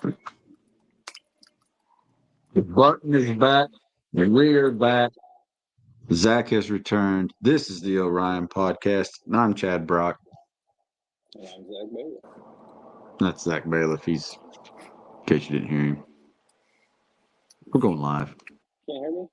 The button is back. And we are back. Zach has returned. This is the Orion Podcast. And I'm Chad Brock. And I'm Zach Bailiff. That's Zach Bailiff. He's, in case you didn't hear him. We're going live. Can't hear me?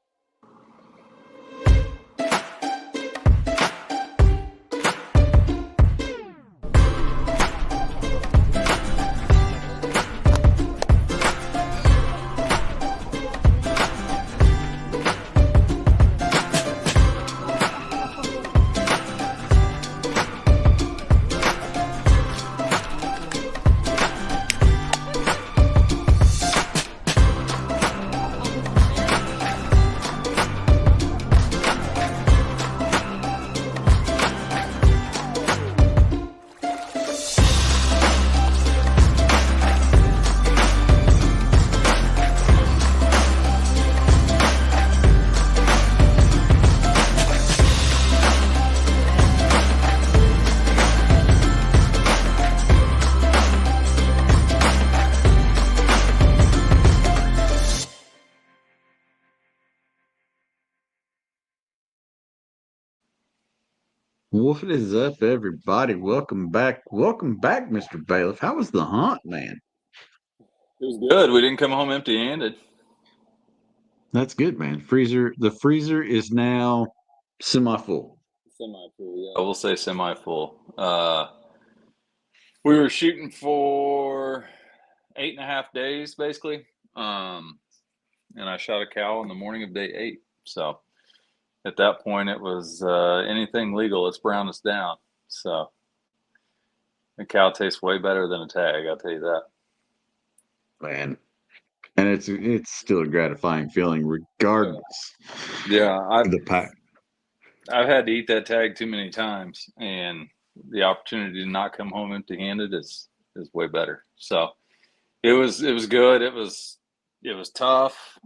What is up, everybody? Welcome back. Welcome back, Mr. Bailiff. How was the hunt, man? It was good. We didn't come home empty-handed. That's good, man. The freezer is now semi-full. Semi-full, yeah. I will say semi-full. We were shooting for 8.5 days, basically. And I shot a cow in the morning of day 8. So at that point, it was anything legal, let's brown us down. So a cow tastes way better than a tag, I'll tell you that. Man. And it's still a gratifying feeling regardless. Yeah, of the pack. I've had to eat that tag too many times, and the opportunity to not come home empty-handed is way better. So it was good. It was tough.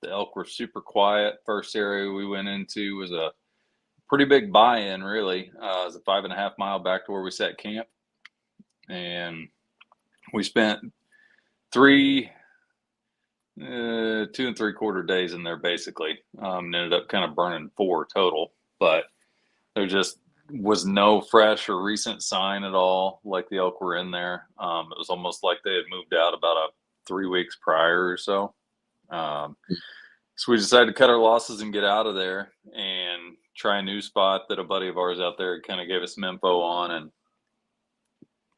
The elk were super quiet. First area we went into was a pretty big buy-in, really. It was a 5.5 mile back to where we set camp, and we spent 2 3/4 days in there basically. And ended up kind of burning 4 total, but there just was no fresh or recent sign at all like the elk were in there. It was almost like they had moved out about 3 weeks prior or so. So we decided to cut our losses and get out of there and try a new spot that a buddy of ours out there kind of gave us some info on. And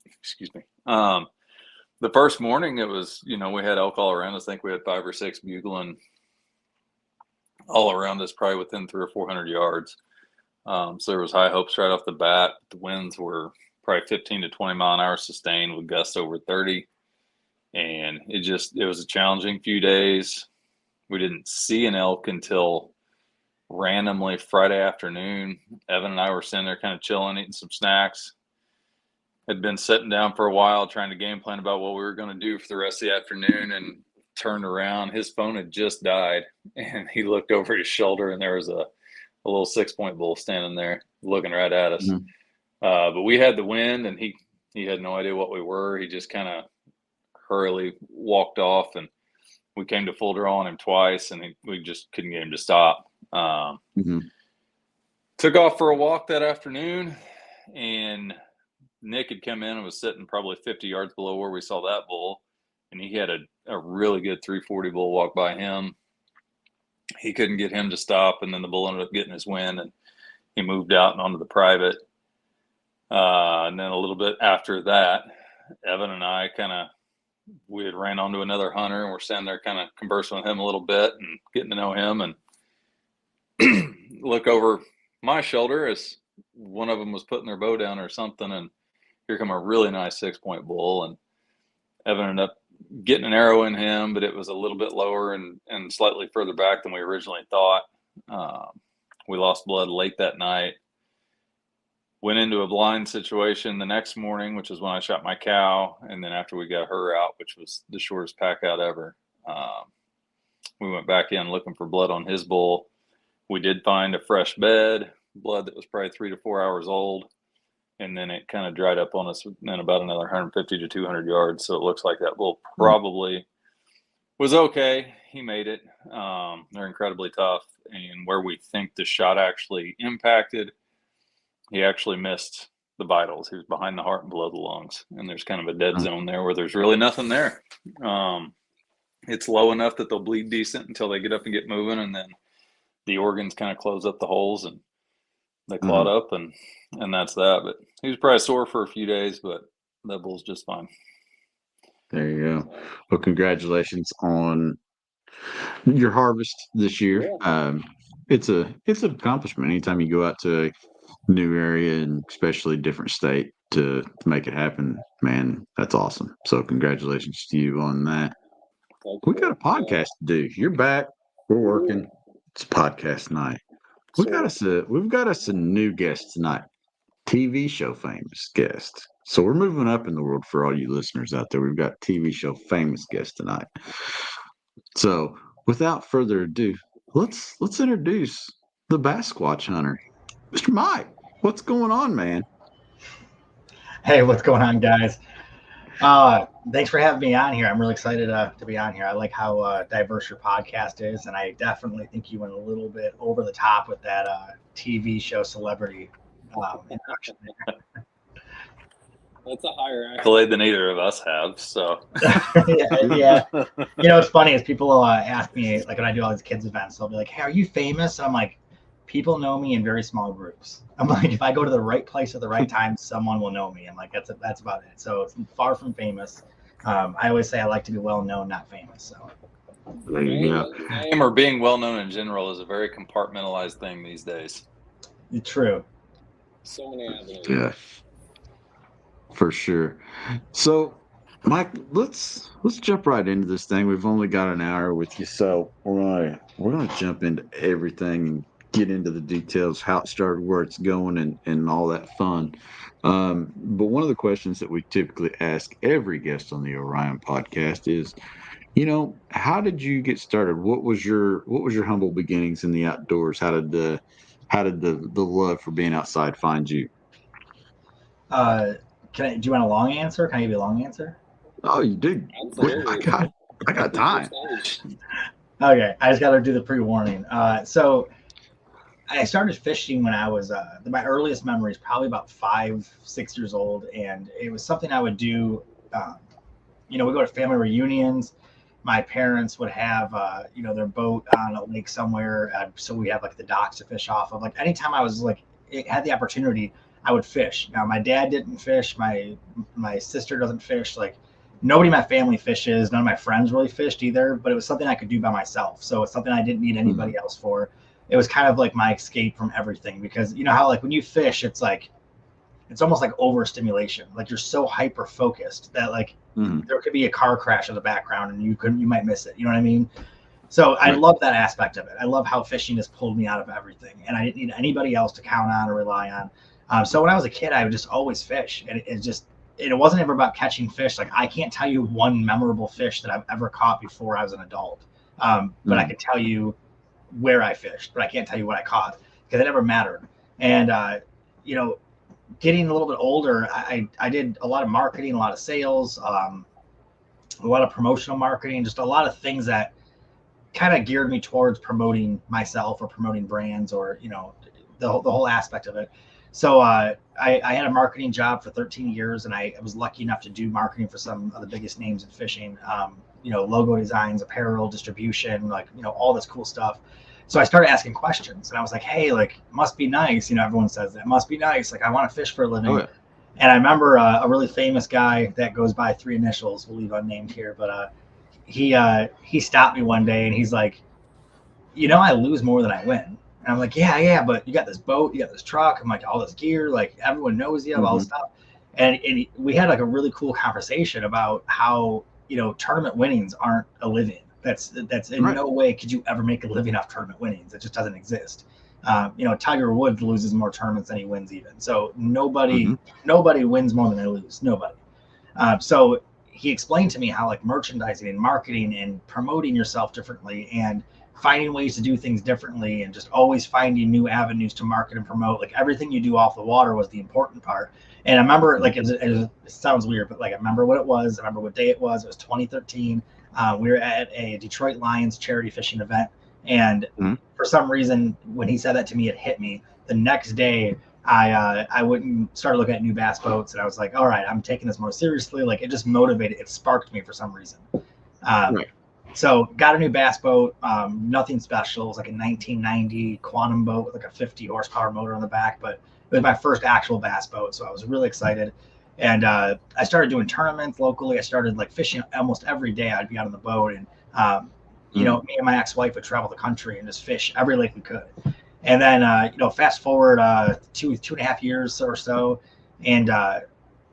excuse me. The first morning it was, we had elk all around us. I think we had 5 or 6 bugling all around us, probably within 300 or 400 yards. So there was high hopes right off the bat. The winds were probably 15 to 20 mile an hour sustained with gusts over 30. And it was a challenging few days. We didn't see an elk until randomly Friday afternoon. Evan and I were sitting there kind of chilling, eating some snacks. Had been sitting down for a while trying to game plan about what we were going to do for the rest of the afternoon, and turned around. His phone had just died, and he looked over his shoulder, and there was a little 6-point bull standing there looking right at us. Mm-hmm. But we had the wind, and he had no idea what we were. He just kind of hurriedly walked off, and we came to full draw on him twice, and we just couldn't get him to stop. Took off for a walk that afternoon, and Nick had come in and was sitting probably 50 yards below where we saw that bull, and he had a really good 340 bull walk by him. He couldn't get him to stop, and then the bull ended up getting his wind, and he moved out and onto the private. And then a little bit after that, Evan and I we had ran onto another hunter, and we're standing there kind of conversing with him a little bit and getting to know him, and look over my shoulder as one of them was putting their bow down or something, and here come a really nice 6-point bull, and Evan ended up getting an arrow in him, but it was a little bit lower and slightly further back than we originally thought. We lost blood late that night. Went into a blind situation the next morning, which is when I shot my cow, and then after we got her out, which was the shortest pack out ever, we went back in looking for blood on his bull. We did find a fresh bed, blood that was probably 3 to 4 hours old, and then it kind of dried up on us in about another 150 to 200 yards. So it looks like that bull probably was okay. He made it. They're incredibly tough, and where we think the shot actually impacted, he actually missed the vitals. He was behind the heart and below the lungs, and there's kind of a dead zone there where there's really nothing there. It's low enough that they'll bleed decent until they get up and get moving, and then the organs kind of close up the holes and they clot up, and that's that. But he was probably sore for a few days, but that bull's just fine. There you go. Well, congratulations on your harvest this year. It's an accomplishment anytime you go out to a new area, and especially different state, to make it happen. Man, that's awesome. So congratulations to you on that. We got a podcast to do. You're back. We're working. It's podcast night. We've got us a new guest tonight. TV show famous guest. So we're moving up in the world for all you listeners out there. We've got TV show famous guest tonight. So without further ado, let's introduce the Bassquatch Hunter, Mr. Mike. What's going on, man? Hey, what's going on, guys? Thanks for having me on here. I'm really excited to be on here. I like how diverse your podcast is, and I definitely think you went a little bit over the top with that TV show celebrity introduction there. That's a higher accolade than either of us have. So yeah. You know, what's funny is people ask me, like when I do all these kids events, they'll be like, "Hey, are you famous?" And I'm like, people know me in very small groups. I'm like, if I go to the right place at the right time, someone will know me. I'm like, that's about it. So it's far from famous. I always say I like to be well known, not famous. So there you go. Fame or being well known in general is a very compartmentalized thing these days. True. So many avenues. Yeah, for sure. So, Mike, let's jump right into this thing. We've only got an hour with you, so we're gonna jump into everything and get into the details, how it started, where it's going, and all that fun. But one of the questions that we typically ask every guest on the Orion podcast is, how did you get started? What was your humble beginnings in the outdoors? How did the love for being outside find you? Do you want a long answer? Can I give you a long answer? Oh, you do. I got time. Okay, I just got to do the pre-warning. So I started fishing when I was my earliest memory is probably about 5-6 years old, and it was something I would do. We go to family reunions. My parents would have their boat on a lake somewhere, so we have like the docks to fish off of. Like anytime I was had the opportunity, I would fish. Now my dad didn't fish. My sister doesn't fish. Like nobody in my family fishes. None of my friends really fished either. But it was something I could do by myself. So it's something I didn't need anybody else for. It was kind of like my escape from everything, because you know how like when you fish, it's almost like overstimulation. Like you're so hyper focused that there could be a car crash in the background and you might miss it. You know what I mean? So I love that aspect of it. I love how fishing has pulled me out of everything, and I didn't need anybody else to count on or rely on. So when I was a kid, I would just always fish, and it wasn't ever about catching fish. Like I can't tell you one memorable fish that I've ever caught before I was an adult. But I can tell you where I fished, but I can't tell you what I caught because it never mattered. And getting a little bit older, I did a lot of marketing, a lot of sales, a lot of promotional marketing, just a lot of things that kind of geared me towards promoting myself or promoting brands, or the whole aspect of it. So I had a marketing job for 13 years, and I was lucky enough to do marketing for some of the biggest names in fishing. Logo designs, apparel, distribution, all this cool stuff. So I started asking questions, and I was like, hey, must be nice. Everyone says that must be nice. I want to fish for a living. Oh, yeah. And I remember a really famous guy that goes by 3 initials, we'll leave unnamed here, but he stopped me one day and he's like, I lose more than I win. And I'm like, yeah, but you got this boat, you got this truck, I'm like, all this gear, everyone knows you have all this stuff. And we had a really cool conversation about how, tournament winnings aren't a living. That's in no way could you ever make a living off tournament winnings. It just doesn't exist. Tiger Woods loses more tournaments than he wins even. So nobody wins more than they lose. Nobody. So he explained to me how merchandising and marketing and promoting yourself differently and finding ways to do things differently and just always finding new avenues to market and promote. Everything you do off the water was the important part. And I remember, like, it sounds weird, but like I remember what it was. I remember what day it was. It was 2013. We were at a Detroit Lions charity fishing event, and for some reason, when he said that to me, it hit me. The next day, I went and started looking at new bass boats, and I was like, all right, I'm taking this more seriously. Like, it just motivated, it sparked me for some reason. Right. So got a new bass boat, nothing special. It was like a 1990 Quantum boat with like a 50 horsepower motor on the back, but it was my first actual bass boat, so I was really excited. And I started doing tournaments locally. I started like fishing almost every day. I'd be out on the boat, and you know, me and my ex-wife would travel the country and just fish every lake we could. And then you know, fast forward 2.5 years or so, and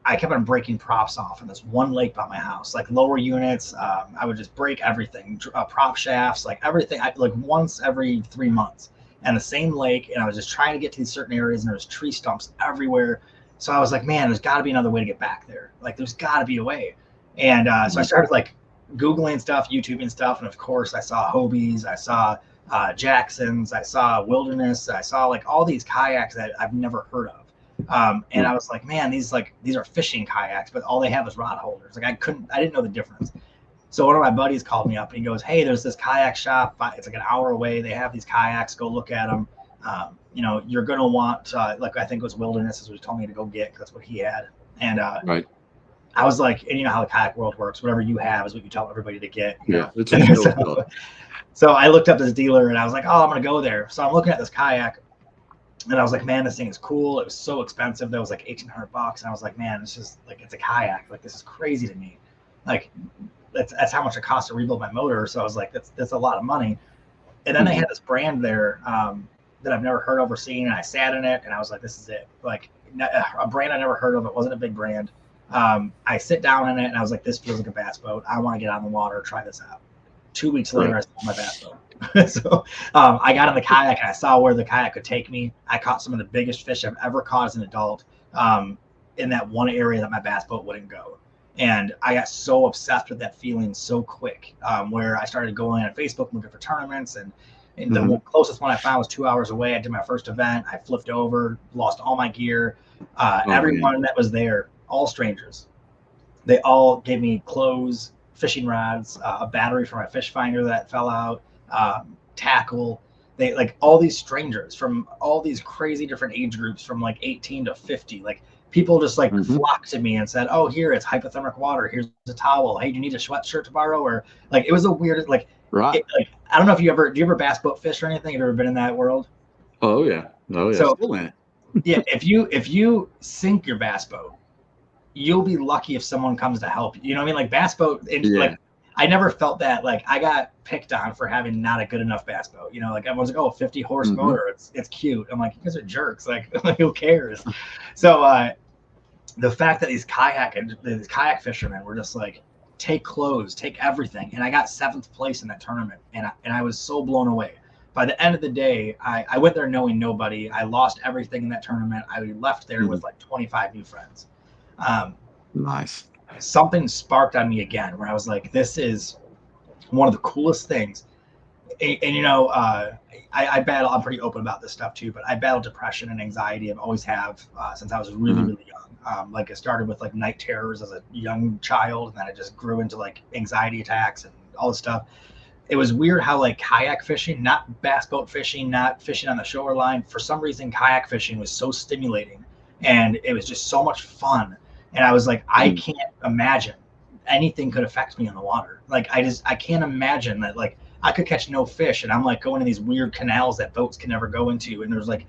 I kept on breaking props off in this one lake by my house, like lower units. I would just break everything, prop shafts, like everything, like once every 3 months. And the same lake, and I was just trying to get to these certain areas, and there was tree stumps everywhere. So I was like, man, there's got to be another way to get back there. Like, there's got to be a way. And so I started like Googling stuff, YouTubing stuff, and of course I saw Hobies, I saw Jacksons, I saw Wilderness, I saw like all these kayaks that I've never heard of. And I was like, man, these are fishing kayaks, but all they have is rod holders. Like, I didn't know the difference. So one of my buddies called me up and he goes, hey, there's this kayak shop. It's like an hour away. They have these kayaks. Go look at them. You know, you're going to want, like, I think it was Wilderness is what he told me to go get, because that's what he had. And right. I was like, and you know how the kayak world works. Whatever you have is what you tell everybody to get. Yeah. It's a so I looked up this dealer and I was like, oh, I'm going to go there. So I'm looking at this kayak and I was like, man, this thing is cool. It was so expensive. That was like $1,800. And I was like, man, it's just like, it's a kayak. Like, this is crazy to me. Like, that's how much it costs to rebuild my motor. So I was like, that's a lot of money. And then they had this brand there that I've never heard of or seen, and I sat in it and I was like, this is it. Like, a brand I never heard of. It wasn't a big brand. I sit down in it and I was like, this feels like a bass boat. I want to get on the water, try this out. 2 weeks later, I sold my bass boat. So I got in the kayak and I saw where the kayak could take me. I caught some of the biggest fish I've ever caught as an adult in that one area that my bass boat wouldn't go. And I got so obsessed with that feeling so quick, where I started going on Facebook looking for tournaments. And the closest one I found was 2 hours away. I did my first event. I flipped over, lost all my gear. Everyone that was there, all strangers, they all gave me clothes, fishing rods, a battery for my fish finder that fell out, tackle. They, like, all these strangers from all these crazy different age groups, from like 18 to 50, like, people just like flocked to me and said, oh, here, it's hypothermic water. Here's a towel. Hey, do you need a sweatshirt to borrow? Or like, it was a weird, like, right. Like, I don't know if do you ever bass boat fish or anything? Have you ever been in that world? Oh yeah. Oh yeah. So, still in it. Yeah. If you sink your bass boat, you'll be lucky if someone comes to help you. You know what I mean? Like, bass boat, like, I never felt that. Like, I got picked on for having not a good enough bass boat. You know, like, everyone's like, oh, 50 horse motor. It's cute. I'm like, you guys are jerks. Like, who cares? So the fact that these kayak fishermen were just like, take clothes, take everything. And I got 7th place in that tournament. And I was so blown away. By the end of the day, I went there knowing nobody. I lost everything in that tournament. I left there with like 25 new friends. Nice. Something sparked on me again, where I was like, this is one of the coolest things. And you know, I battle, I'm pretty open about this stuff too, but I battle depression and anxiety. I've always have since I was really, really young. Like, I started with like night terrors as a young child, and then it just grew into like anxiety attacks and all this stuff. It was weird how, like, kayak fishing, not bass boat fishing, not fishing on the shoreline, for some reason kayak fishing was so stimulating, and it was just so much fun. And I was like, I can't imagine anything could affect me in the water. Like, I can't imagine that, like, I could catch no fish, and I'm like going in these weird canals that boats can never go into, and there's like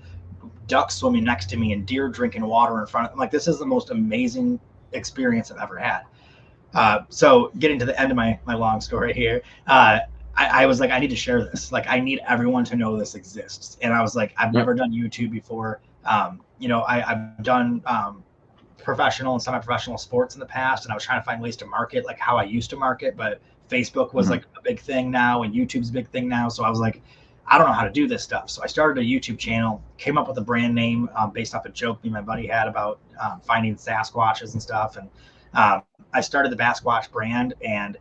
ducks swimming next to me and deer drinking water in front of them. Like, this is the most amazing experience I've ever had. So getting to the end of my long story here, I was like, I need to share this. Like, I need everyone to know this exists. And I was like, I've never done YouTube before. You know, I've done professional and semi-professional sports in the past, and I was trying to find ways to market like how I used to market, but Facebook was like a big thing now, and YouTube's a big thing now. So I was like, I don't know how to do this stuff. So I started a YouTube channel, came up with a brand name based off a joke me and my buddy had about finding Sasquatches and stuff. And I started the Bassquatch brand, and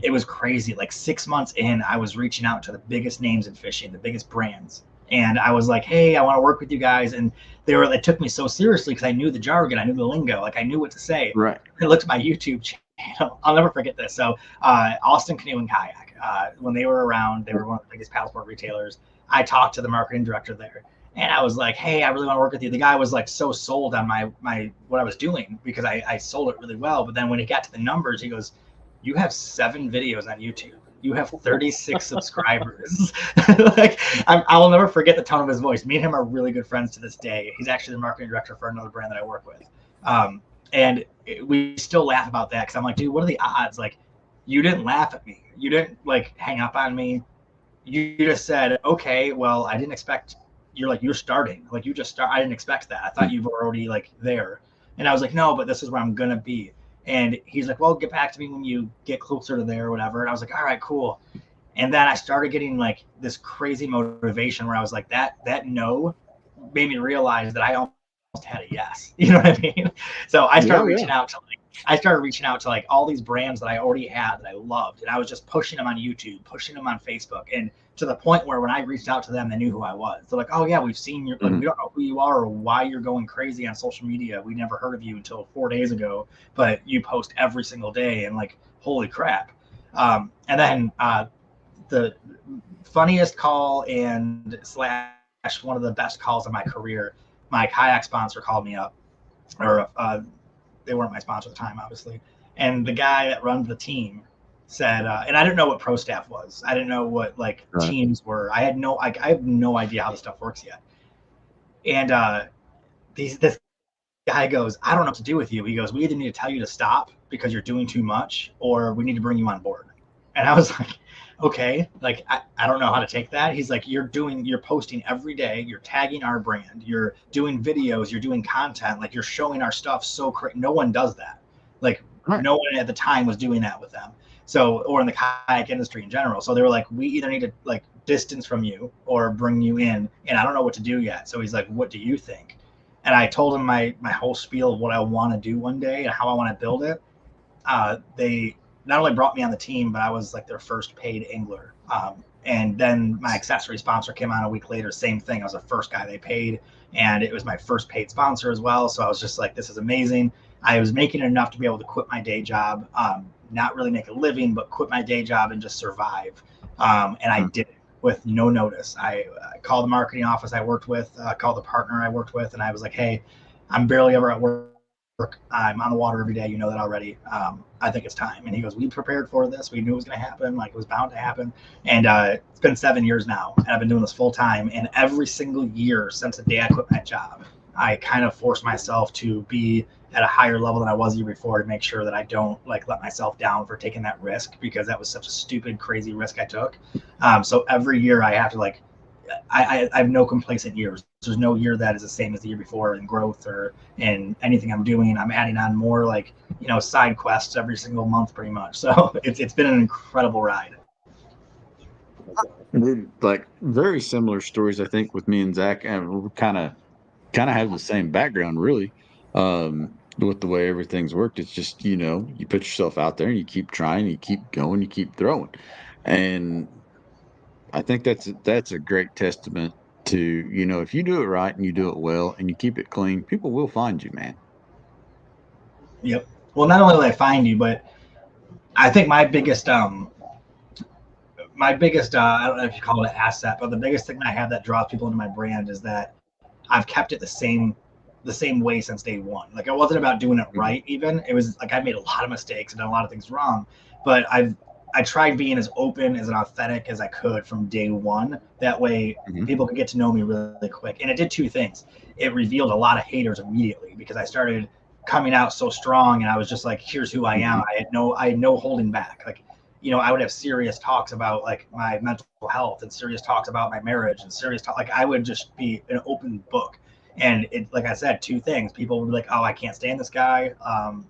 it was crazy. Like, 6 months in, I was reaching out to the biggest names in fishing, the biggest brands. And I was like, hey, I want to work with you guys. And they took me so seriously because I knew the jargon, I knew the lingo, like I knew what to say. Right. I looked at my YouTube channel. I'll never forget this. So Austin Canoe and Kayak, when they were around, they were one of the biggest paddleboard retailers. I talked to the marketing director there. And I was like, hey, I really want to work with you. The guy was like so sold on my what I was doing because I sold it really well. But then when he got to the numbers, he goes, you have 7 videos on YouTube. You have 36 subscribers. Like I will never forget the tone of his voice. Me and him are really good friends to this day. He's actually the marketing director for another brand that I work with. And we still laugh about that because I'm like, dude, what are the odds? Like, you didn't laugh at me. You didn't like hang up on me. You just said, okay, well, I didn't expect. You're starting. Like you just start. I didn't expect that. I thought you were already like there. And I was like, no, but this is where I'm gonna be. And he's like, well, get back to me when you get closer to there or whatever. And I was like, all right, cool. And then I started getting like this crazy motivation where I was like, that no made me realize that I almost had a yes. You know what I mean? So I started reaching out to like all these brands that I already had that I loved. And I was just pushing them on YouTube, pushing them on Facebook. And to the point where when I reached out to them, they knew who I was. They're like, oh yeah, we've seen you. Like, we don't know who you are or why you're going crazy on social media. We never heard of you until 4 days ago, but you post every single day and like, holy crap. And then the funniest call and / one of the best calls of my career, my kayak sponsor called me up, or they weren't my sponsor at the time, obviously. And the guy that runs the team said, and I didn't know what pro staff was. I didn't know what like teams were. I have no idea how this stuff works yet. And this guy goes, I don't know what to do with you. He goes, we either need to tell you to stop because you're doing too much, or we need to bring you on board. And I was like, okay, like I don't know how to take that. He's like, you're posting every day, you're tagging our brand, you're doing videos, you're doing content, like you're showing our stuff so no one does that. Like no one at the time was doing that with them. So, or in the kayak industry in general. So they were like, we either need to like distance from you or bring you in, and I don't know what to do yet. So he's like, what do you think? And I told him my whole spiel of what I want to do one day and how I want to build it. They not only brought me on the team, but I was like their first paid angler. And then my accessory sponsor came on a week later, same thing. I was the first guy they paid, and it was my first paid sponsor as well. So I was just like, this is amazing. I was making enough to be able to quit my day job, not really make a living, but quit my day job and just survive. And I did it with no notice. I called the marketing office I worked with, called the partner I worked with, and I was like, hey, I'm barely ever at work. I'm on the water every day. You know that already. I think it's time. And he goes, we prepared for this. We knew it was going to happen. Like it was bound to happen. And it's been 7 years now, and I've been doing this full time. And every single year since the day I quit my job, I kind of forced myself to be at a higher level than I was the year before to make sure that I don't like let myself down for taking that risk, because that was such a stupid, crazy risk I took. So every year I have to like, I have no complacent years. There's no year that is the same as the year before in growth or in anything I'm doing. I'm adding on more like, side quests every single month pretty much. So it's been an incredible ride. Like very similar stories, I think, with me and Zach, and we kind of have the same background really. With the way everything's worked, it's just, you put yourself out there and you keep trying, you keep going, you keep throwing. And I think that's a great testament to, if you do it right and you do it well and you keep it clean, people will find you, man. Yep. Well, not only will they find you, but I think my biggest, I don't know if you call it an asset, but the biggest thing I have that draws people into my brand is that I've kept it the same way since day one. Like it wasn't about doing it right even. It was like I made a lot of mistakes and done a lot of things wrong, but I tried being as open, as authentic as I could from day one. That way people could get to know me really quick. And it did two things. It revealed a lot of haters immediately because I started coming out so strong, and I was just like, here's who I am. I had no holding back. Like, I would have serious talks about like my mental health and serious talks about my marriage and serious talk. Like I would just be an open book. And it, like I said, two things. People would be like, oh, I can't stand this guy.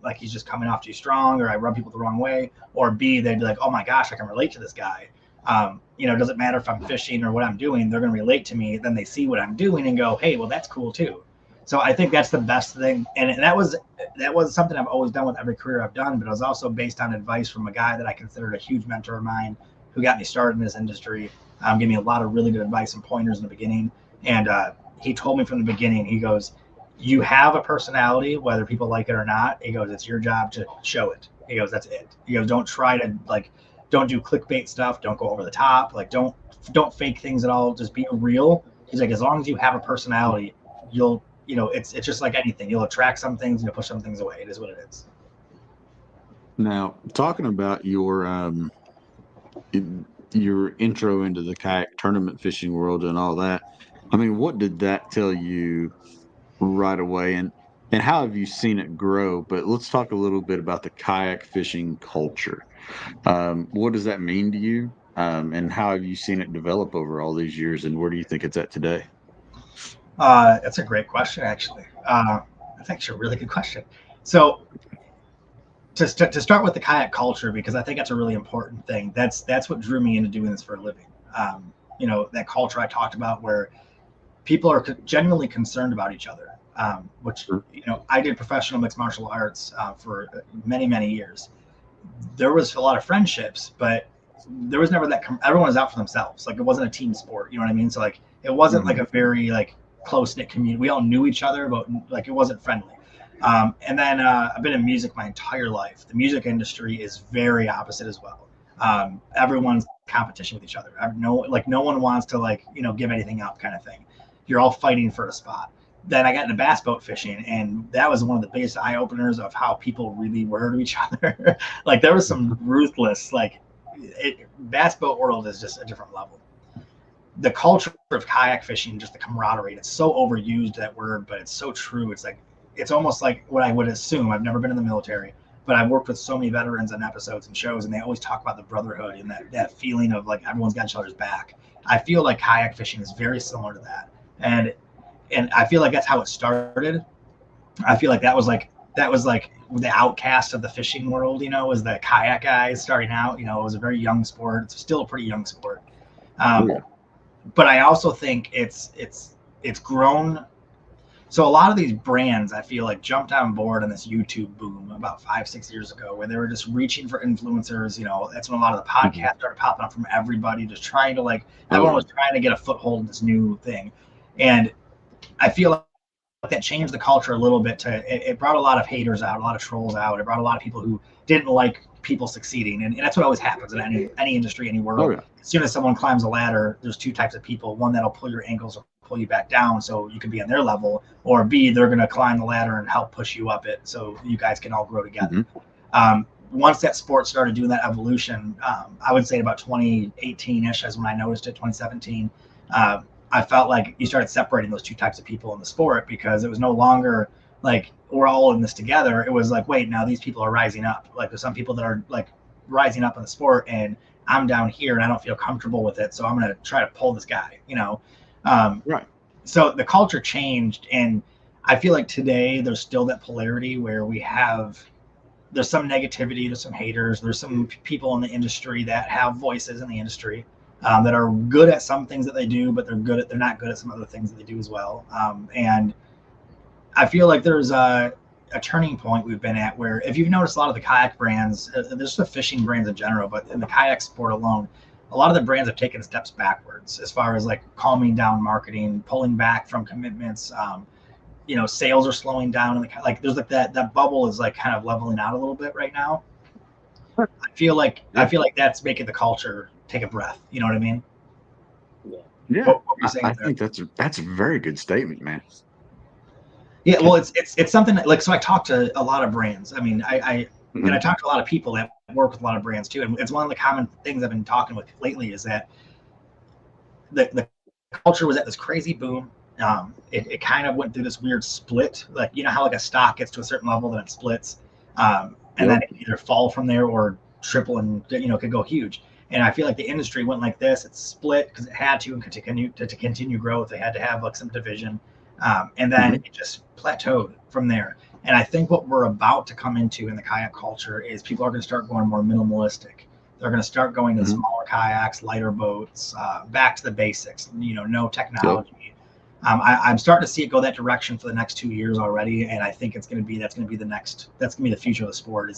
Like he's just coming off too strong, or I rub people the wrong way. Or B, they'd be like, oh my gosh, I can relate to this guy. It doesn't matter if I'm fishing or what I'm doing. They're going to relate to me. Then they see what I'm doing and go, hey, well, that's cool too. So I think that's the best thing. And that was something I've always done with every career I've done, but it was also based on advice from a guy that I considered a huge mentor of mine who got me started in this industry. Gave me a lot of really good advice and pointers in the beginning. And he told me from the beginning, he goes, you have a personality, whether people like it or not. He goes, it's your job to show it. He goes, that's it. He goes, don't try to don't do clickbait stuff. Don't go over the top. Don't fake things at all. Just be real. He's like, as long as you have a personality, you'll, it's just like anything. You'll attract some things and you'll push some things away. It is what it is. Now, talking about your intro into the kayak tournament fishing world and all that, I mean, what did that tell you right away, and how have you seen it grow? But let's talk a little bit about the kayak fishing culture. What does that mean to you, and how have you seen it develop over all these years, and where do you think it's at today? That's a great question, actually. That's actually a really good question. So to start with the kayak culture, because I think that's a really important thing. That's what drew me into doing this for a living. That culture I talked about, where people are genuinely concerned about each other, which, I did professional mixed martial arts for many, many years. There was a lot of friendships, but there was never that, everyone was out for themselves. Like, it wasn't a team sport, you know what I mean? So like, it wasn't like a very close knit community. We all knew each other, but it wasn't friendly. And then I've been in music my entire life. The music industry is very opposite as well. Everyone's competition with each other. No one wants to give anything up, kind of thing. You're all fighting for a spot. Then I got into bass boat fishing, and that was one of the biggest eye openers of how people really were to each other. There was some ruthless, bass boat world is just a different level. The culture of kayak fishing, just the camaraderie, it's so overused, that word, but it's so true. It's almost like what I would assume. I've never been in the military, but I've worked with so many veterans on episodes and shows, and they always talk about the brotherhood and that feeling of everyone's got each other's back. I feel like kayak fishing is very similar to that. And I feel like that's how it started. I feel like that was the outcast of the fishing world, was the kayak guys starting out. It was a very young sport. It's still a pretty young sport. But I also think it's grown. So a lot of these brands, I feel like, jumped on board on this YouTube boom about 5-6 years ago, where they were just reaching for influencers. That's when a lot of the podcasts started popping up from everybody, just trying to everyone was trying to get a foothold in this new thing. And I feel like that changed the culture a little bit. It brought a lot of haters out, a lot of trolls out. It brought a lot of people who didn't like people succeeding, and that's what always happens in any industry, any world. As soon as someone climbs a ladder, there's two types of people: one that'll pull your ankles or pull you back down so you can be on their level, or B, they're going to climb the ladder and help push you up it so you guys can all grow together. Once that sport started doing that evolution, I would say about 2018-ish is when I noticed it. 2017. I felt like you started separating those two types of people in the sport, because it was no longer we're all in this together. It was wait, now these people are rising up. There's some people that are rising up in the sport, and I'm down here and I don't feel comfortable with it, so I'm going to try to pull this guy, right. So the culture changed, and I feel like today there's still that polarity where there's some negativity, there's some haters, there's some people in the industry that have voices in the industry. That are good at some things that they do, but they're not good at some other things that they do as well. And I feel like there's a turning point we've been at, where if you've noticed, a lot of the kayak brands, there's the fishing brands in general, but in the kayak sport alone, a lot of the brands have taken steps backwards as far as calming down marketing, pulling back from commitments. Sales are slowing down, and there's that bubble is kind of leveling out a little bit right now. I feel like that's making the culture take a breath. You know what I mean? Yeah. I think that's a very good statement, man. Yeah. Well, it's something so I talk to a lot of brands. I mean, and I talk to a lot of people that work with a lot of brands too. And it's one of the common things I've been talking with lately is that the culture was at this crazy boom. It kind of went through this weird split, how a stock gets to a certain level, then it splits. And then it can either fall from there or triple, and could go huge. And I feel like the industry went like this. It split because it had to, and to continue growth, they had to have some division. And then it just plateaued from there. And I think what we're about to come into in the kayak culture is people are going to start going more minimalistic. They're going to start going to smaller kayaks, lighter boats, back to the basics, no technology. I'm starting to see it go that direction for the next 2 years already. And I think that's going to be the future of the sport.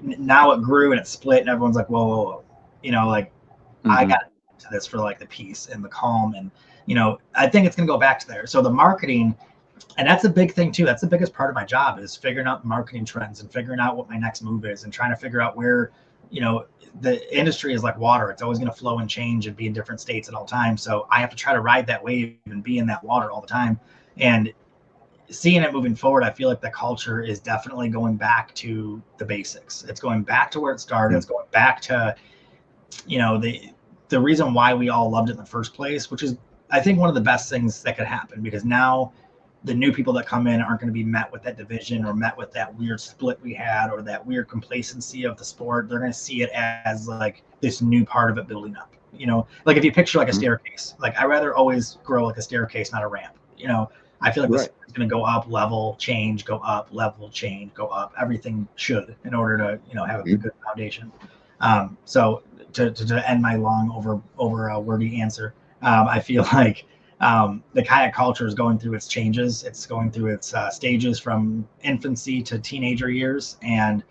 Now it grew and it split, and everyone's like, whoa. I got to this for like the peace and the calm. And, I think it's going to go back to there. So the marketing, and that's a big thing too. That's the biggest part of my job, is figuring out marketing trends and figuring out what my next move is and trying to figure out where, the industry is like water. It's always going to flow and change and be in different states at all times. So I have to try to ride that wave and be in that water all the time. And seeing it moving forward, I feel like the culture is definitely going back to the basics. It's going back to where it started. It's going back to, the reason why we all loved it in the first place, which is, I think, one of the best things that could happen, because now the new people that come in aren't going to be met with that division or met with that weird split we had or that weird complacency of the sport. They're going to see it as like this new part of it building up. Like if you picture like a staircase, like I rather always grow like a staircase, not a ramp. I feel like this is going to go up, level, change, go up, level, change, go up. Everything should, in order to have a good foundation. So to end my long over wordy answer, I feel like the kayak culture is going through its changes. It's going through its stages from infancy to teenager years. And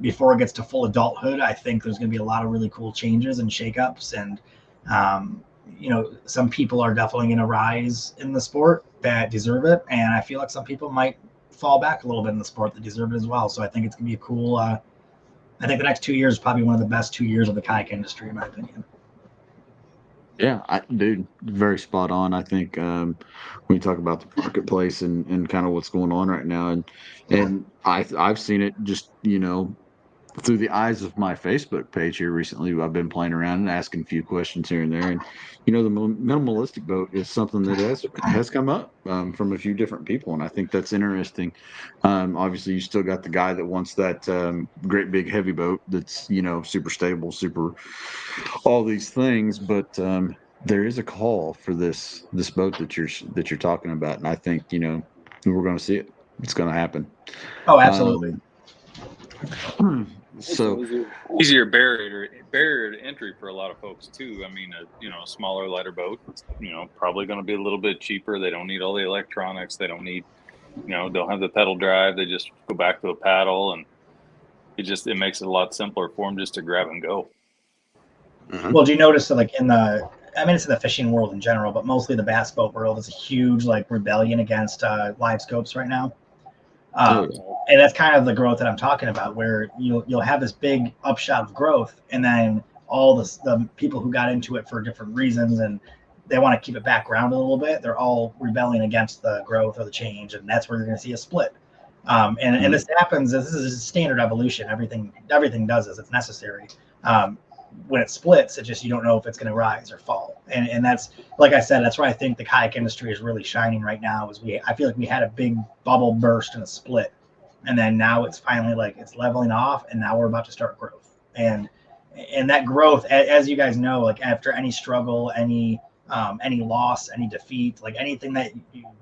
before it gets to full adulthood, I think there's going to be a lot of really cool changes and shakeups. And, some people are definitely going to rise in the sport that deserve it. And I feel like some people might fall back a little bit in the sport that deserve it as well. So I think it's going to be a cool, I think the next 2 years is probably one of the best 2 years of the kayak industry, in my opinion. Yeah, dude, very spot on. I think when you talk about the marketplace and kind of what's going on right now, and I've seen it just through the eyes of my Facebook page here recently. I've been playing around and asking a few questions here and there, and the minimalistic boat is something that has come up from a few different people, and I think that's interesting. Obviously, you still got the guy that wants that great big heavy boat that's super stable, super all these things, but there is a call for this boat that you're talking about, and I think we're going to see it. It's going to happen. Oh, absolutely. So easier barrier to entry for a lot of folks too. I mean, a smaller, lighter boat, probably going to be a little bit cheaper. They don't need all the electronics. They don't need, don't have the pedal drive. They just go back to a paddle, and it makes it a lot simpler for them just to grab and go. Mm-hmm. Well, do you notice that, like it's in the fishing world in general, but mostly the bass boat world, is a huge rebellion against live scopes right now. And that's kind of the growth that I'm talking about, where you'll have this big upshot of growth, and then all the people who got into it for different reasons and they want to keep it back around a little bit, they're all rebelling against the growth or the change, and that's where you're going to see a split. And this happens. This is a standard evolution. Everything does this. It's necessary. When it splits, it just, you don't know if it's going to rise or fall. And that's, like I said, that's why I think the kayak industry is really shining right now. I feel like we had a big bubble burst and a split, and then now it's finally it's leveling off, and now we're about to start growth. And that growth, as you guys know, after any struggle, any loss, any defeat, anything that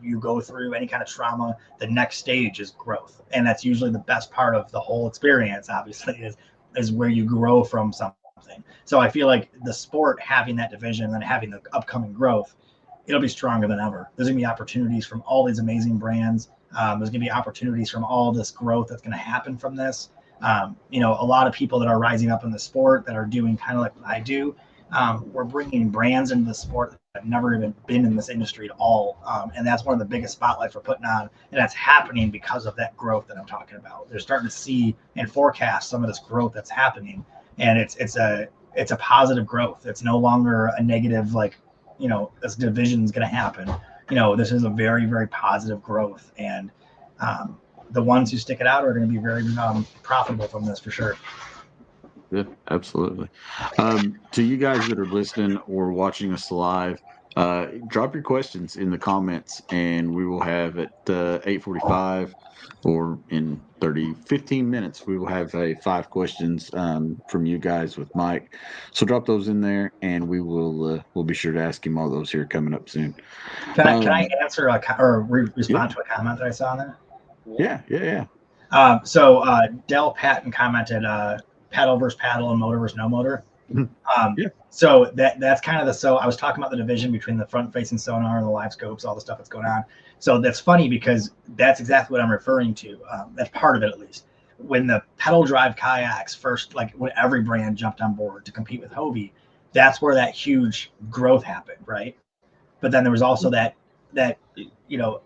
you go through, any kind of trauma, the next stage is growth. And that's usually the best part of the whole experience, obviously, is where you grow from something. So I feel like the sport having that division and having the upcoming growth, it'll be stronger than ever. There's going to be opportunities from all these amazing brands. There's going to be opportunities from all this growth that's going to happen from this. A lot of people that are rising up in the sport that are doing kind of like what I do. We're bringing brands into the sport that have never even been in this industry at all. And that's one of the biggest spotlights we're putting on. And that's happening because of that growth that I'm talking about. They're starting to see and forecast some of this growth that's happening. And it's a positive growth. It's no longer a negative, this division is going to happen. This is a very, very positive growth. And the ones who stick it out are going to be very profitable from this for sure. Yeah, absolutely. To you guys that are listening or watching us live, drop your questions in the comments, and we will have at 8:45 or in 15 minutes, we will have 5 questions from you guys with Mike. So drop those in there, and we'll be sure to ask him all those here coming up soon. Can I answer or respond to a comment that I saw there? Yeah. So Del Patton commented, paddle versus paddle and motor versus no motor. So that's kind of so I was talking about the division between the front facing sonar and the live scopes, all the stuff that's going on. So that's funny because that's exactly what I'm referring to. That's part of it, at least. When the pedal drive kayaks first, when every brand jumped on board to compete with Hobie, that's where that huge growth happened, right? But then there was also that no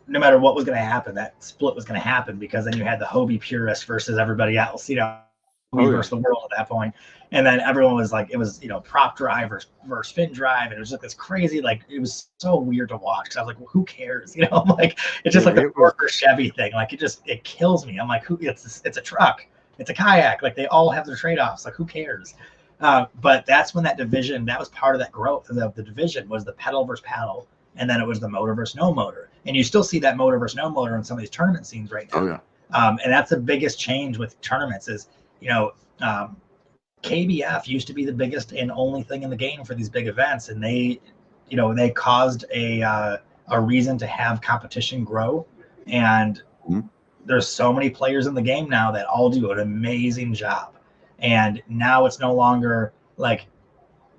matter what was going to happen, that split was going to happen, because then you had the Hobie purist versus everybody else, Hobie versus the world at that point. And then everyone was like, it was, prop drive versus fin drive. And it was like this crazy, like, it was so weird to watch, because I was like, well, who cares? I'm like, it's just like the Parker Chevy thing. Like, it kills me. I'm like, it's a truck. It's a kayak. Like, they all have their trade-offs. Like, who cares? But that's when that division, that was part of that growth of the division, was the pedal versus paddle. And then it was the motor versus no motor. And you still see that motor versus no motor in some of these tournament scenes right now. Oh, yeah. And that's the biggest change with tournaments is, KBF used to be the biggest and only thing in the game for these big events. And they caused a reason to have competition grow. And there's so many players in the game now that all do an amazing job. And now it's no longer like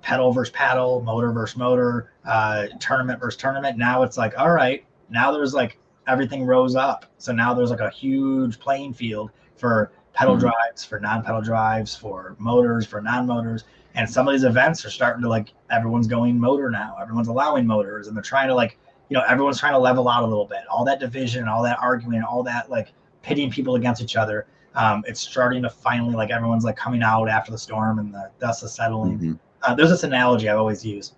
pedal versus paddle, motor versus motor, tournament versus tournament. Now it's like, all right, now there's like everything rose up. So now there's like a huge playing field for pedal drives, for non-pedal drives, for motors, for non-motors. And some of these events are starting to, like, everyone's going motor now. Everyone's allowing motors, and they're trying to, like, everyone's trying to level out a little bit. All that division, all that arguing, all that, like, pitting people against each other. It's starting to finally, like, everyone's like coming out after the storm and the dust is settling. There's this analogy I always use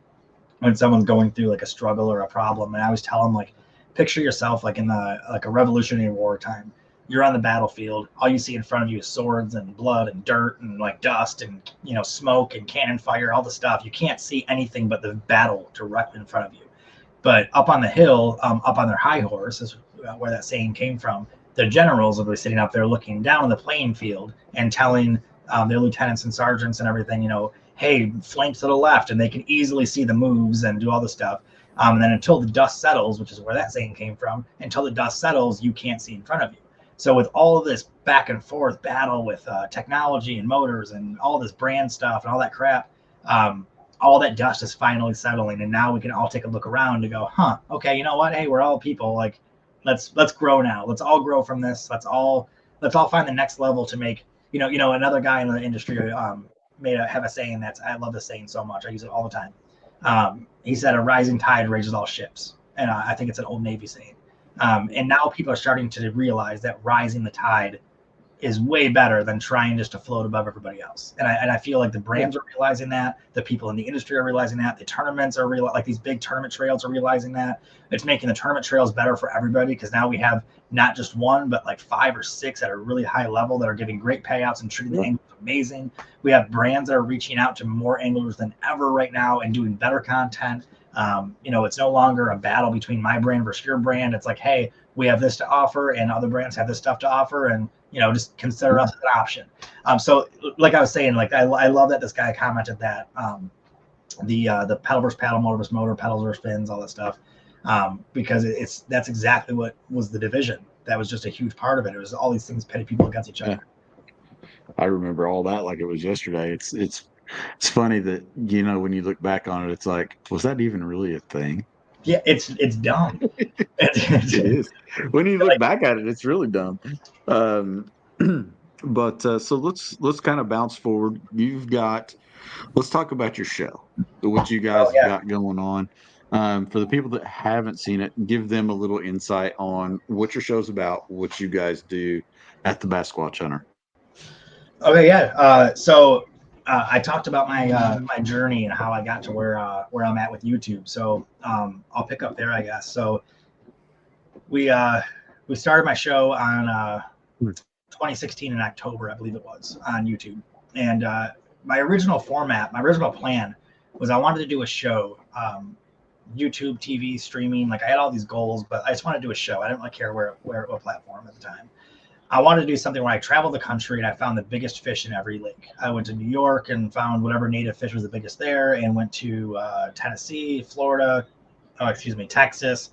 when someone's going through like a struggle or a problem. And I always tell them, like, picture yourself like in a Revolutionary War time. You're on the battlefield. All you see in front of you is swords and blood and dirt and like dust and, smoke and cannon fire, all the stuff. You can't see anything but the battle directly in front of you. But up on the hill, up on their high horse, is where that saying came from. The generals will be sitting up there looking down on the playing field and telling their lieutenants and sergeants and everything, hey, flank to the left, and they can easily see the moves and do all the stuff. And then until the dust settles, which is where that saying came from, until the dust settles, you can't see in front of you. So with all of this back and forth battle with technology and motors and all this brand stuff and all that crap, all that dust is finally settling. And now we can all take a look around to go, okay, you know what? Hey, we're all people. Like, let's grow now. Let's all grow from this. Let's all find the next level to make, another guy in the industry have a saying that's, I love this saying so much. I use it all the time. He said, a rising tide raises all ships. And I think it's an old Navy saying. And now people are starting to realize that rising the tide is way better than trying just to float above everybody else. And I feel like the brands are realizing that, the people in the industry are realizing that, the tournaments are like these big tournament trails are realizing that. It's making the tournament trails better for everybody, because now we have not just one, but like 5 or 6 at a really high level that are giving great payouts and treating the anglers amazing. We have brands that are reaching out to more anglers than ever right now and doing better content. It's no longer a battle between my brand versus your brand. It's like, hey, we have this to offer and other brands have this stuff to offer, and just consider us as an option. So like I was saying, like I love that this guy commented that the pedal versus paddle, motor versus motor, pedals versus fins, all that stuff, because that's exactly what was the division. That was just a huge part of it. It was all these things pitting people against each other. I remember all that like it was yesterday. It's funny that, when you look back on it, it's like, was that even really a thing? Yeah, it's dumb. It is. When you look back at it, it's really dumb. But so let's kind of bounce forward. Let's talk about your show, what you guys got going on. For the people that haven't seen it, give them a little insight on what your show's about, what you guys do at the Bassquatch Hunter. Okay, yeah. So I talked about my journey and how I got to where I'm at with YouTube. So I'll pick up there, I guess. So we started my show on 2016 in October, I believe it was, on YouTube. And my original plan was I wanted to do a show, YouTube, TV, streaming. Like, I had all these goals, but I just wanted to do a show. I didn't really care what platform at the time. I wanted to do something where I traveled the country and I found the biggest fish in every lake. I went to New York and found whatever native fish was the biggest there, and went to Tennessee, Florida, Texas.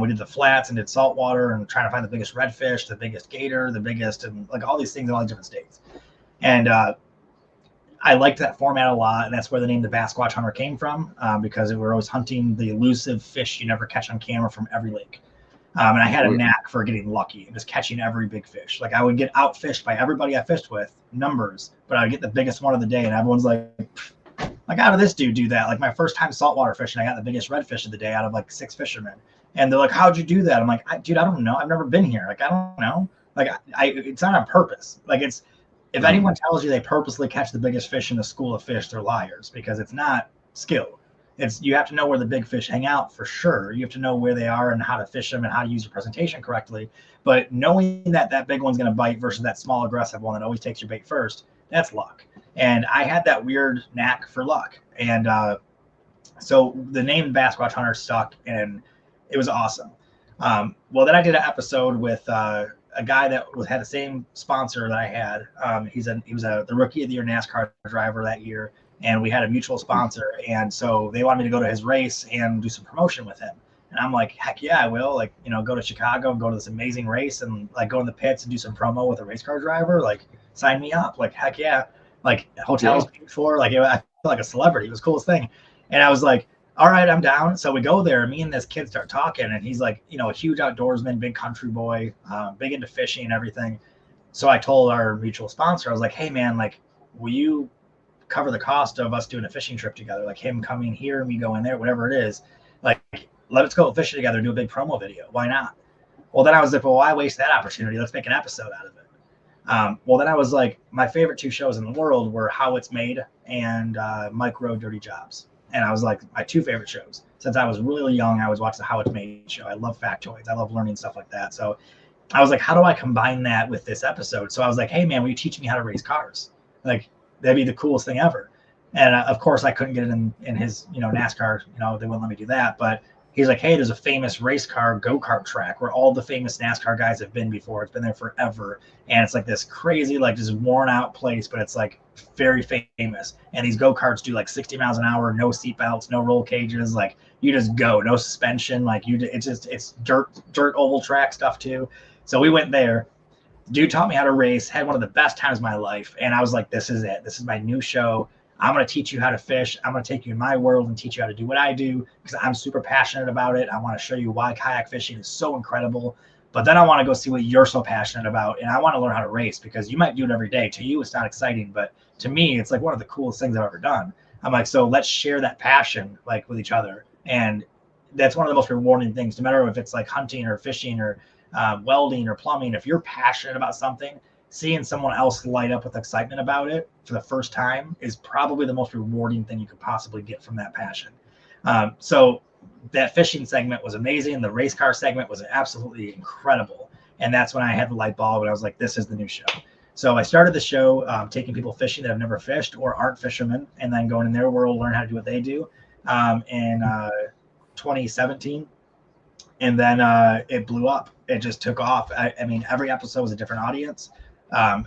We did the flats and did saltwater and trying to find the biggest redfish, the biggest gator, the biggest, and like all these things in all these different states. And I liked that format a lot, and that's where the name the Bassquatch Hunter came from, because we were always hunting the elusive fish you never catch on camera from every lake. And I had a knack for getting lucky and just catching every big fish. Like, I would get outfished by everybody I fished with, numbers, but I would get the biggest one of the day, and everyone's like Like, how did this dude do that? Like, my first time saltwater fishing, I got the biggest redfish of the day out of like 6 fishermen. And they're like, how'd you do that? I'm like, dude, I don't know. I've never been here. Like, I don't know. Like, it's not on purpose. Like, it's, if anyone tells you they purposely catch the biggest fish in a school of fish, they're liars, because it's not skill. It's, you have to know where the big fish hang out for sure. You have to know where they are and how to fish them and how to use your presentation correctly. But knowing that that big one's going to bite versus that small aggressive one that always takes your bait first, that's luck. And I had that weird knack for luck. And so the name Bassquatch Hunter stuck, and it was awesome. Well, then I did an episode with a guy that had the same sponsor that I had. He was the rookie of the year NASCAR driver that year, and we had a mutual sponsor. And so they wanted me to go to his race and do some promotion with him. And I'm like, heck yeah, I will. Like, you know, go to Chicago and go to this amazing race and like go in the pits and do some promo with a race car driver. Like, sign me up. Like, heck yeah. Like, hotels paid for. Like, I feel like a celebrity. It was the coolest thing. And I was like, all right, I'm down. So we go there. Me and this kid start talking, and he's like, you know, a huge outdoorsman, big country boy, big into fishing and everything. So I told our mutual sponsor, I was like, hey man, like, will you cover the cost of us doing a fishing trip together? Like, him coming here, me going there, whatever it is. Like, let us go fishing together, do a big promo video. Why not? Well, then I was like, well, why waste that opportunity? Let's make an episode out of it. Well, then I was like, my favorite 2 shows in the world were How It's Made and Micro Dirty Jobs. And I was like, my 2 favorite shows. Since I was really young, I was watching the How It's Made show. I love factoids. I love learning stuff like that. So I was like, how do I combine that with this episode? So I was like, hey man, will you teach me how to race cars? Like, that'd be the coolest thing ever. And of course I couldn't get it in his, you know, NASCAR, you know, they wouldn't let me do that. But he's like, hey, there's a famous race car go-kart track where all the famous NASCAR guys have been before. It's been there forever. And it's like this crazy, like just worn out place, but it's like very famous. And these go-karts do like 60 miles an hour, no seatbelts, no roll cages. Like, you just go, no suspension. Like, it's dirt oval track stuff too. So we went there. Dude taught me how to race, had one of the best times of my life. And I was like, this is it. This is my new show. I'm going to teach you how to fish. I'm going to take you in my world and teach you how to do what I do, because I'm super passionate about it. I want to show you why kayak fishing is so incredible. But then I want to go see what you're so passionate about. And I want to learn how to race, because you might do it every day. To you, it's not exciting. But to me, it's like one of the coolest things I've ever done. I'm like, so let's share that passion like with each other. And that's one of the most rewarding things, no matter if it's like hunting or fishing or welding or plumbing. If you're passionate about something, seeing someone else light up with excitement about it for the first time is probably the most rewarding thing you could possibly get from that passion. So that fishing segment was amazing. The race car segment was absolutely incredible. And that's when I had the light bulb, and I was like, this is the new show. So I started the show taking people fishing that have never fished or aren't fishermen, and then going in their world, learn how to do what they do in 2017. And then it blew up. It just took off. I mean, every episode was a different audience.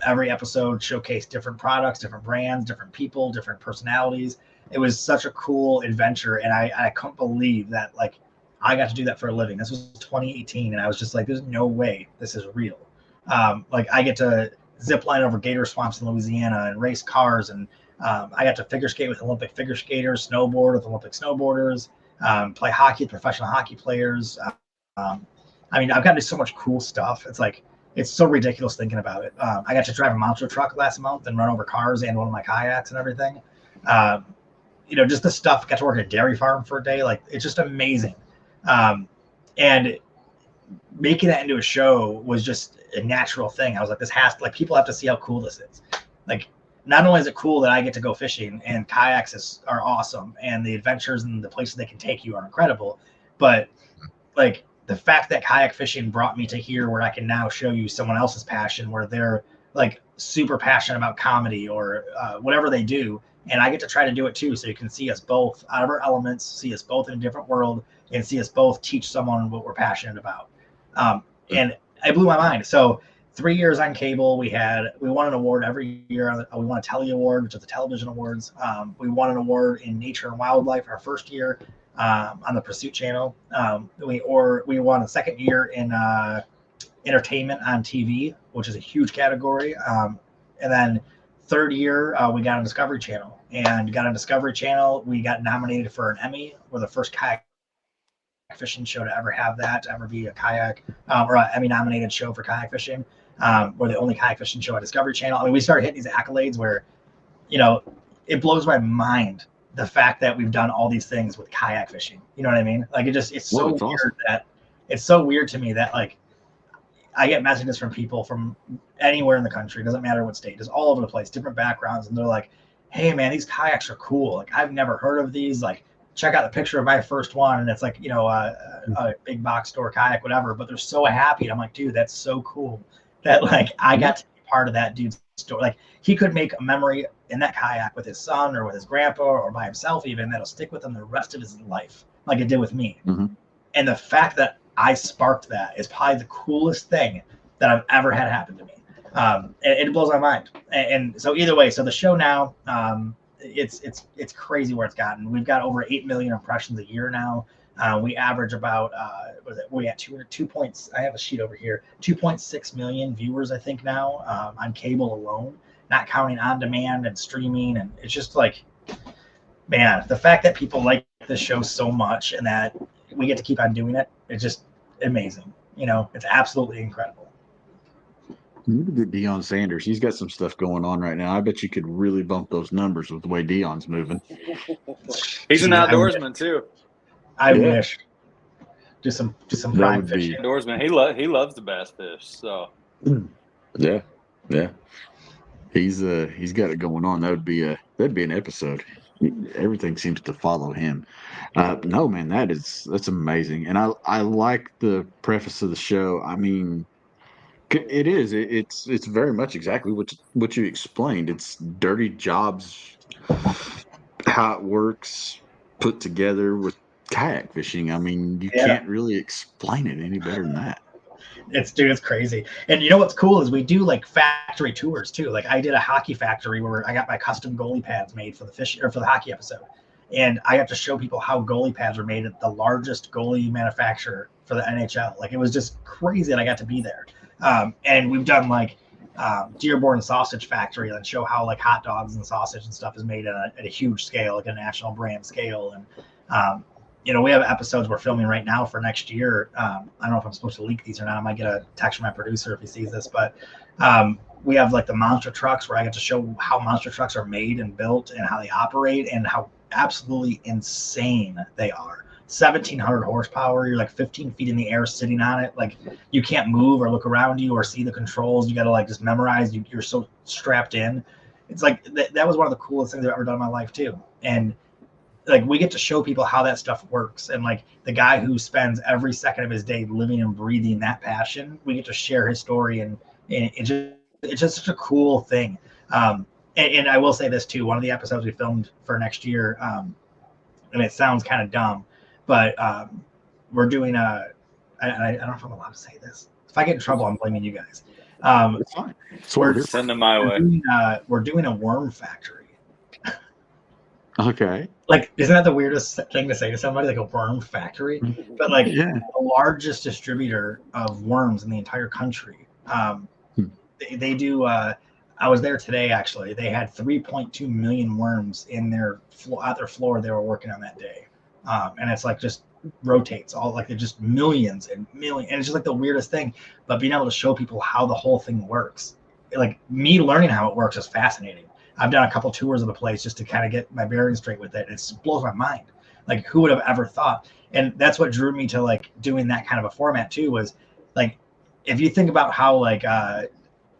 Every episode showcased different products, different brands, different people, different personalities. It was such a cool adventure. And I couldn't believe that, like, I got to do that for a living. This was 2018. And I was just like, there's no way this is real. Like, I get to zip line over gator swamps in Louisiana and race cars. And I got to figure skate with Olympic figure skaters, snowboard with Olympic snowboarders, play hockey with professional hockey players. I mean, I've got to do so much cool stuff. It's like, it's so ridiculous thinking about it. I got to drive a monster truck last month and run over cars and one of my kayaks and everything. You know, just the stuff. Got to work at a dairy farm for a day. Like, it's just amazing. And making that into a show was just a natural thing. I was like, this has to, like, people have to see how cool this is. Like, not only is it cool that I get to go fishing, and kayaks are awesome, and the adventures and the places they can take you are incredible, but like, the fact that kayak fishing brought me to here, where I can now show you someone else's passion, where they're like super passionate about comedy or whatever they do. And I get to try to do it too. So you can see us both out of our elements, see us both in a different world, and see us both teach someone what we're passionate about. And it blew my mind. So 3 years on cable, we won an award every year. We won a Telly Award, which is the television awards. We won an award in nature and wildlife our first year. On the Pursuit Channel. We won a second year in entertainment on TV, which is a huge category. And then third year, we got on Discovery Channel. And got on Discovery Channel, we got nominated for an Emmy. We're the first kayak fishing show to ever have that, to ever be a kayak or an Emmy nominated show for kayak fishing. We're the only kayak fishing show on Discovery Channel. I mean, we started hitting these accolades where, you know, it blows my mind the fact that we've done all these things with kayak fishing. You know what I mean? Like it's so weird awesome. that it's so weird to me that like I get messages from people from anywhere in the country, doesn't matter what state, just all over the place, different backgrounds, and they're like, "Hey man, these kayaks are cool. Like I've never heard of these. Like check out the picture of my first one," and it's like a big box store kayak, whatever. But they're so happy. I'm like, dude, that's so cool that like I got to be part of that dude's story. Like he could make a memory in that kayak with his son or with his grandpa or by himself even that'll stick with him the rest of his life, like it did with me. Mm-hmm. And the fact that I sparked that is probably the coolest thing that I've ever had happen to me. It blows my mind. And so either way, so the show now, it's crazy where it's gotten. We've got over 8 million impressions a year now. We average about we at 2 points. I have a sheet over here. 2.6 million viewers, I think now on cable alone, not counting on demand and streaming. And it's just like, man, the fact that people like this show so much and that we get to keep on doing it, it's just amazing. You know, it's absolutely incredible. You need to get Deion Sanders. He's got some stuff going on right now. I bet you could really bump those numbers with the way Deion's moving. He's an outdoorsman too. I wish. Do some prime fishing. Outdoorsman. He loves the bass fish. So yeah. He's got it going on. That'd be an episode. Everything seems to follow him. No, man, that's amazing. And I like the preface of the show. I mean, it is. It's very much exactly what you explained. It's dirty jobs, how it works, put together with kayak fishing. I mean, you can't really explain it any better than that. It's crazy. And you know what's cool is we do like factory tours too. Like I did a hockey factory where I got my custom goalie pads made for the fish or for the hockey episode. And I got to show people how goalie pads are made at the largest goalie manufacturer for the NHL. Like it was just crazy that I got to be there. And we've done like Dearborn Sausage Factory and show how like hot dogs and sausage and stuff is made at a huge scale, like a national brand scale. And you know, we have episodes we're filming right now for next year. I don't know if I'm supposed to leak these or not. I might get a text from my producer if he sees this, but we have like the monster trucks where I get to show how monster trucks are made and built and how they operate and how absolutely insane they are. 1,700 horsepower. You're like 15 feet in the air sitting on it. Like you can't move or look around you or see the controls. You got to like just memorize. You're so strapped in. It's like that was one of the coolest things I've ever done in my life too. And like we get to show people how that stuff works. And like the guy who spends every second of his day living and breathing that passion, we get to share his story. And it's just such a cool thing. And I will say this too, one of the episodes we filmed for next year, and it sounds kind of dumb, but we're doing I don't know if I'm allowed to say this. If I get in trouble, I'm blaming you guys. It's fine. Send them my way. We're doing a worm factory. Okay. Like, isn't that the weirdest thing to say to somebody, like a worm factory? But like the largest distributor of worms in the entire country. They do. I was there today, actually. They had 3.2 million worms in their floor they were working on that day. And it's like just rotates all like they're just millions and millions. And it's just like the weirdest thing. But being able to show people how the whole thing works, like me learning how it works is fascinating. I've done a couple tours of the place just to kind of get my bearings straight with it. It blows my mind. Like who would have ever thought? And that's what drew me to like doing that kind of a format too, was like, if you think about how like,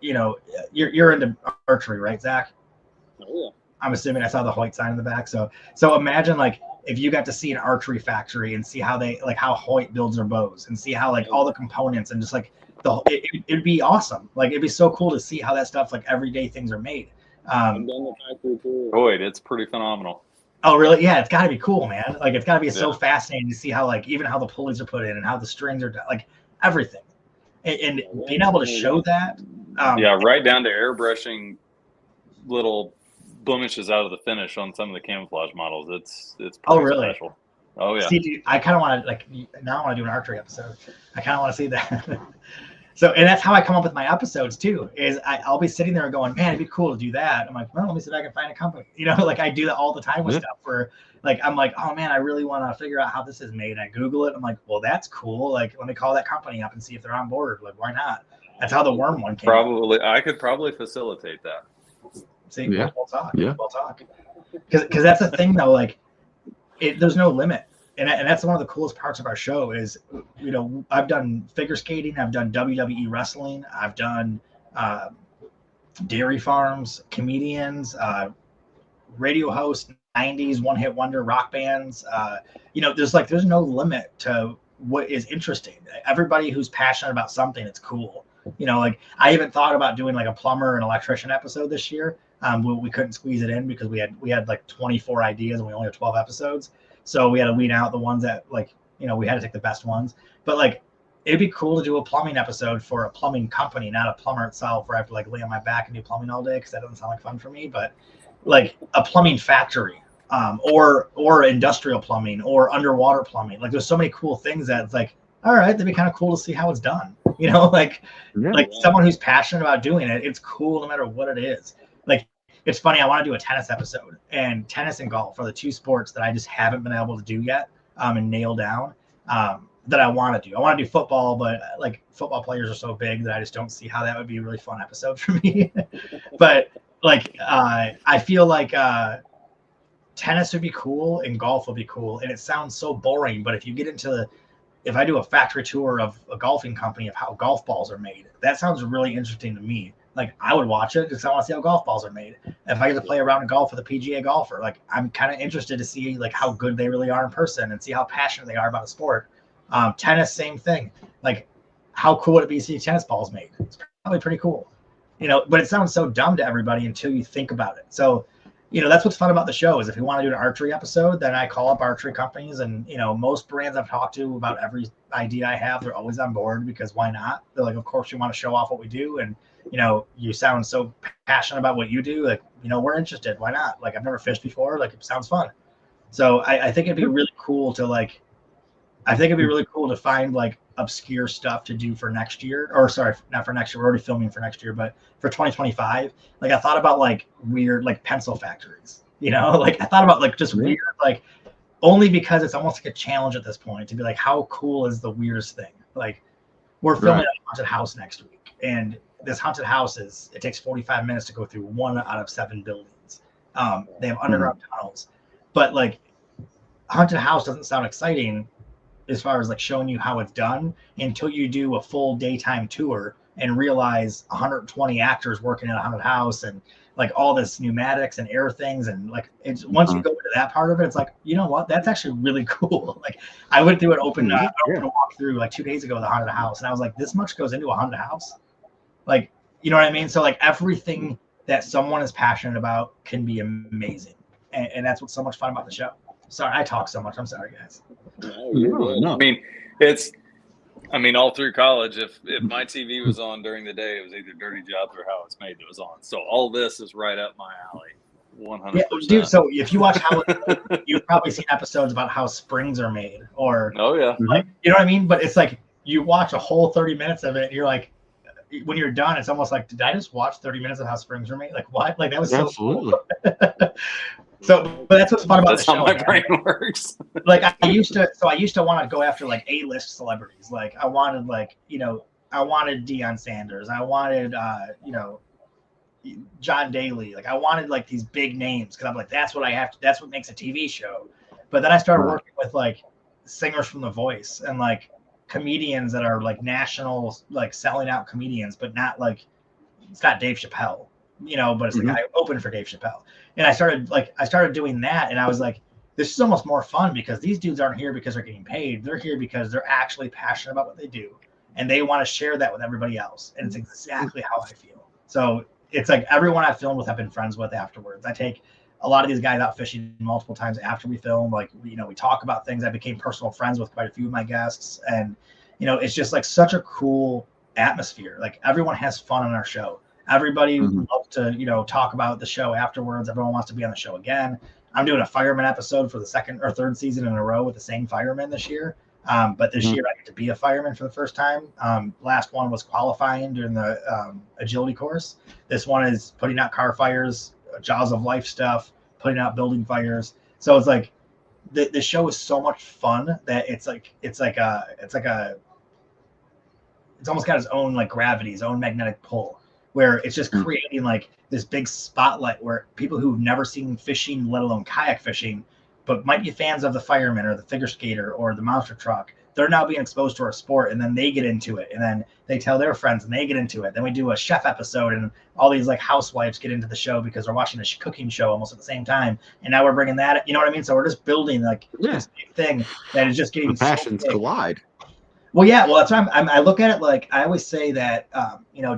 you know, you're into archery, right, Zach? Oh, yeah. I'm assuming I saw the Hoyt sign in the back. So imagine like if you got to see an archery factory and see how they like how Hoyt builds their bows and see how like all the components and just like it'd be awesome. Like it'd be so cool to see how that stuff like everyday things are made. I've done the factory tour. Hoyt, it's pretty phenomenal. Oh, really? Yeah, it's got to be cool, man. Like it's got to be so fascinating to see how like even how the pulleys are put in and how the strings are like everything, and being able to show that. Right down to airbrushing little blemishes out of the finish on some of the camouflage models. It's pretty really special. Oh yeah. See, dude, I kind of want to like now I want to do an archery episode. I kind of want to see that. So, and that's how I come up with my episodes too, is I'll be sitting there going, man, it'd be cool to do that. I'm like, well, let me see if I can find a company. You know, like I do that all the time with stuff where like, I'm like, oh man, I really want to figure out how this is made. I Google it. I'm like, well, that's cool. Like, let me call that company up and see if they're on board. Like, why not? That's how the worm one came. I could probably facilitate that. See, Yeah. we'll talk. Yeah. We'll talk. Because that's the thing though, like there's no limit. And that's one of the coolest parts of our show is, I've done figure skating, I've done WWE wrestling, I've done dairy farms, comedians, radio hosts, 90s one-hit wonder rock bands. There's no limit to what is interesting. Everybody who's passionate about something, it's cool. Like I even thought about doing like a plumber and electrician episode this year. We couldn't squeeze it in because we had like 24 ideas and we only have 12 episodes. So we had to weed out the ones that we had to take the best ones. But like, it'd be cool to do a plumbing episode for a plumbing company, not a plumber itself, where I have to like lay on my back and do plumbing all day because that doesn't sound like fun for me. But like a plumbing factory, or industrial plumbing or underwater plumbing. Like there's so many cool things that it's like, all right, that'd be kind of cool to see how it's done. Like someone who's passionate about doing it, it's cool no matter what it is. Like it's funny, I want to do a tennis episode, and tennis and golf are the two sports that I just haven't been able to do yet and nail down that I want to do. I want to do football, but like football players are so big that I just don't see how that would be a really fun episode for me. But like I feel like tennis would be cool and golf would be cool, and it sounds so boring, but if you get into if I do a factory tour of a golfing company of how golf balls are made, that sounds really interesting to me. Like I would watch it because I want to see how golf balls are made. If I get to play around in golf with a PGA golfer, like I'm kind of interested to see like how good they really are in person and see how passionate they are about a sport. Tennis, same thing. Like how cool would it be to see tennis balls made? It's probably pretty cool, but it sounds so dumb to everybody until you think about it. So, that's what's fun about the show is if you want to do an archery episode, then I call up archery companies, and, most brands I've talked to about every idea I have, they're always on board because why not? They're like, of course you want to show off what we do. And, you sound so passionate about what you do. Like, we're interested. Why not? Like, I've never fished before. Like, it sounds fun. So I think it'd be really cool to find like obscure stuff to do for next year, or sorry, not for next year. We're already filming for next year, but for 2025, like I thought about like weird, like pencil factories, like I thought about like just weird, like only because it's almost like a challenge at this point to be like, how cool is the weirdest thing? Like we're filming a haunted house next week, and this haunted house it takes 45 minutes to go through 1 out of 7 buildings. They have underground tunnels, but like haunted house doesn't sound exciting as far as like showing you how it's done until you do a full daytime tour and realize 120 actors working in a haunted house and like all this pneumatics and air things. And like, it's once you go into that part of it, it's like, you know what, that's actually really cool. Like I went through an open walk through like 2 days ago, the haunted house. And I was like, this much goes into a haunted house. Like, you know what I mean? So like everything that someone is passionate about can be amazing. And that's what's so much fun about the show. Sorry, I talk so much. I'm sorry, guys. No. I mean, all through college, if my TV was on during the day, it was either Dirty Jobs or How It's Made that was on. So all this is right up my alley, 100%. Yeah, dude. So if you watch How It's Made, you've probably seen episodes about how springs are made, or like, you know what I mean? But it's like you watch a whole 30 minutes of it, and you're like, when you're done, it's almost like, did I just watch 30 minutes of how springs are made? Like what? Like that was so absolutely. Cool. So, but that's what's fun about the show. That's how my brain works. Like I used to want to go after like A-list celebrities. Like I wanted I wanted Deion Sanders. I wanted John Daly. Like I wanted like these big names because I'm like, that's what makes a TV show. But then I started working with like singers from The Voice and like comedians that are like national, like selling out comedians, but not like, it's not Dave Chappelle, but it's the guy who opened for Dave Chappelle. And I started doing that, and I was like, this is almost more fun because these dudes aren't here because they're getting paid. They're here because they're actually passionate about what they do, and they want to share that with everybody else. And it's exactly how I feel. So it's like everyone I've filmed with, I've been friends with afterwards. I take a lot of these guys out fishing multiple times after we film. Like, we talk about things. I became personal friends with quite a few of my guests, and it's just like such a cool atmosphere. Like everyone has fun on our show. Everybody loves to, talk about the show afterwards. Everyone wants to be on the show again. I'm doing a fireman episode for the 2nd or 3rd season in a row with the same fireman this year. But this year I get to be a fireman for the first time. Last one was qualifying during the agility course. This one is putting out car fires, jaws of life stuff, putting out building fires. So it's like the show is so much fun that it's almost got its own like gravity, its own magnetic pull. where it's just creating like this big spotlight where people who've never seen fishing, let alone kayak fishing, but might be fans of the fireman or the figure skater or the monster truck, they're now being exposed to our sport, and then they get into it, and then they tell their friends and they get into it. Then we do a chef episode, and all these like housewives get into the show because they're watching a cooking show almost at the same time. And now we're bringing that, you know what I mean? So we're just building like this big thing that is just getting the passions so collide. Well, yeah, well, that's why I look at it like I always say that,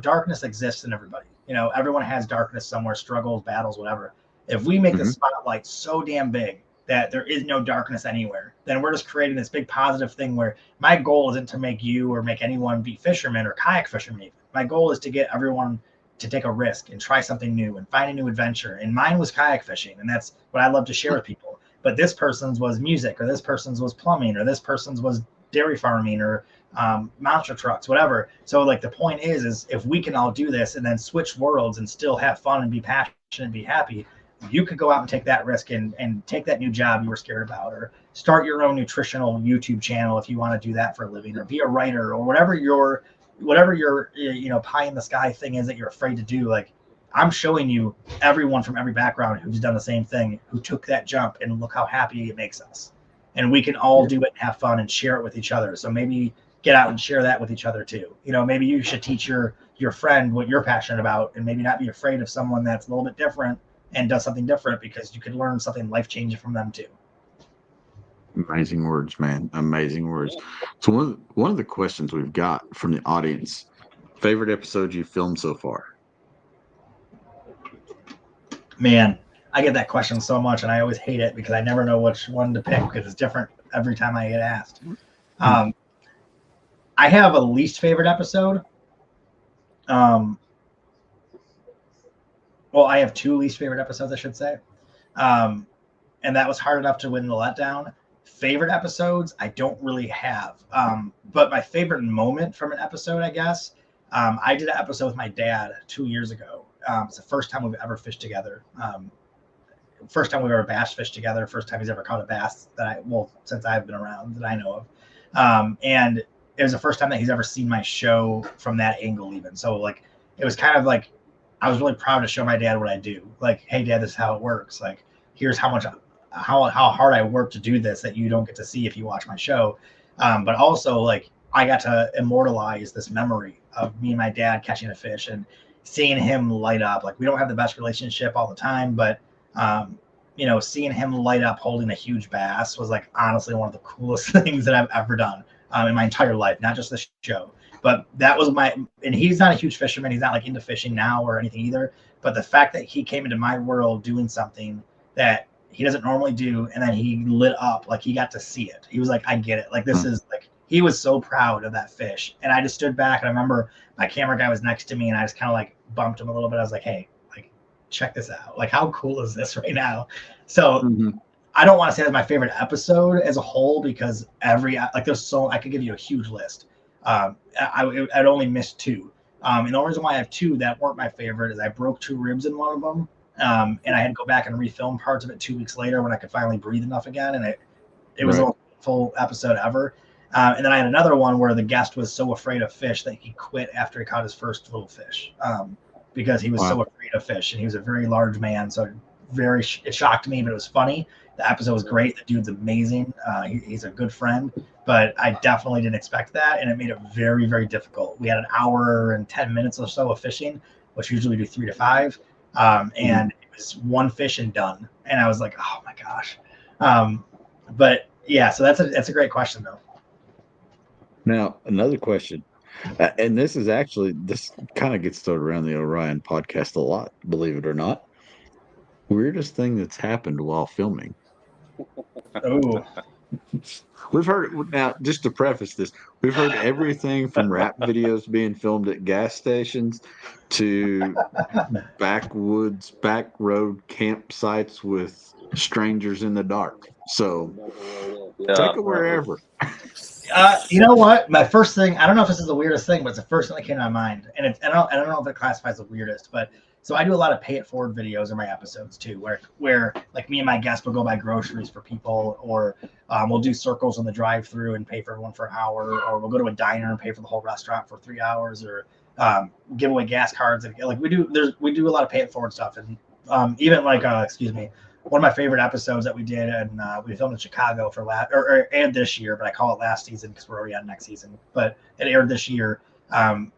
darkness exists in everybody. Everyone has darkness somewhere, struggles, battles, whatever. If we make the spotlight so damn big that there is no darkness anywhere, then we're just creating this big positive thing where my goal isn't to make you or make anyone be fishermen or kayak fishermen. My goal is to get everyone to take a risk and try something new and find a new adventure. And mine was kayak fishing, and that's what I love to share with people. But this person's was music, or this person's was plumbing, or this person's was dairy farming, or monster trucks, whatever. So like the point is if we can all do this and then switch worlds and still have fun and be passionate and be happy, you could go out and take that risk and take that new job you were scared about, or start your own nutritional YouTube channel if you want to do that for a living, or be a writer, or whatever your pie in the sky thing is that you're afraid to do. Like, I'm showing you everyone from every background who's done the same thing, who took that jump, and look how happy it makes us. And we can all do it and have fun and share it with each other. So maybe get out and share that with each other too. Maybe you should teach your friend what you're passionate about, and maybe not be afraid of someone that's a little bit different and does something different, because you could learn something life-changing from them too. Amazing words, man. Amazing words. So one of the questions we've got from the audience, favorite episode you filmed so far? Man, I get that question so much, and I always hate it because I never know which one to pick because it's different every time I get asked. I have a least favorite episode. Well, I have two least favorite episodes, I should say. And that was hard enough to win the letdown. Favorite episodes, I don't really have. But my favorite moment from an episode, I guess, I did an episode with my dad 2 years ago. It's the first time we've ever fished together. First time we've ever bass fished together. First time he's ever caught a bass since I've been around that I know of. And it was the first time that he's ever seen my show from that angle even. So like, it was kind of like, I was really proud to show my dad what I do. Like, hey dad, this is how it works. Like, here's how hard I work to do this that you don't get to see if you watch my show. But also like, I got to immortalize this memory of me and my dad catching a fish and seeing him light up. Like, we don't have the best relationship all the time, but seeing him light up holding a huge bass was like honestly one of the coolest things that I've ever done in my entire life, not just the show. But that was and he's not a huge fisherman. He's not like into fishing now or anything either. But the fact that he came into my world doing something that he doesn't normally do, and then he lit up, like he got to see it. He was like, I get it. Like, this is like, he was so proud of that fish. And I just stood back, and I remember my camera guy was next to me, and I just kind of like bumped him a little bit. I was like, hey, like, check this out. Like, how cool is this right now? So I don't want to say that's my favorite episode as a whole, because I could give you a huge list. I'd only missed two. And the only reason why I have two that weren't my favorite is I broke 2 ribs in one of them. And I had to go back and refilm parts of it 2 weeks later when I could finally breathe enough again. And it was a full episode ever. And then I had another one where the guest was so afraid of fish that he quit after he caught his first little fish, because he was so afraid of fish. And he was a very large man. So it shocked me, but it was funny. The episode was great. The dude's amazing. He's a good friend, but I definitely didn't expect that. And it made it very, very difficult. We had an hour and 10 minutes or so of fishing, which usually do 3 to 5. And it was one fish and done. And I was like, oh my gosh. But yeah, so that's a great question though. Now, another question, and this kind of gets thrown around the Orion podcast a lot, believe it or not. Weirdest thing that's happened while filming. Oh, We've heard, now just to preface this, we've heard everything from rap videos being filmed at gas stations to backwoods, back road campsites with strangers in the dark. So take it wherever. You know what? My first thing, I don't know if this is the weirdest thing, but it's the first thing that came to my mind. And I don't know if it classifies the weirdest, but so I do a lot of pay it forward videos in my episodes too, where like me and my guests will go buy groceries for people, or we'll do circles on the drive-through and pay for everyone for an hour, or we'll go to a diner and pay for the whole restaurant for 3 hours, or give away gas cards, and like we do a lot of pay it forward stuff, and even like one of my favorite episodes that we did, and we filmed in Chicago for or aired this year, but I call it last season because we're already on next season. But it aired this year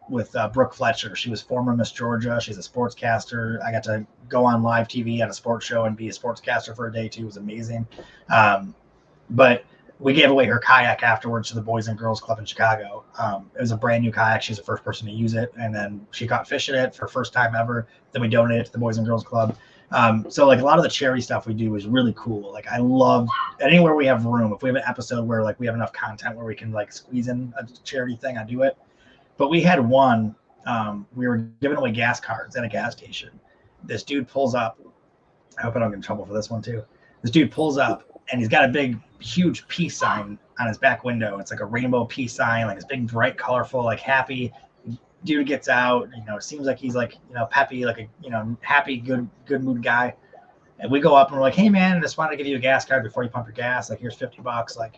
with Brooke Fletcher. She was former Miss Georgia. She's a sportscaster. I got to go on live TV on a sports show and be a sportscaster for a day too. It was amazing. But we gave away her kayak afterwards to the Boys and Girls Club in Chicago. It was a brand new kayak. She's the first person to use it, and then she caught fish in it for first time ever. Then we donated it to the Boys and Girls Club. So like a lot of the charity stuff we do is really cool. Like I love anywhere we have room. If we have an episode where like we have enough content where we can like squeeze in a charity thing, I do it. But we had one, we were giving away gas cards at a gas station. This dude pulls up. I hope I don't get in trouble for this one too. This dude pulls up and he's got a big, huge peace sign on his back window. It's like a rainbow peace sign, like this big, bright, colorful, like happy. Dude gets out, it seems like he's like, peppy, like a, happy, good mood guy. And we go up and we're like, hey man, I just wanted to give you a gas card before you pump your gas. Like, here's $50. Like,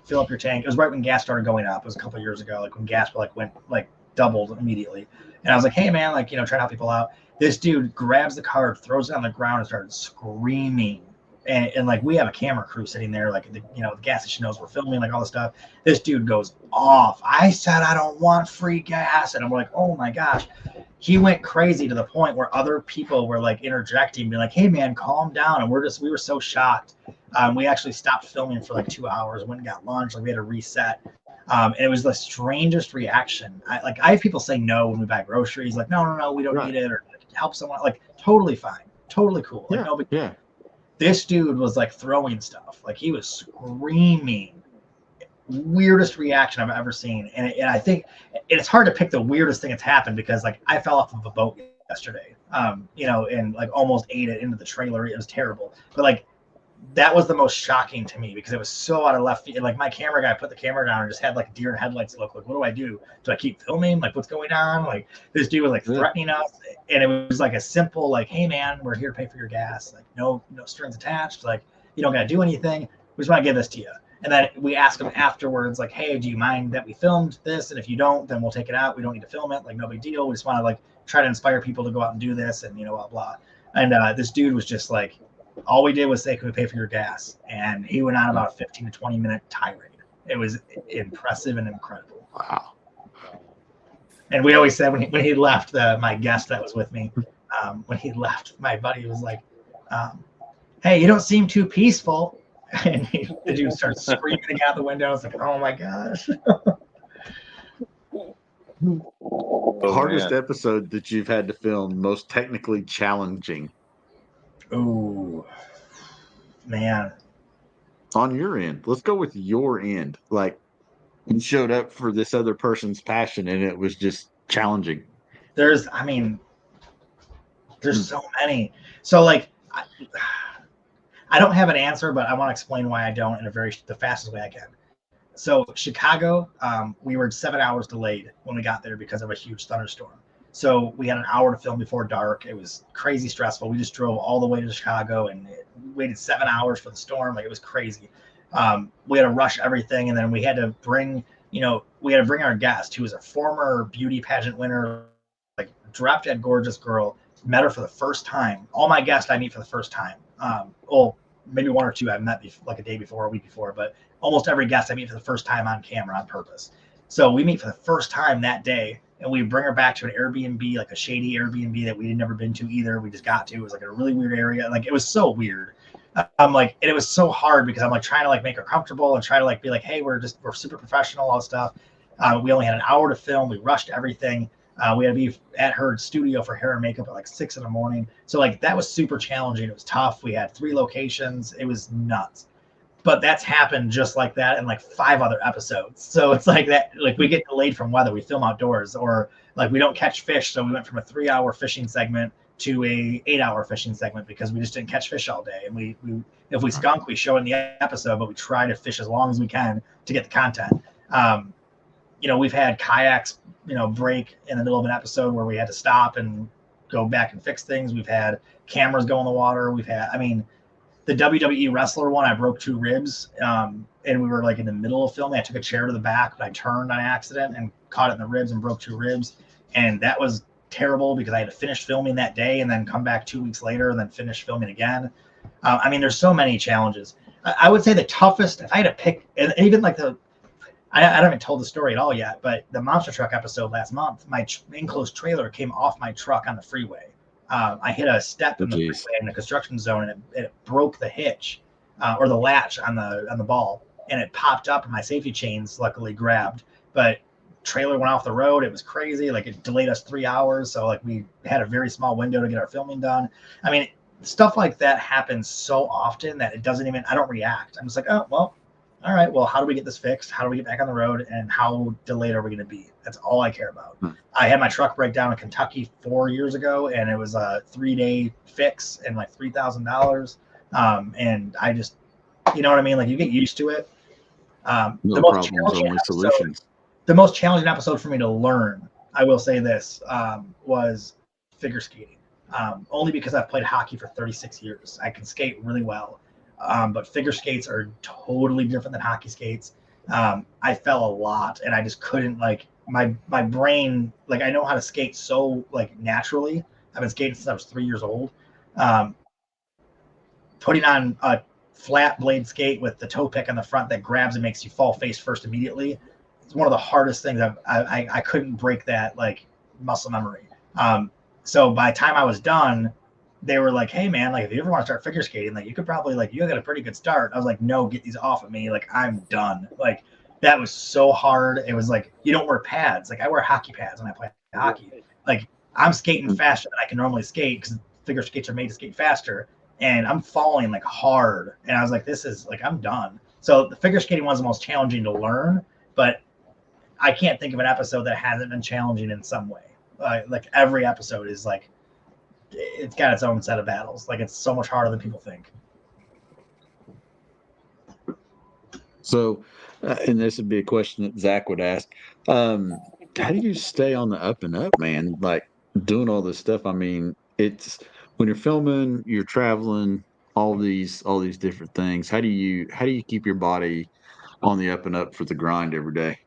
fill up your tank. It was right when gas started going up. It was a couple of years ago, like when gas went like doubled immediately. And I was like, hey man, like, trying to help people out. This dude grabs the card, throws it on the ground and started screaming. And like, we have a camera crew sitting there, like, the gas station knows we're filming, like all this stuff. This dude goes off. I said, I don't want free gas. And I'm like, oh my gosh. He went crazy to the point where other people were like interjecting, being like, hey man, calm down. And we were so shocked. We actually stopped filming for like 2 hours, went and got lunch. Like we had to reset. And it was the strangest reaction. I have people say no when we buy groceries, like, no, we don't need it, or help someone, like totally fine, totally cool. Like, no big deal. This dude was like throwing stuff. Like he was screaming. Weirdest reaction I've ever seen. And I think it's hard to pick the weirdest thing that's happened because like I fell off of a boat yesterday, and like almost ate it into the trailer. It was terrible. But like that was the most shocking to me because it was so out of left field. Like my camera guy put the camera down and just had like deer in headlights look. Like, what do I do? Do I keep filming? Like, what's going on? Like, this dude was like threatening us, and it was like a simple like, hey man, we're here to pay for your gas. Like, no strings attached. Like, you don't got to do anything. We just want to give this to you. And then we ask him afterwards, like, hey, do you mind that we filmed this? And if you don't, then we'll take it out. We don't need to film it. Like, no big deal. We just want to like try to inspire people to go out and do this, and blah blah. And this dude was just like, all we did was say, can we pay for your gas? And he went on about a 15 to 20 minute tirade. It was impressive and incredible. Wow. And we always said when he left, my guest that was with me, when he left, my buddy was like, hey, you don't seem too peaceful. And the dude starts screaming out the window. It's like, oh my gosh. Hardest episode that you've had to film, most technically challenging. Oh, man. On your end. Let's go with your end. Like, you showed up for this other person's passion, and it was just challenging. There's so many. So, like, I don't have an answer, but I want to explain why I don't in the fastest way I can. So, Chicago, we were 7 hours delayed when we got there because of a huge thunderstorm. So we had an hour to film before dark. It was crazy stressful. We just drove all the way to Chicago and waited 7 hours for the storm. Like, it was crazy. We had to rush everything. And then we had to bring our guest, who was a former beauty pageant winner, like drop dead gorgeous girl. Met her for the first time. All my guests I meet for the first time. Maybe one or two I've met like a day before, a week before, but almost every guest I meet for the first time on camera on purpose. So we meet for the first time that day. And we bring her back to an Airbnb, like a shady Airbnb that we had never been to either. We just got to. It was like a really weird area. Like, it was so weird. And it was so hard because I'm like trying to like make her comfortable and try to like be like, hey, we're super professional, all this stuff. We only had an hour to film. We rushed everything. We had to be at her studio for hair and makeup at like 6 a.m. So like that was super challenging. It was tough. We had 3 locations. It was nuts. But that's happened just like that in like 5 other episodes. So it's like that, like we get delayed from weather. We film outdoors, or like we don't catch fish. So we went from a 3-hour fishing segment to a 8-hour fishing segment because we just didn't catch fish all day. And we if we skunk, we show in the episode, but we try to fish as long as we can to get the content. We've had kayaks, break in the middle of an episode where we had to stop and go back and fix things. We've had cameras go in the water. We've had, the WWE wrestler one, I broke 2 ribs, and we were like in the middle of filming. I took a chair to the back, but I turned on accident and caught it in the ribs and broke 2 ribs. And that was terrible because I had to finish filming that day and then come back 2 weeks later and then finish filming again. I mean, there's so many challenges. I would say the toughest, if I had to pick, and even like I haven't told the story at all yet, but the monster truck episode last month, my enclosed trailer came off my truck on the freeway. I hit a step in the freeway in the construction zone, and it broke the hitch or the latch on the ball, and it popped up, and my safety chains luckily grabbed. But trailer went off the road. It was crazy. Like, it delayed us 3 hours, so like we had a very small window to get our filming done. I mean, stuff like that happens so often that it doesn't even. I don't react. I'm just like, oh well. All right, well, how do we get this fixed? How do we get back on the road? And how delayed are we going to be? That's all I care about. I had my truck break down in Kentucky 4 years ago, and it was a 3-day fix and like $3,000. And I just, you know what I mean? Like, you get used to it. No problems, only solutions. The most challenging episode for me to learn, I will say this, was figure skating. Only because I've played hockey for 36 years. I can skate really well. But figure skates are totally different than hockey skates. I fell a lot, and I just couldn't, like, my brain, like, I know how to skate so, like, naturally. I've been skating since I was 3 years old. Putting on a flat blade skate with the toe pick on the front that grabs and makes you fall face first immediately, it's one of the hardest things. I couldn't break that, like, muscle memory. So by the time I was done, they were like, hey man, like, if you ever want to start figure skating, like, you could probably, like, you got a pretty good start. I was like, no, get these off of me. Like, I'm done. Like, that was so hard. It was like, you don't wear pads. Like, I wear hockey pads when I play hockey. Like, I'm skating faster than I can normally skate because figure skates are made to skate faster. And I'm falling, like, hard. And I was like, this is, like, I'm done. So the figure skating was the most challenging to learn, but I can't think of an episode that hasn't been challenging in some way. Like, every episode is, like, it's got its own set of battles. Like, it's so much harder than people think. So, and this would be a question that Zach would ask. How do you stay on the up and up, man? Like, doing all this stuff. I mean, it's when you're filming, you're traveling, all these different things. How do you keep your body on the up and up for the grind every day?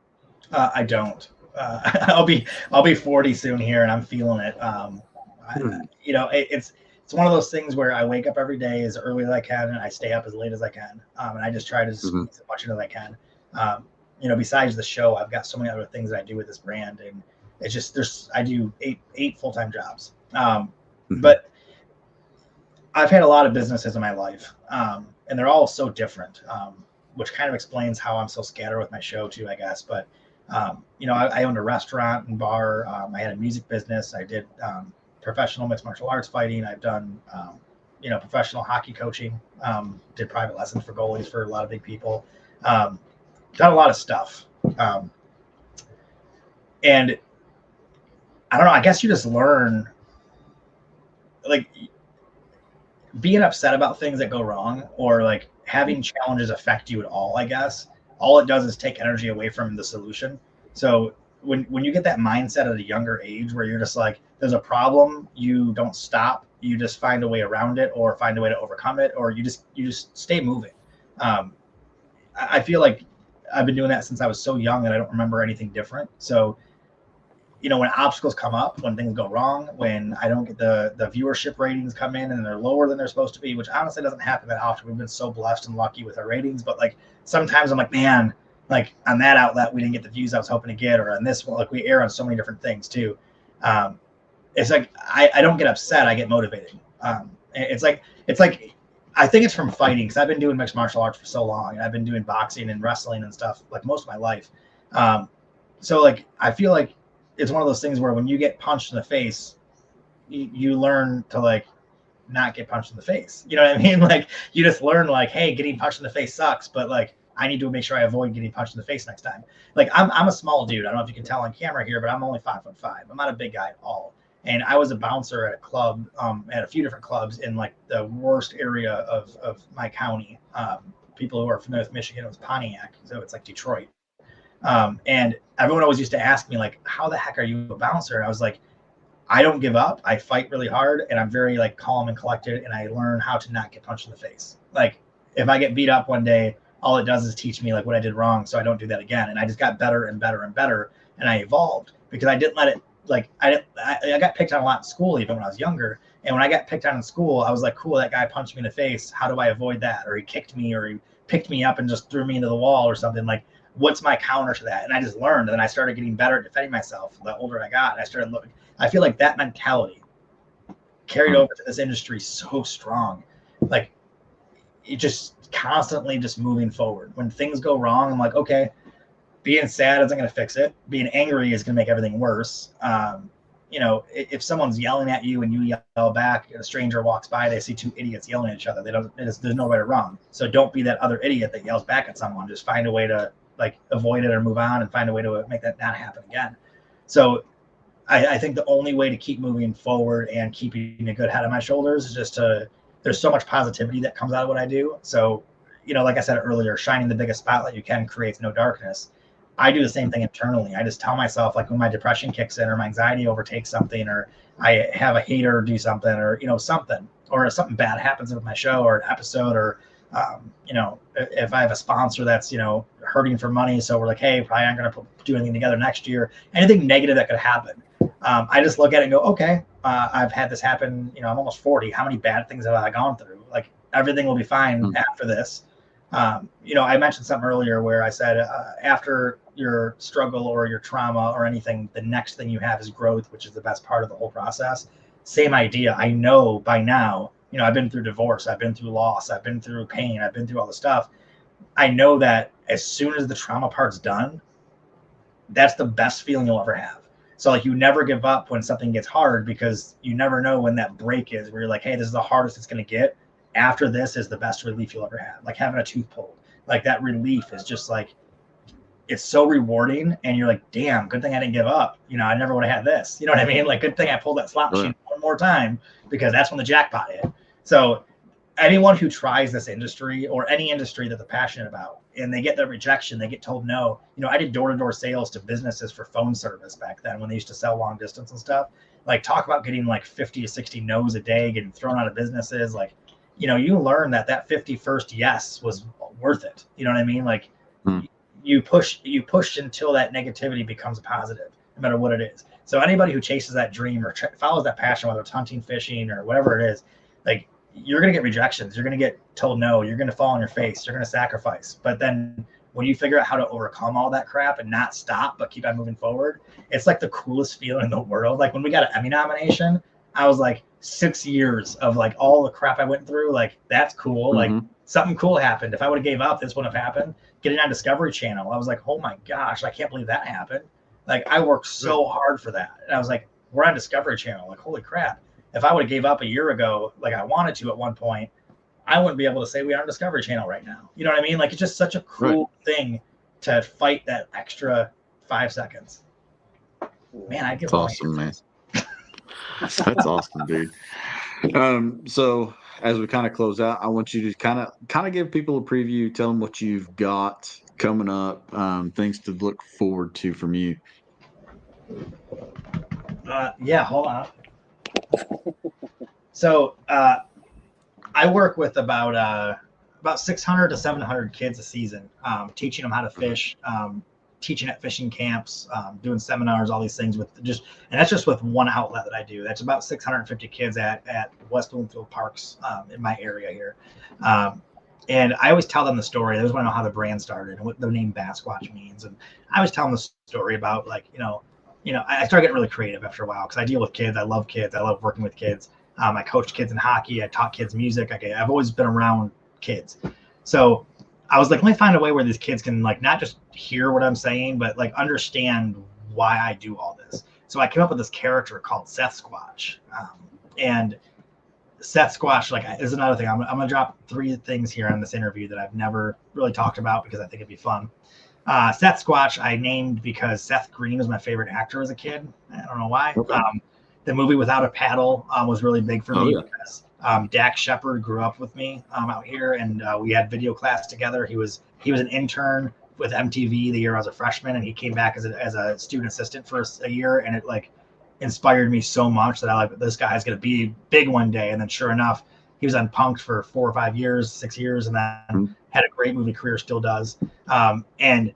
I don't. I'll be 40 soon here, and I'm feeling it. You know, it's one of those things where I wake up every day as early as I can, and I stay up as late as I can, and I just try to squeeze as much as I can. You know, besides the show, I've got so many other things that I do with this brand, and it's just I do eight full-time jobs. But I've had a lot of businesses in my life, and they're all so different, which kind of explains how I'm so scattered with my show too, I guess. But you know, I owned a restaurant and bar. I had a music business. I did professional mixed martial arts fighting. I've done, you know, professional hockey coaching, did private lessons for goalies for a lot of big people, done a lot of stuff. And I don't know, I guess you just learn, like, being upset about things that go wrong or like having challenges affect you at all, I guess. All it does is take energy away from the solution. So when you get that mindset at a younger age where you're just like, there's a problem, you don't stop, you just find a way around it or find a way to overcome it, or you just stay moving. I feel like I've been doing that since I was so young that I don't remember anything different. So, you know, when obstacles come up, when things go wrong, when I don't get the viewership ratings come in and they're lower than they're supposed to be, which honestly doesn't happen that often. We've been so blessed and lucky with our ratings, but like sometimes I'm like, man, like on that outlet, we didn't get the views I was hoping to get, or on this one, like we air on so many different things too. It's like, I don't get upset. I get motivated. It's like, I think it's from fighting, because I've been doing mixed martial arts for so long, and I've been doing boxing and wrestling and stuff like most of my life. So like, I feel like it's one of those things where when you get punched in the face, you learn to like not get punched in the face. You know what I mean? Like, you just learn like, hey, getting punched in the face sucks, but like, I need to make sure I avoid getting punched in the face next time. Like, I'm a small dude. I don't know if you can tell on camera here, but I'm only 5'5". I'm not a big guy at all. And I was a bouncer at a club, at a few different clubs in like the worst area of my county. People who are familiar with Michigan, it was Pontiac, so it's like Detroit. And everyone always used to ask me like, how the heck are you a bouncer? And I was like, I don't give up. I fight really hard, and I'm very like calm and collected, and I learn how to not get punched in the face. Like, if I get beat up one day, all it does is teach me like what I did wrong, so I don't do that again. And I just got better and better and better, and I evolved because I didn't let like I got picked on a lot in school even when I was younger. And when I got picked on in school, I was like, cool, that guy punched me in the face. How do I avoid that? Or he kicked me, or he picked me up and just threw me into the wall or something. Like, what's my counter to that? And I just learned, and then I started getting better at defending myself. The older I got, I started looking. I feel like that mentality carried over to this industry so strong. Like, it just constantly just moving forward. When things go wrong, I'm like, okay, being sad isn't going to fix it. Being angry is going to make everything worse. You know, if someone's yelling at you and you yell back, a stranger walks by, they see two idiots yelling at each other. There's no right or wrong. So don't be that other idiot that yells back at someone. Just find a way to like avoid it or move on, and find a way to make that not happen again. So I think the only way to keep moving forward and keeping a good head on my shoulders is just there's so much positivity that comes out of what I do. So, you know, like I said earlier, shining the biggest spotlight you can creates no darkness. I do the same thing internally. I just tell myself, like, when my depression kicks in, or my anxiety overtakes something, or I have a hater do something, or, you know, something, or something bad happens with my show or an episode, or, you know, if I have a sponsor that's, you know, hurting for money. So we're like, hey, probably aren't going to do anything together next year. Anything negative that could happen. I just look at it and go, okay, I've had this happen. You know, I'm almost 40. How many bad things have I gone through? Like, everything will be fine after this. You know, I mentioned something earlier where I said after your struggle or your trauma or anything, the next thing you have is growth, which is the best part of the whole process. Same idea. I know by now, you know, I've been through divorce, I've been through loss, I've been through pain, I've been through all the stuff. I know that as soon as the trauma part's done, that's the best feeling you'll ever have. So like, you never give up when something gets hard, because you never know when that break is where you're like, hey, this is the hardest it's going to get. After this is the best relief you'll ever have. Like having a tooth pulled, like that relief is just like, it's so rewarding. And you're like, damn, good thing I didn't give up. You know, I never would have had this. You know what I mean? Like, good thing I pulled that slot machine one more time, because that's when the jackpot hit. So anyone who tries this industry, or any industry that they're passionate about, and they get that rejection, they get told no. You know, I did door-to-door sales to businesses for phone service back then when they used to sell long distance and stuff. Like, talk about getting like 50 to 60 no's a day, getting thrown out of businesses. Like, you know, you learn that 51st yes was worth it. You know what I mean? Like, you push until that negativity becomes a positive, no matter what it is. So anybody who chases that dream or follows that passion, whether it's hunting, fishing, or whatever it is, like, you're going to get rejections. You're going to get told no. You're going to fall on your face. You're going to sacrifice. But then when you figure out how to overcome all that crap and not stop, but keep on moving forward, it's like the coolest feeling in the world. Like, when we got an Emmy nomination, I was like, 6 years of like all the crap I went through. Like, that's cool. Like, something cool happened. If I would have gave up, this wouldn't have happened. Getting on Discovery Channel, I was like, oh my gosh, I can't believe that happened. Like, I worked so hard for that. And I was like, we're on Discovery Channel. Like, holy crap. If I would have gave up a year ago, like I wanted to at one point, I wouldn't be able to say we are on Discovery Channel right now. You know what I mean? Like, it's just such a cool thing to fight that extra 5 seconds. Man, I give awesome, man. That's awesome, dude. So as we kind of close out, I want you to kind of give people a preview, tell them what you've got coming up, things to look forward to from you. Yeah, hold on. So I work with about 600 to 700 kids a season, teaching them how to fish, teaching at fishing camps, doing seminars, all these things and that's just with one outlet that I do. That's about 650 kids at West Bloomfield Parks in my area here. And I always tell them the story. They always want to know how the brand started and what the name Bassquatch means. And I always tell them the story about, like, you know, I started getting really creative after a while, because I deal with kids. I love kids. I love working with kids. I coach kids in hockey. I taught kids music. I've always been around kids. So I was like, let me find a way where these kids can, like, not just hear what I'm saying, but like understand why I do all this. So I came up with this character called Sasquatch. And Sasquatch, like, is another thing. I'm going to drop 3 things here on this interview that I've never really talked about, because I think it'd be fun. Sasquatch I named because Seth Green was my favorite actor as a kid. I don't know why. Okay. The movie Without a Paddle was really big for me, yeah. because Dak Shepard grew up with me out here, and we had video class together. He was an intern with MTV the year I was a freshman, and he came back as a student assistant for a year, and it like inspired me so much that I like, this guy's going to be big one day. And then sure enough, he was on Punk'd for 4 or 5 years, 6 years, and then had a great movie career, still does. And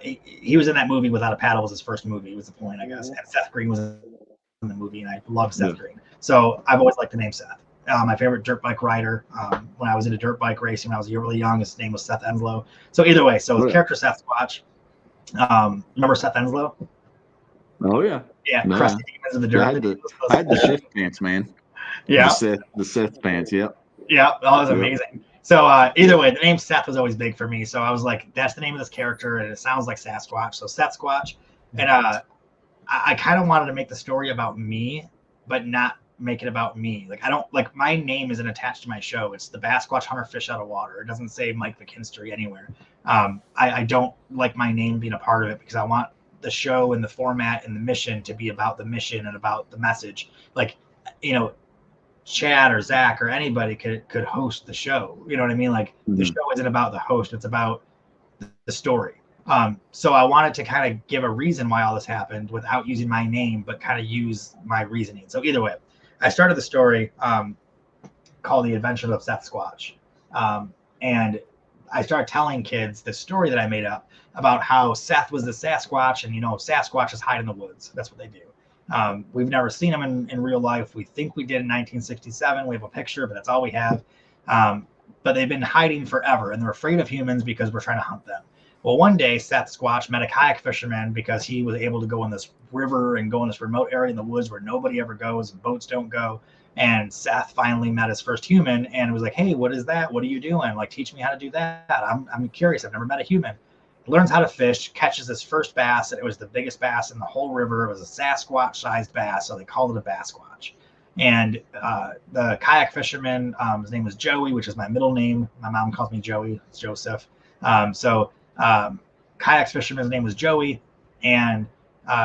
he was in that movie Without a Paddle. Was his first movie. Was the point, I guess. And Seth Green was in the movie, and I love Seth Green. So I've always liked the name Seth. My favorite dirt bike rider when I was into dirt bike racing when I was really young, his name was Seth Enslow. So either way, so his character Sasquatch. Remember Seth Enslow? Oh yeah. Yeah, crusty demons of the dirt. I had the shift pants, man. Yeah. The Seth pants, yep. Yeah, that was amazing. So either way, the name Seth was always big for me. So I was like, that's the name of this character, and it sounds like Sasquatch. So Sasquatch. And I kind of wanted to make the story about me, but not make it about me. Like, I don't like, my name isn't attached to my show. It's the Bassquatch Hunter Fish Out of Water. It doesn't say Mike McKinstry anywhere. I don't like my name being a part of it because I want the show and the format and the mission to be about the mission and about the message. Like, you know, Chad or Zach or anybody could host the show. You know what I mean? Like, the show isn't about the host. It's about the story. So I wanted to kind of give a reason why all this happened without using my name, but kind of use my reasoning. So either way, I started the story called The Adventures of Sasquatch. And I started telling kids the story that I made up about how Seth was the Sasquatch, and, you know, Sasquatches hide in the woods. That's what they do. We've never seen them in real life. We think we did in 1967. We have a picture, but that's all we have. But they've been hiding forever, and they're afraid of humans because we're trying to hunt them. Well, one day, Sasquatch met a kayak fisherman because he was able to go in this river and go in this remote area in the woods where nobody ever goes and boats don't go. And Seth finally met his first human and was like, hey, what is that? What are you doing? Like, teach me how to do that. I'm curious. I've never met a human. Learns how to fish, catches his first bass, and it was the biggest bass in the whole river. It was a Sasquatch-sized bass, so they called it a Bassquatch. And the kayak fisherman, his name was Joey, which is my middle name. My mom calls me Joey. It's Joseph. Kayak fisherman's name was Joey, and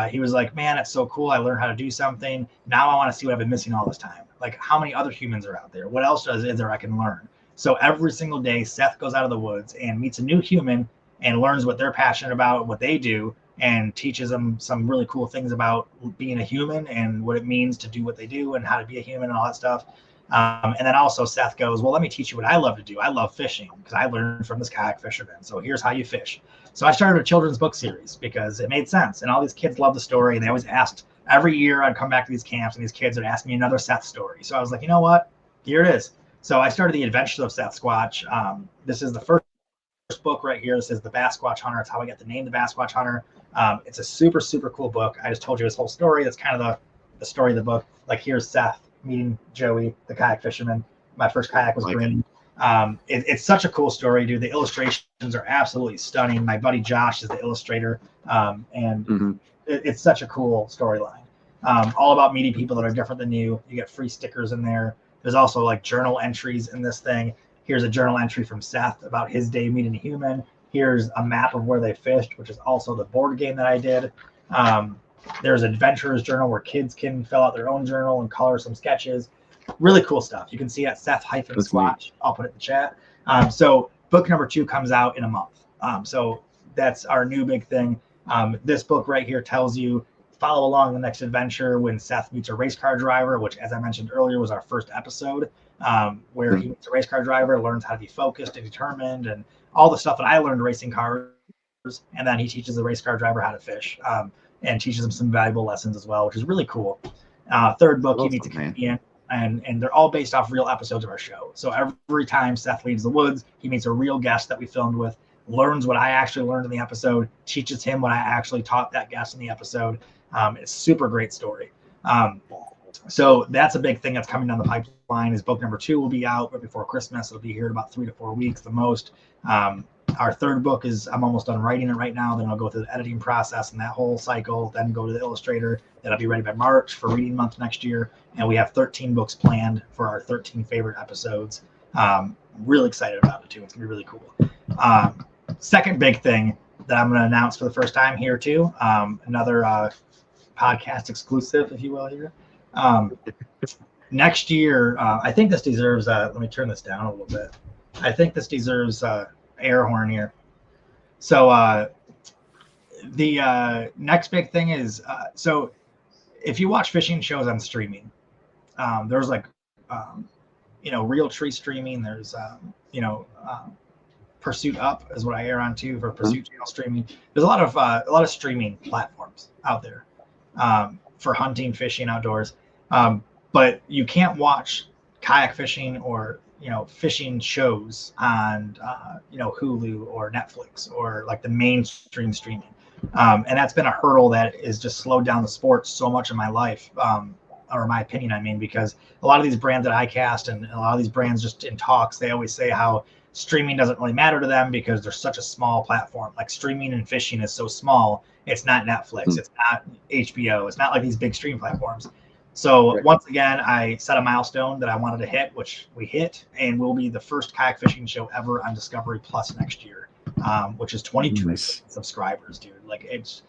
he was like, man, it's so cool. I learned how to do something. Now I want to see what I've been missing all this time. Like, how many other humans are out there? What else is there I can learn? So every single day, Seth goes out of the woods and meets a new human and learns what they're passionate about, what they do, and teaches them some really cool things about being a human and what it means to do what they do and how to be a human and all that stuff. And then also Seth goes, well, let me teach you what I love to do. I love fishing because I learned from this kayak fisherman. So here's how you fish. So I started a children's book series because it made sense. And all these kids love the story. And they always asked, every year I'd come back to these camps and these kids would ask me another Seth story. So I was like, you know what? Here it is. So I started The Adventures of Sasquatch. This is the first book right here. This is the Bassquatch Hunter. It's how I got the name, the Bassquatch Hunter. It's a super, super cool book. I just told you this whole story. That's kind of the story of the book. Like, here's Seth meeting Joey, the kayak fisherman. My first kayak was green. It's such a cool story, dude. The illustrations are absolutely stunning. My buddy Josh is the illustrator, and it's such a cool storyline. All about meeting people that are different than you. You get free stickers in there. There's also like journal entries in this thing. Here's a journal entry from Seth about his day meeting a human. Here's a map of where they fished, which is also the board game that I did. There's Adventurer's Journal where kids can fill out their own journal and color some sketches. Really cool stuff. You can see at Seth-Squatch. I'll put it in the chat. So book number 2 comes out in a month. So that's our new big thing. This book right here tells you, follow along the next adventure when Seth meets a race car driver, which, as I mentioned earlier, was our first episode, where he meets a race car driver, learns how to be focused and determined, and all the stuff that I learned racing cars. And then he teaches the race car driver how to fish. And teaches him some valuable lessons as well, which is really cool. Third book, he meets a comedian, and they're all based off real episodes of our show. So every time Seth leaves the woods, he meets a real guest that we filmed with, learns what I actually learned in the episode, teaches him what I actually taught that guest in the episode. It's a super great story. So that's a big thing that's coming down the pipeline. Is book number 2 will be out right before Christmas. It'll be here in about 3 to 4 weeks, the most. Our third book is, I'm almost done writing it right now. Then I'll go through the editing process and that whole cycle, then go to the illustrator. That'll be ready by March for reading month next year. And we have 13 books planned for our 13 favorite episodes. Really excited about it too. It's gonna be really cool. Second big thing that I'm gonna announce for the first time here too. Another podcast exclusive, if you will, here. Next year, I think this deserves, let me turn this down a little bit. I think this deserves air horn here. So the next big thing is, so if you watch fishing shows on streaming, there's like, Real Tree streaming, there's, Pursuit Up is what I air on too for Pursuit Channel streaming. There's a lot of streaming platforms out there for hunting, fishing, outdoors. But you can't watch kayak fishing or fishing shows on Hulu or Netflix or like the mainstream streaming. And that's been a hurdle that is just slowed down the sport so much in my life, or my opinion, I mean, because a lot of these brands that I cast and a lot of these brands just in talks, they always say how streaming doesn't really matter to them because they're such a small platform. Like streaming and fishing is so small. It's not Netflix. It's not HBO. It's not like these big stream platforms. So once again, I set a milestone that I wanted to hit, which we hit, and we'll be the first kayak fishing show ever on Discovery Plus next year, which is 22 subscribers, dude. Like it's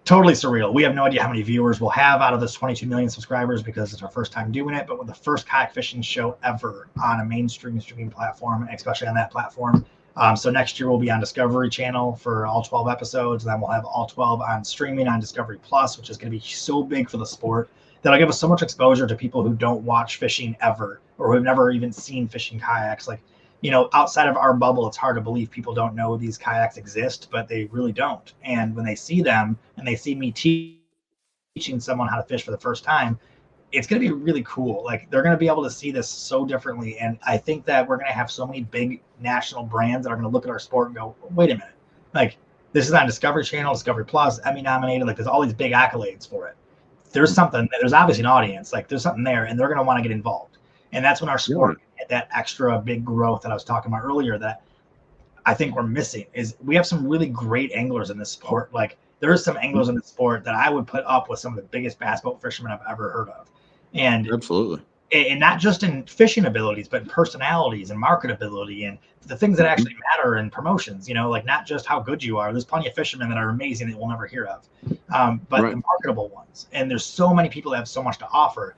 totally surreal. We have no idea how many viewers we'll have out of those 22 million subscribers because it's our first time doing it, but we're the first kayak fishing show ever on a mainstream streaming platform, especially on that platform. So next year we'll be on Discovery Channel for all 12 episodes. And then we'll have all 12 on streaming on Discovery Plus, which is going to be so big for the sport that'll give us so much exposure to people who don't watch fishing ever or who have never even seen fishing kayaks. Like, outside of our bubble, it's hard to believe people don't know these kayaks exist, but they really don't. And when they see them and they see me teaching someone how to fish for the first time, it's going to be really cool. Like they're going to be able to see this so differently. And I think that we're going to have so many big national brands that are going to look at our sport and go, wait a minute, like this is on Discovery Channel, Discovery Plus, Emmy nominated. Like there's all these big accolades for it. There's something, there's obviously an audience, like there's something there and they're going to want to get involved. And that's when our sport had that extra big growth that I was talking about earlier that I think we're missing is we have some really great anglers in this sport. Like there's some anglers in the sport that I would put up with some of the biggest bass boat fishermen I've ever heard of. And absolutely, and not just in fishing abilities, but in personalities and marketability and the things that actually matter in promotions, like not just how good you are. There's plenty of fishermen that are amazing that we'll never hear of, but the marketable ones. And there's so many people that have so much to offer.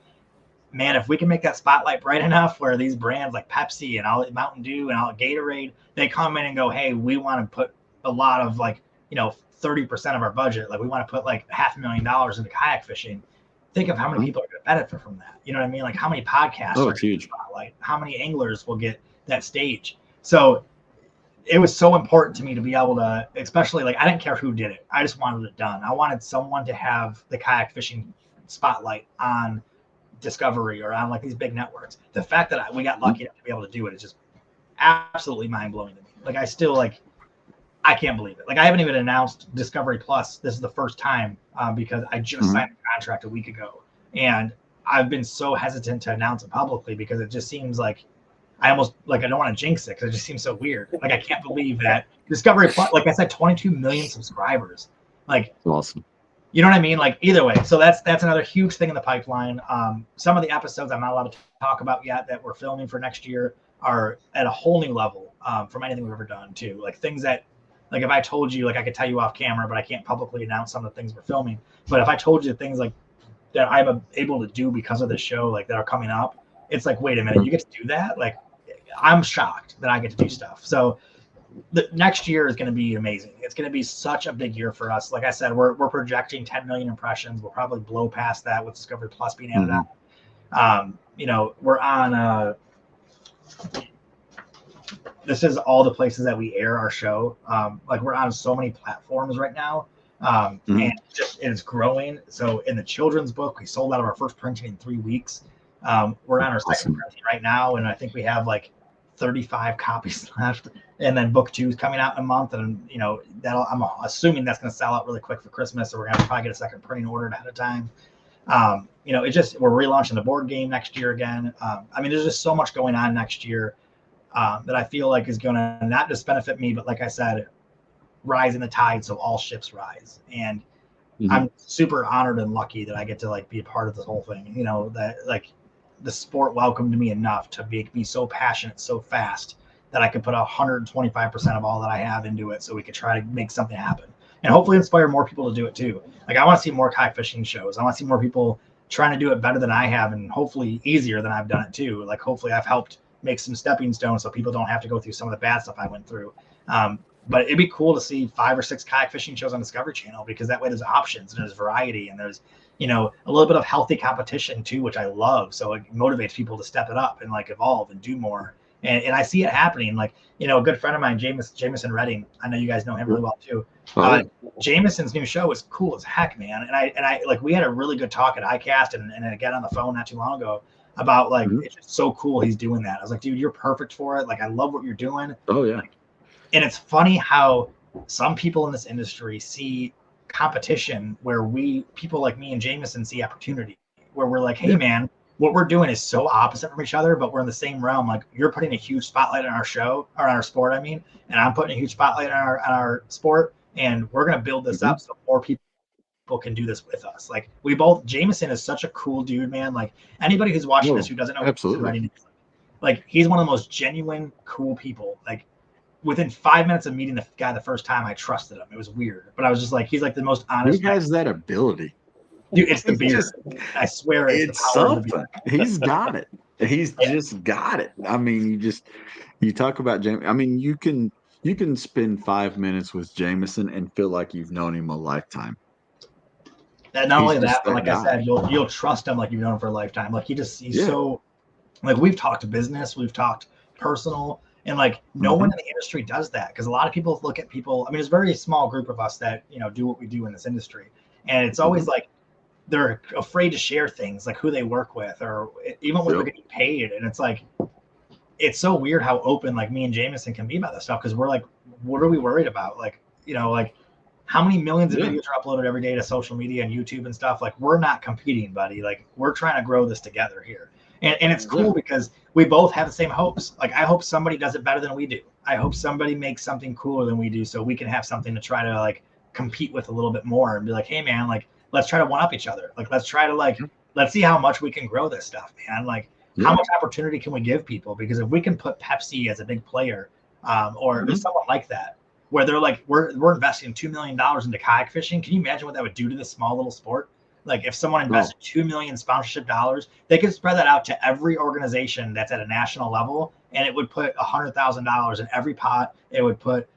Man, if we can make that spotlight bright enough where these brands like Pepsi and all Mountain Dew and all Gatorade, they come in and go, hey, we want to put a lot of 30% of our budget. Like we want to put like $500,000 into kayak fishing. Think of how many people are going to benefit from that. You know what I mean? Like how many podcasts are huge. Spotlight, how many anglers will get that stage. So it was so important to me to be able to, especially like, I didn't care who did it. I just wanted it done. I wanted someone to have the kayak fishing spotlight on Discovery or on like these big networks. The fact that we got lucky enough to be able to do it is just absolutely mind blowing to me. Like I still I can't believe it. Like I haven't even announced Discovery Plus. This is the first time because I just signed the contract a week ago. And I've been so hesitant to announce it publicly because it just seems like I almost I don't want to jinx it because it just seems so weird. Like I can't believe that Discovery Plus, like I said, 22 million subscribers. Like awesome. You know what I mean? Like either way. So that's another huge thing in the pipeline. Some of the episodes I'm not allowed to talk about yet that we're filming for next year are at a whole new level from anything we've ever done too. Like things that, like if I told you, like I could tell you off camera, but I can't publicly announce some of the things we're filming. But if I told you things like that I'm able to do because of the show, like that are coming up, it's like, wait a minute, you get to do that? Like I'm shocked that I get to do stuff. So the next year is going to be amazing. It's going to be such a big year for us. Like I said, we're projecting 10 million impressions. We'll probably blow past that with Discovery Plus being added on. We're on this is all the places that we air our show. Like we're on so many platforms right now. And it's growing. So in the children's book, we sold out of our first printing in 3 weeks. We're on our second printing right now. And I think we have like 35 copies left. And then book 2 is coming out in a month. And, I'm assuming that's going to sell out really quick for Christmas. Or we're going to probably get a second printing ordered ahead of time. We're relaunching the board game next year again. There's just so much going on next year that I feel like is going to not just benefit me, but like I said, rise in the tide so all ships rise. And I'm super honored and lucky that I get to be a part of this whole thing. That the sport welcomed me enough to be so passionate so fast that I could put 125% of all that I have into it so we could try to make something happen and hopefully inspire more people to do it too. Like I want to see more kayak fishing shows. I want to see more people trying to do it better than I have and hopefully easier than I've done it too. Like hopefully I've helped make some stepping stones so people don't have to go through some of the bad stuff I went through. But it'd be cool to see 5 or 6 kayak fishing shows on Discovery Channel because that way there's options and there's variety and there's, a little bit of healthy competition too, which I love. So it motivates people to step it up and evolve and do more. And I see it happening. Like, you know, a good friend of mine, Jameson Redding, I know you guys know him really well too. Jameson's new show is cool as heck, man. And I like, we had a really good talk at iCast and again on the phone not too long ago about like, it's just so cool he's doing that. I was like, dude, you're perfect for it. Like, I love what you're doing. Oh yeah. And it's funny how some people in this industry see competition where people like me and Jameson see opportunity, where we're like, hey man, what we're doing is so opposite from each other, but we're in the same realm. Like, you're putting a huge spotlight on our show, or on our sport, I mean, and I'm putting a huge spotlight on our sport, and we're going to build this up so more people can do this with us. Like, Jameson is such a cool dude, man. Like, anybody who's watching this who doesn't know absolutely, like, he's one of the most genuine, cool people. Like, within 5 minutes of meeting the guy the first time, I trusted him. It was weird, but I was just like, he's like the most honest. He has that ability. Dude, it's the beard. I swear it's the power of the something. He's got it. He's just got it. I mean, you talk about Jameson. I mean, you can spend 5 minutes with Jameson and feel like you've known him a lifetime. And not only that, but like I said, you'll trust him like you've known him for a lifetime. Like, he's so, like, we've talked business, we've talked personal, and like no one in the industry does that, because a lot of people look at people. I mean, there's a very small group of us that, you know, do what we do in this industry, and it's always like they're afraid to share things like who they work with, or even when they're getting paid. And it's like, it's so weird how open like me and Jameson can be about this stuff, because we're like, what are we worried about? Like, you know, like, how many millions of videos are uploaded every day to social media and YouTube and stuff? Like, we're not competing, buddy. Like, we're trying to grow this together here. And it's cool because we both have the same hopes. Like, I hope somebody does it better than we do. I hope somebody makes something cooler than we do, so we can have something to try to like compete with a little bit more and be like, hey man, like, let's try to one up each other. Like, let's try to like, let's see how much we can grow this stuff, man. Like, how much opportunity can we give people? Because if we can put Pepsi as a big player, or someone like that, where they're like, we're investing $2 million into kayak fishing. Can you imagine what that would do to this small little sport? Like, if someone invested $2 million sponsorship dollars, they could spread that out to every organization that's at a national level, and it would put $100,000 in every pot. It would put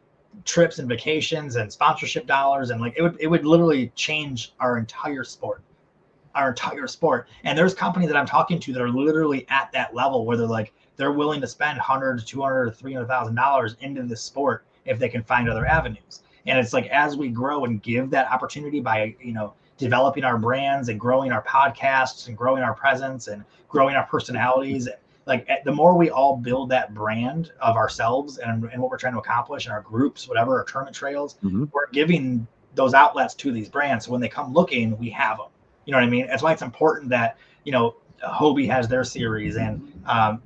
trips and vacations and sponsorship dollars, and like it would literally change our entire sport. And there's companies that I'm talking to that are literally at that level where they're like, they're willing to spend $100,000 to $200,000 to $300,000 into this sport if they can find other avenues. And it's like, as we grow and give that opportunity by, you know, developing our brands and growing our podcasts and growing our presence and growing our personalities, like, the more we all build that brand of ourselves and what we're trying to accomplish in our groups, whatever, our tournament trails, we're giving those outlets to these brands. So when they come looking, we have them. You know what I mean? That's why it's important that, you know, Hobie has their series, and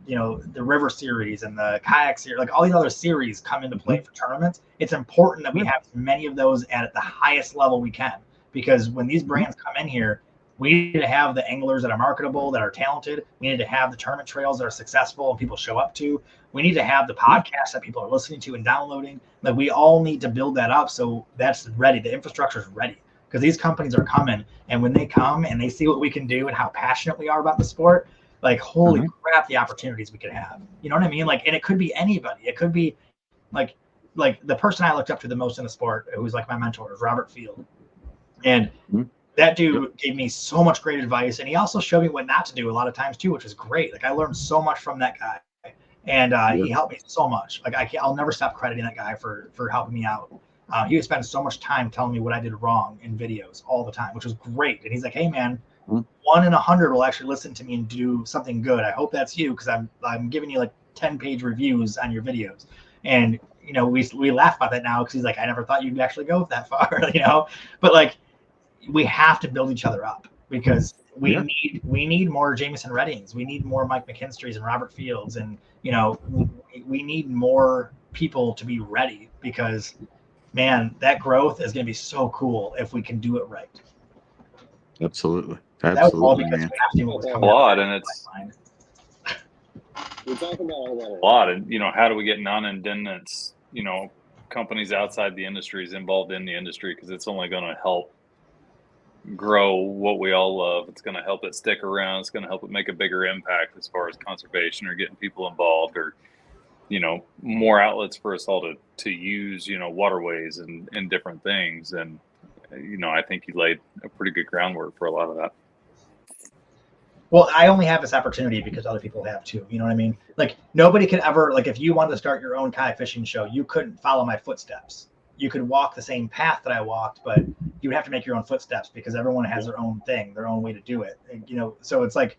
you know, the River series and the kayak series, like all these other series come into play for tournaments. It's important that we have as many of those at the highest level we can, because when these brands come in here, we need to have the anglers that are marketable, that are talented. We need to have the tournament trails that are successful and people show up to. We need to have the podcasts that people are listening to and downloading. Like, we all need to build that up so that's ready. The infrastructure is ready, because these companies are coming, and when they come and they see what we can do and how passionate we are about the sport, like, holy crap, the opportunities we could have. You know what I mean? Like, and it could be anybody. It could be like the person I looked up to the most in the sport, who's like my mentor, is Robert Field. And that dude gave me so much great advice, and he also showed me what not to do a lot of times too, which was great. Like, I learned so much from that guy, and he helped me so much. Like, I'll never stop crediting that guy for helping me out. He would spend so much time telling me what I did wrong in videos all the time, which was great. And he's like, hey man, 1 in 100 will actually listen to me and do something good. I hope that's you, because I'm giving you like 10-page reviews on your videos. And, you know, we laugh about that now, because he's like, I never thought you'd actually go that far, you know. But like, we have to build each other up, because we need more Jameson Reddings. We need more Mike McKinstrys and Robert Fields. And, you know, we need more people to be ready, because man, that growth is going to be so cool if we can do it right. Absolutely. That was all because we have to a lot, and it's we talk about a lot. And, you know, how do we get non-independents, you know, companies outside the industries involved in the industry, because it's only going to help grow what we all love. It's going to help it stick around. It's going to help it make a bigger impact as far as conservation or getting people involved, or, you know, more outlets for us all to use, you know, waterways and different things. And, you know, I think you laid a pretty good groundwork for a lot of that. Well, I only have this opportunity because other people have too. You know what I mean? Like nobody could ever, like if you wanted to start your own kayak fishing show, you couldn't follow my footsteps. You could walk the same path that I walked, but you would have to make your own footsteps because everyone has their own thing, their own way to do it. And, you know, so it's like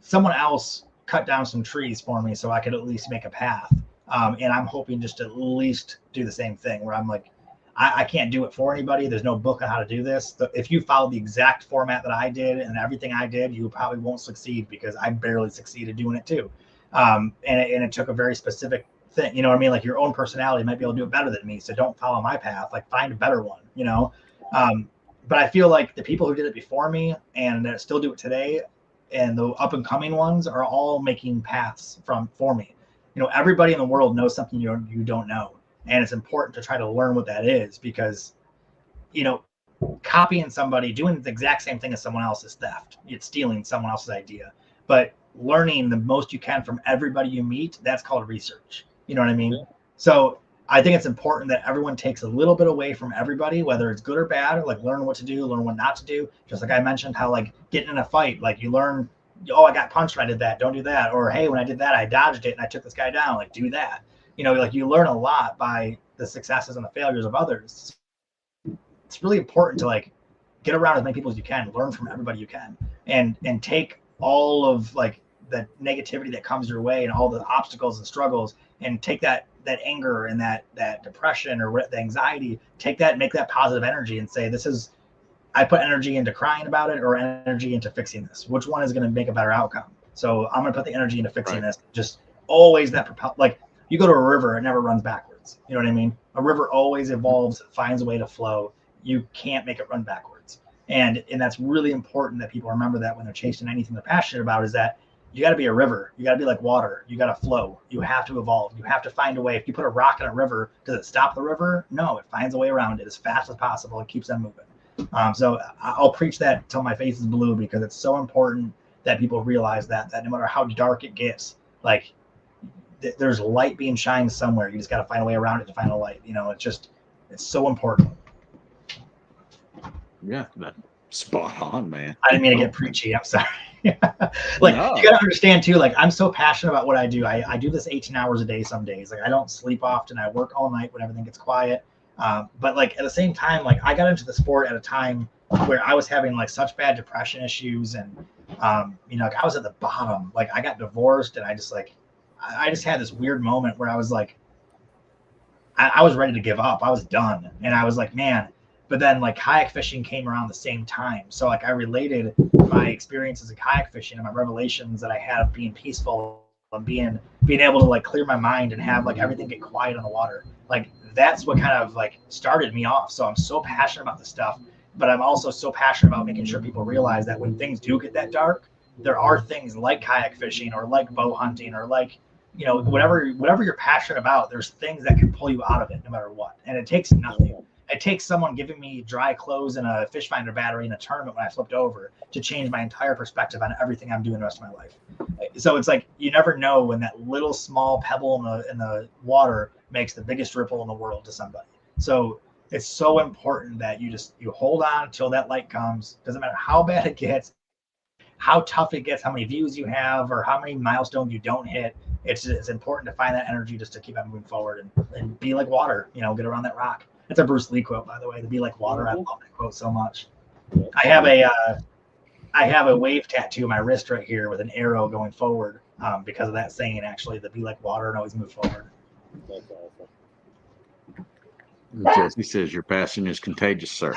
someone else cut down some trees for me so I could at least make a path. And I'm hoping just to at least do the same thing where I'm like, I can't do it for anybody. There's no book on how to do this. If you follow the exact format that I did and everything I did, you probably won't succeed because I barely succeeded doing it too. And it took a very specific thing. You know what I mean? Like your own personality might be able to do it better than me. So don't follow my path. Like find a better one, you know? But I feel like the people who did it before me and that still do it today and the up and coming ones are all making paths for me. You know, everybody in the world knows something you don't know. And it's important to try to learn what that is because, you know, copying somebody, doing the exact same thing as someone else is theft. It's stealing someone else's idea. But learning the most you can from everybody you meet, that's called research. You know what I mean? Yeah. So I think it's important that everyone takes a little bit away from everybody, whether it's good or bad, like learn what to do, learn what not to do. Just like I mentioned how like getting in a fight, like you learn, oh, I got punched when I did that. Don't do that. Or, hey, when I did that, I dodged it and I took this guy down. Like do that. You know, like you learn a lot by the successes and the failures of others. It's really important to like get around as many people as you can, learn from everybody you can, and take all of like the negativity that comes your way and all the obstacles and struggles and take that anger and that depression or the anxiety, take that, make that positive energy and say, I put energy into crying about it or energy into fixing this. Which one is going to make a better outcome? So I'm going to put the energy into fixing this. Just always that like, you go to a river, it never runs backwards. You know what I mean? A river always evolves, finds a way to flow. You can't make it run backwards. And that's really important that people remember that when they're chasing anything they're passionate about is that you got to be a river. You got to be like water. You got to flow. You have to evolve. You have to find a way. If you put a rock in a river, does it stop the river? No, it finds a way around it as fast as possible. It keeps them moving. So I'll preach that till my face is blue because it's so important that people realize that no matter how dark it gets, like, there's light being shined somewhere. You just got to find a way around it to find a light. You know, it's so important. Yeah, that's spot on, man. I didn't mean to get preachy. I'm sorry. Like no. You got to understand too, like I'm so passionate about what I do. I do this 18 hours a day some days. Like I don't sleep often. I work all night when everything gets quiet. But like at the same time, like I got into the sport at a time where I was having like such bad depression issues and, you know, like I was at the bottom. Like I got divorced and I just had this weird moment where I was like, I was ready to give up. I was done. And I was like, man, but then like kayak fishing came around the same time. So like I related my experiences in kayak fishing and my revelations that I had of being peaceful and being able to like clear my mind and have like everything get quiet on the water. Like that's what kind of like started me off. So I'm so passionate about this stuff, but I'm also so passionate about making sure people realize that when things do get that dark, there are things like kayak fishing or like bow hunting or like, you know, whatever you're passionate about, there's things that can pull you out of it no matter what. And it takes nothing. It takes someone giving me dry clothes and a fish finder battery in a tournament when I flipped over to change my entire perspective on everything I'm doing the rest of my life. So it's like, you never know when that little small pebble in the water makes the biggest ripple in the world to somebody. So it's so important that you hold on until that light comes. Doesn't matter how bad it gets, how tough it gets, how many views you have, or how many milestones you don't hit. It's important to find that energy just to keep on moving forward and be like water, you know, get around that rock. That's a Bruce Lee quote, by the way, to be like water. I love that quote so much. I have a wave tattoo on my wrist right here with an arrow going forward because of that saying, actually, to be like water and always move forward. That's awesome. Jesse says your passion is contagious, sir.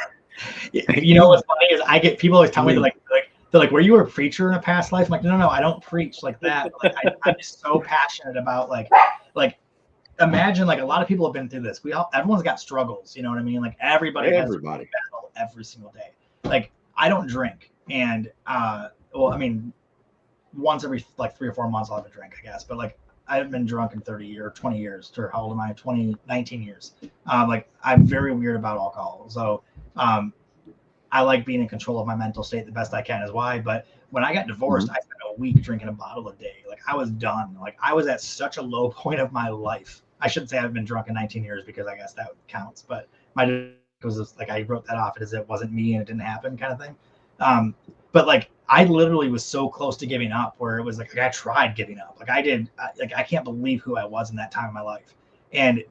You know what's funny is I get people always tell me they're like, were you a preacher in a past life? I'm like, no, I don't preach like that. Like, I'm just so passionate about like imagine like a lot of people have been through this. Everyone's got struggles, you know what I mean? Like everybody has a battle every single day. Like I don't drink, and well, I mean, once every like 3 or 4 months I'll have a drink, I guess. But like I haven't been drunk in 30 or 20 years. Or how old am I? 19 years. Like I'm very weird about alcohol, so I like being in control of my mental state the best I can is why. But when I got divorced, I spent a week drinking a bottle a day. Like I was done. Like I was at such a low point of my life. I shouldn't say I've been drunk in 19 years because I guess that counts. But my was just, like I wrote that off as it wasn't me and it didn't happen kind of thing. But like I literally was so close to giving up where it was like I tried giving up. Like I can't believe who I was in that time of my life. And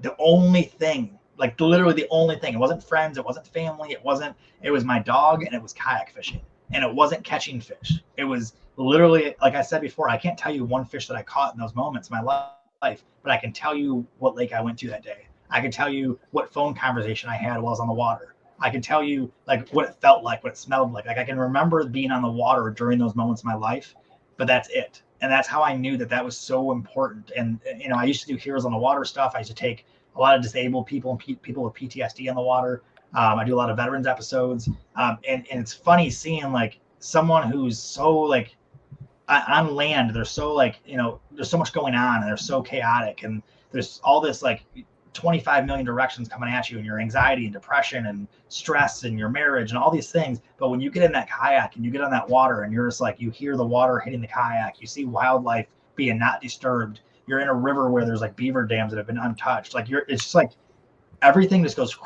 the only thing, like literally the only thing, it wasn't friends, it wasn't family, it was my dog, and it was kayak fishing. And it wasn't catching fish. It was literally, like I said before, I can't tell you one fish that I caught in those moments in my life, but I can tell you what lake I went to that day. I can tell you what phone conversation I had while I was on the water. I can tell you like what it felt like, what it smelled like. Like I can remember being on the water during those moments in my life, but that's it. And that's how I knew that that was so important. And, you know, I used to do Heroes on the Water stuff. I used to take a lot of disabled people and people with PTSD on the water. I do a lot of veterans episodes. And it's funny seeing like someone who's so like on land, they're so like, you know, there's so much going on and they're so chaotic. And there's all this like 25 million directions coming at you and your anxiety and depression and stress and your marriage and all these things. But when you get in that kayak and you get on that water and you're just like, you hear the water hitting the kayak, you see wildlife being not disturbed. You're in a river where there's like beaver dams that have been untouched. Like it's just like everything just goes,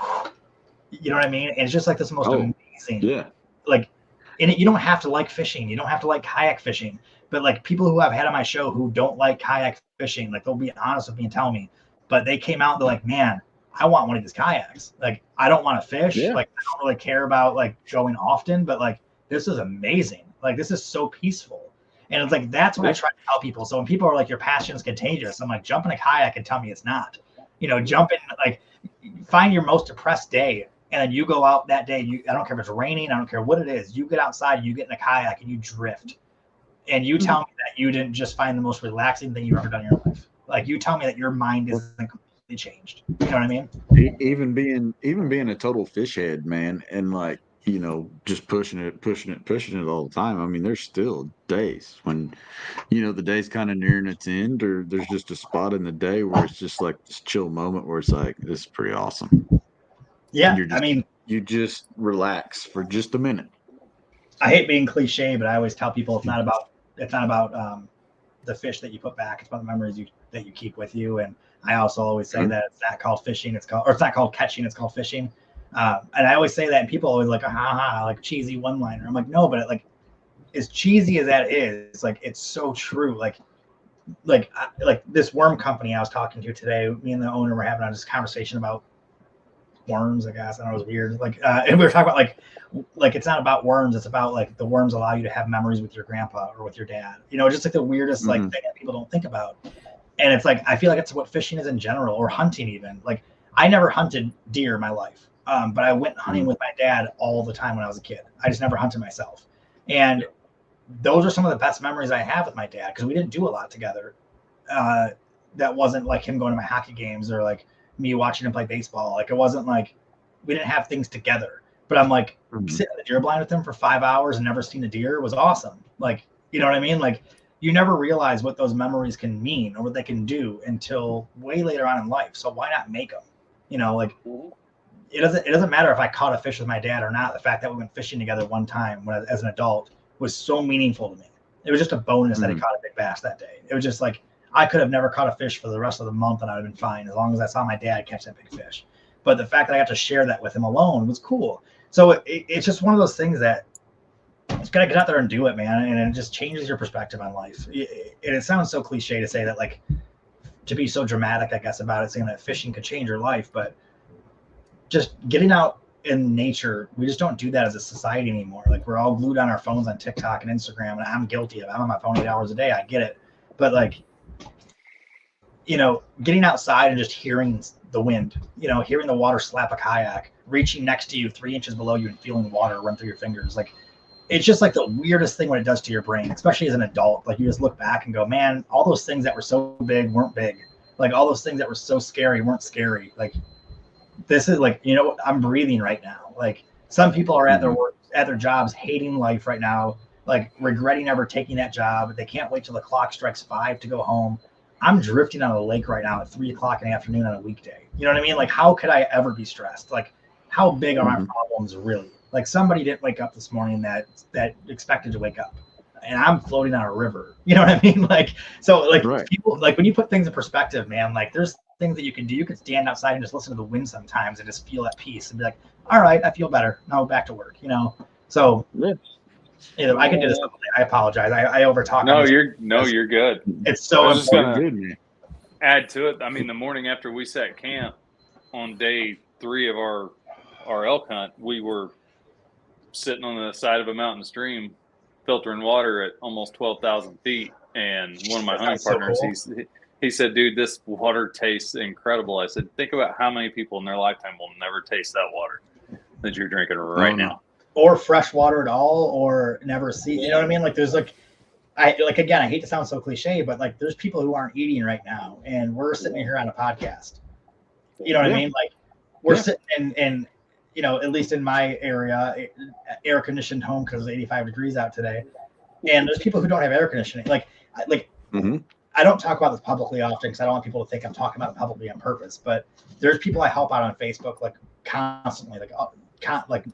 you know what I mean? And it's just like this most amazing, like, and you don't have to like fishing. You don't have to like kayak fishing, but like people who I've had on my show who don't like kayak fishing, like they'll be honest with me and tell me, but they came out and they're like, man, I want one of these kayaks. Like, I don't want to fish. Yeah. Like, I don't really care about like going often, but like, this is amazing. Like, this is so peaceful. And it's like, that's what I try to tell people. So when people are like, your passion is contagious, I'm like, jump in a kayak and tell me it's not. You know, jump in, like, find your most depressed day. And then you go out that day. I don't care if it's raining. I don't care what it is. You get outside, you get in a kayak and you drift. And you tell me that you didn't just find the most relaxing thing you've ever done in your life. Like, you tell me that your mind isn't completely changed. You know what I mean? Even being a total fish head, man, and like, you know, just pushing it all the time. I mean, there's still days when, you know, the day's kind of nearing its end, or there's just a spot in the day where it's just like this chill moment where it's like, this is pretty awesome. Yeah, I mean, you just relax for just a minute. I hate being cliche, but I always tell people it's not about the fish that you put back. It's about the memories that you keep with you. And I also always say that it's not called fishing. It's not called catching. It's called fishing. And I always say that, and people always like, like cheesy one-liner. I'm like, no, but like as cheesy as that is, like it's so true. Like this worm company I was talking to today, me and the owner were having this conversation about worms, I guess. I know it was weird. Like, and we were talking about like it's not about worms. It's about like the worms allow you to have memories with your grandpa or with your dad. You know, just like the weirdest like thing that people don't think about. And it's like, I feel like it's what fishing is in general, or hunting even. Like, I never hunted deer in my life, but I went hunting with my dad all the time when I was a kid. I just never hunted myself. And those are some of the best memories I have with my dad, because we didn't do a lot together. That wasn't like him going to my hockey games or like me watching him play baseball. Like, it wasn't like we didn't have things together. But I'm like, sitting in the deer blind with him for 5 hours and never seen a deer was awesome. Like, you know what I mean? Like, you never realize what those memories can mean or what they can do until way later on in life. So why not make them? You know, like it doesn't matter if I caught a fish with my dad or not. The fact that we went fishing together one time as an adult was so meaningful to me. It was just a bonus that he caught a big bass that day. It was just like, I could have never caught a fish for the rest of the month and I'd have been fine as long as I saw my dad catch that big fish. But the fact that I got to share that with him alone was cool. So it's just one of those things that it's got to get out there and do it, man. And it just changes your perspective on life. And it sounds so cliche to say that, like, to be so dramatic, I guess, about it, saying that fishing could change your life. But just getting out in nature, we just don't do that as a society anymore. Like, we're all glued on our phones on TikTok and Instagram, and I'm guilty of it. I'm on my phone 8 hours a day. I get it. But, like, you know, getting outside and just hearing the wind, you know, hearing the water slap a kayak, reaching next to you 3 inches below you and feeling water run through your fingers. Like, it's just like the weirdest thing when it does to your brain, especially as an adult. Like, you just look back and go, man, all those things that were so big weren't big. Like, all those things that were so scary weren't scary. Like, this is like, you know, I'm breathing right now. Like, some people are at their work, at their jobs, hating life right now, like regretting ever taking that job. They can't wait till the clock strikes 5 to go home. I'm drifting on a lake right now at 3 o'clock in the afternoon on a weekday. You know what I mean? Like, how could I ever be stressed? Like, how big are my problems really? Like, somebody didn't wake up this morning that expected to wake up, and I'm floating on a river. You know what I mean? Like, so like people, like when you put things in perspective, man, like there's things that you can do. You can stand outside and just listen to the wind sometimes and just feel at peace and be like, all right, I feel better. Now back to work, you know? So I can do this. I apologize. I overtalk. No, you're good. It's so I was just important. gonna add to it. I mean, the morning after we set camp on day 3 of our elk hunt, we were sitting on the side of a mountain stream, filtering water at almost 12,000 feet. And one of my hunting partners, he said, "Dude, this water tastes incredible." I said, "Think about how many people in their lifetime will never taste that water that you're drinking right now, or fresh water at all, or never see." You know what I mean? Like, there's again, I hate to sound so cliche, but like, there's people who aren't eating right now, and we're sitting here on a podcast. You know what I mean? Like, we're sitting in at least in my area, air conditioned home because it's 85 degrees out today, and there's people who don't have air conditioning. I don't talk about this publicly often because I don't want people to think I'm talking about it publicly on purpose. But there's people I help out on Facebook like constantly, like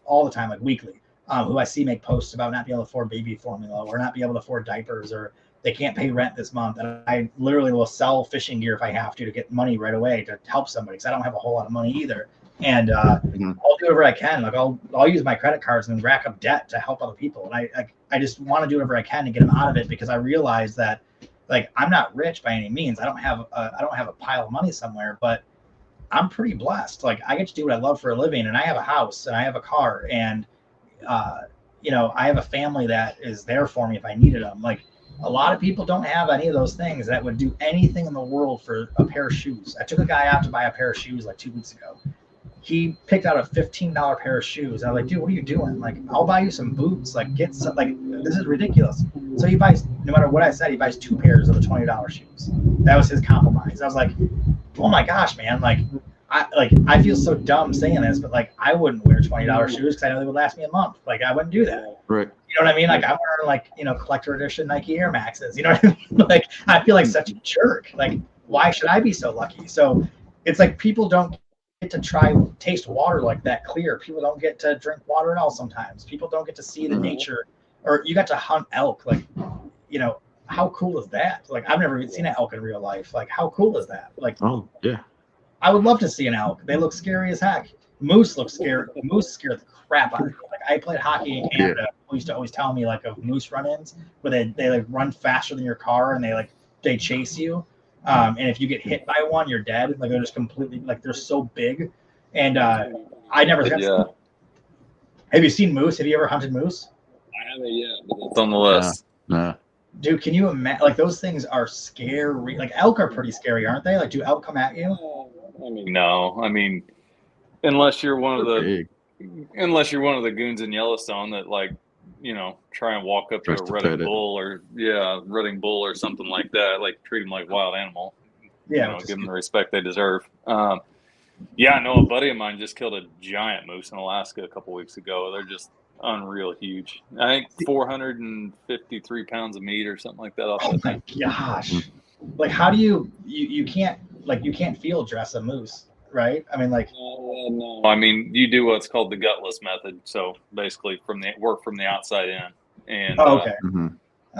all the time, like weekly, who I see make posts about not being able to afford baby formula or not be able to afford diapers, or they can't pay rent this month. And I literally will sell fishing gear if I have to get money right away to help somebody because I don't have a whole lot of money either. And I'll do whatever I can. Like I'll use my credit cards and rack up debt to help other people. And I just want to do whatever I can to get them out of it because I realize that like I'm not rich by any means. I don't have a pile of money somewhere, but I'm pretty blessed. Like I get to do what I love for a living, and I have a house and I have a car, and I have a family that is there for me if I needed them. Like a lot of people don't have any of those things that would do anything in the world for a pair of shoes. I took a guy out to buy a pair of shoes like 2 weeks ago. He picked out a $15 pair of shoes. I was like, dude, what are you doing? Like, I'll buy you some boots. Like, get some, like, this is ridiculous. So he buys, no matter what I said, he buys 2 pairs of the $20 shoes. That was his compromise. I was like, oh my gosh, man. I feel so dumb saying this, but like, I wouldn't wear $20 shoes because I know they would last me a month. Like, I wouldn't do that. Right. You know what I mean? Like, I'm wearing collector edition Nike Air Maxes. You know what I mean? Like, I feel like such a jerk. Like, why should I be so lucky? So it's like people don't get to taste water like that clear. People don't get to drink water at all sometimes. People don't get to see the nature, or you got to hunt elk. Like, how cool is that? Like, I've never even seen an elk in real life. Like, how cool is that? Like, oh yeah, I would love to see an elk. They look scary as heck. Moose look scary. Moose scare the crap out of me. Like, I played hockey in Canada. People used to always tell me like of moose run-ins where they like run faster than your car and they chase you. And if you get hit by one, you're dead. Like they're just completely like they're so big. And I never got. Have you seen moose? Have you ever hunted moose? I haven't yet, but it's on the list. No. Dude, can you imagine? Like those things are scary. Like elk are pretty scary, aren't they? Like, do elk come at you? No. I mean, unless you're one of the goons in Yellowstone that try and walk up to a rutting bull or something like that, like treat them like wild animal. Yeah, give them the respect they deserve. I know a buddy of mine just killed a giant moose in Alaska a couple weeks ago. They're just unreal huge. I think 453 pounds of meat or something like that. Oh my gosh! Like, how do you can't field dress a moose, right? I mean, like, no. I mean, you do what's called the gutless method. So basically, work from the outside in, and okay.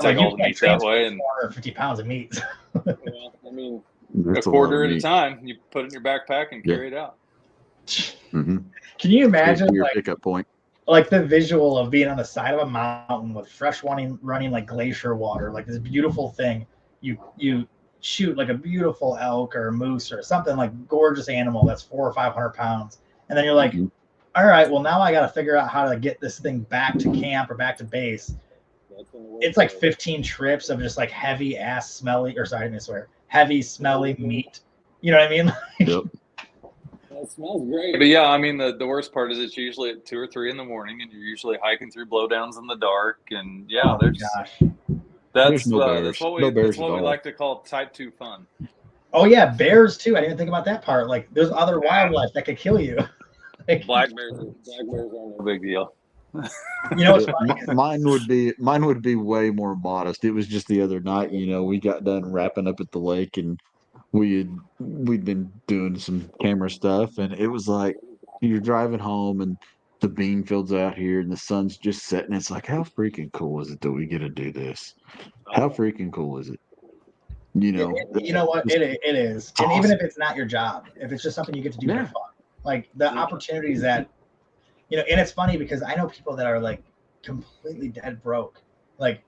Take all the meat that way, and 450 pounds of meat. Well, I mean, a quarter at a time. You put it in your backpack and carry it out. Mm-hmm. Can you imagine your pickup point? Like the visual of being on the side of a mountain with fresh running like glacier water, like this beautiful thing. You shoot like a beautiful elk or a moose or something like gorgeous animal that's 400 or 500 pounds, and then you're like, all right, well now I got to figure out how to get this thing back to camp or back to base. It's like 15 trips of just like heavy smelly meat. You know what I mean? Yep. It smells great. But yeah, I mean, the worst part is it's usually at 2 or 3 in the morning, and you're usually hiking through blowdowns in the dark. And that's what we like to call type 2 fun. Oh yeah, bears too. I didn't even think about that part. Like, there's other wildlife that could kill you. Black bears aren't no big deal. You know what's funny? Mine would be way more modest. It was just the other night, we got done wrapping up at the lake, and we'd been doing some camera stuff, and it was like you're driving home and the bean fields out here and the sun's just setting. It's like, how freaking cool is it that we get to do this? How freaking cool is it? You know what? It is. And awesome. Even if it's not your job, if it's just something you get to do for fun, like the opportunities that, and it's funny because I know people that are like completely dead broke, like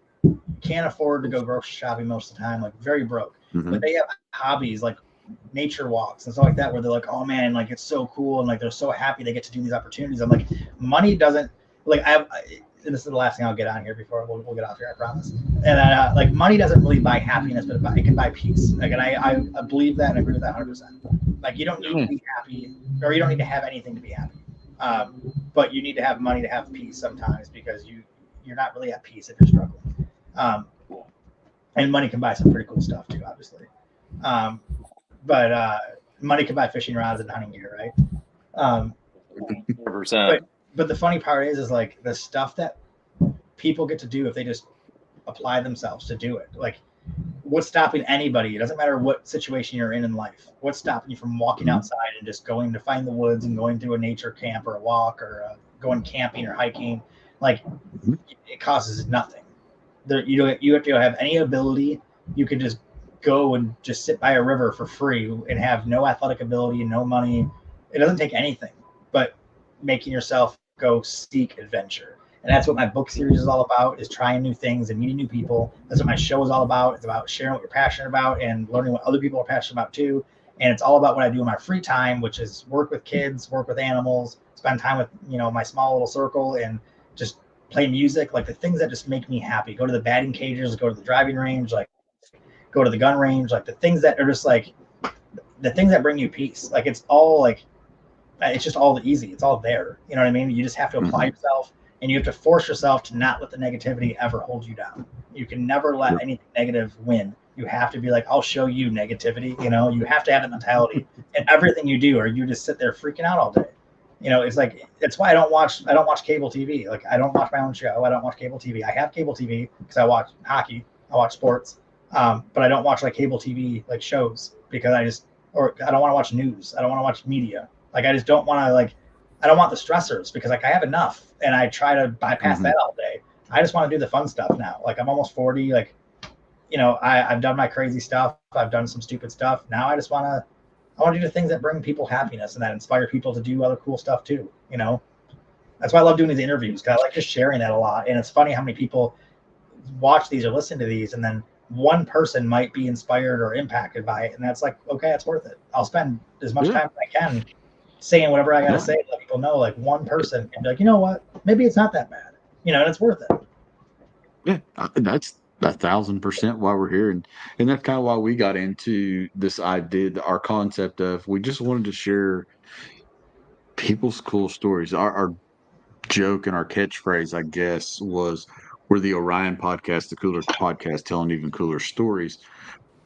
can't afford to go grocery shopping most of the time, like very broke. But they have hobbies like nature walks and stuff like that, where they're like, oh man, like it's so cool, and like they're so happy they get to do these opportunities. I'm like, money doesn't like and this is the last thing I'll get on here before we'll get off here, I promise. And like money doesn't really buy happiness, but it can buy peace. Like, and I believe that and agree with that 100%. Like you don't need to be happy, or you don't need to have anything to be happy. But you need to have money to have peace sometimes, because you're not really at peace if you're struggling. And money can buy some pretty cool stuff too, obviously. But money can buy fishing rods and hunting gear, right? 100%. But the funny part is like the stuff that people get to do if they just apply themselves to do it. Like, what's stopping anybody? It doesn't matter what situation you're in life. What's stopping you from walking outside and just going to find the woods and going to a nature camp or a walk, or going camping or hiking? Like, it costs nothing. You have to have any ability. You could just go and just sit by a river for free and have no athletic ability and no money. It doesn't take anything but making yourself go seek adventure. And that's what my book series is all about, is trying new things and meeting new people. That's what my show is all about. It's about sharing what you're passionate about and learning what other people are passionate about too. And it's all about what I do in my free time, which is work with kids, work with animals, spend time with, my small little circle, and just play music, like the things that just make me happy. Go to the batting cages, go to the driving range, like go to the gun range, like the things that are just like the things that bring you peace. Like it's all like, it's just all easy. It's all there. You know what I mean? You just have to apply yourself, and you have to force yourself to not let the negativity ever hold you down. You can never let anything negative win. You have to be like, I'll show you negativity. You have to have that mentality in everything you do, or you just sit there freaking out all day. It's like, it's why I don't watch cable TV. Like, I don't watch my own show. I don't watch cable TV. I have cable TV because I watch hockey. I watch sports. But I don't watch like cable TV, like shows, because I don't want to watch news. I don't want to watch media. Like, I just don't want to, I don't want the stressors, because like I have enough, and I try to bypass that all day. I just want to do the fun stuff now. Like, I'm almost 40. Like, I've done my crazy stuff. I've done some stupid stuff. Now I just want to do the things that bring people happiness and that inspire people to do other cool stuff too. That's why I love doing these interviews, because I like just sharing that a lot. And it's funny how many people watch these or listen to these, and then one person might be inspired or impacted by it. And that's like, okay, it's worth it. I'll spend as much time as I can saying whatever I got to say to let people know, like one person can be like, you know what, maybe it's not that bad, and it's worth it. Yeah, that's 1,000% why we're here. And that's kind of why we got into this idea, our concept of, we just wanted to share people's cool stories. Our joke and our catchphrase, I guess, was, we're the Orion Podcast, the cooler podcast, telling even cooler stories.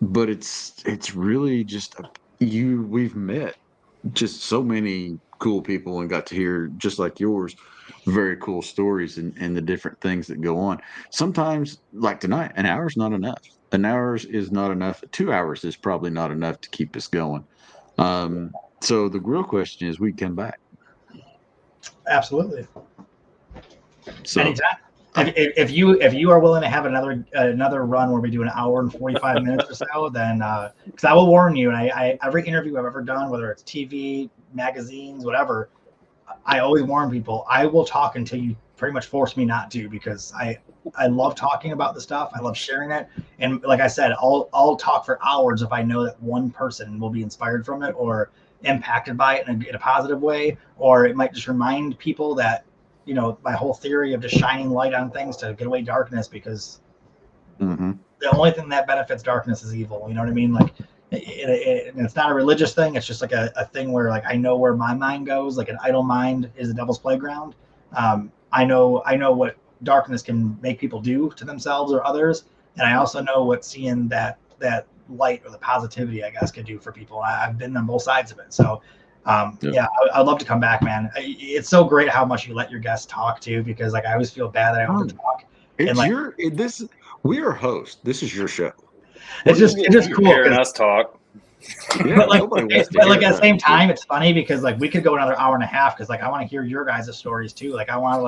But it's really just we've met just so many cool people and got to hear, just like yours, very cool stories and the different things that go on. Sometimes, like tonight, an hour's not enough. An hour is not enough. 2 hours is probably not enough to keep us going. So the real question is, we come back. Absolutely. So, anytime. If you are willing to have another run where we do an hour and 45 minutes or so, then because I will warn you, and I every interview I've ever done, whether it's TV, magazines, whatever, I always warn people, I will talk until you pretty much force me not to, because I love talking about the stuff. I love sharing it, and like I said, I'll talk for hours if I know that one person will be inspired from it or impacted by it in a positive way, or it might just remind people that, my whole theory of just shining light on things to get away darkness, because the only thing that benefits darkness is evil. You know what I mean? Like, it's not a religious thing. It's just like a thing where, like, I know where my mind goes. Like, an idle mind is the devil's playground. I know what darkness can make people do to themselves or others, and I also know what seeing that light or the positivity, I guess, can do for people. I've been on both sides of it. So I'd love to come back, man. It's so great how much you let your guests talk too, because like I always feel bad that I over talk. We are hosts. This is your show. It's just cool hearing us talk. Yeah, but at the same time, it's funny because like we could go another hour and a half, because like I want to hear your guys' stories too. Like I want to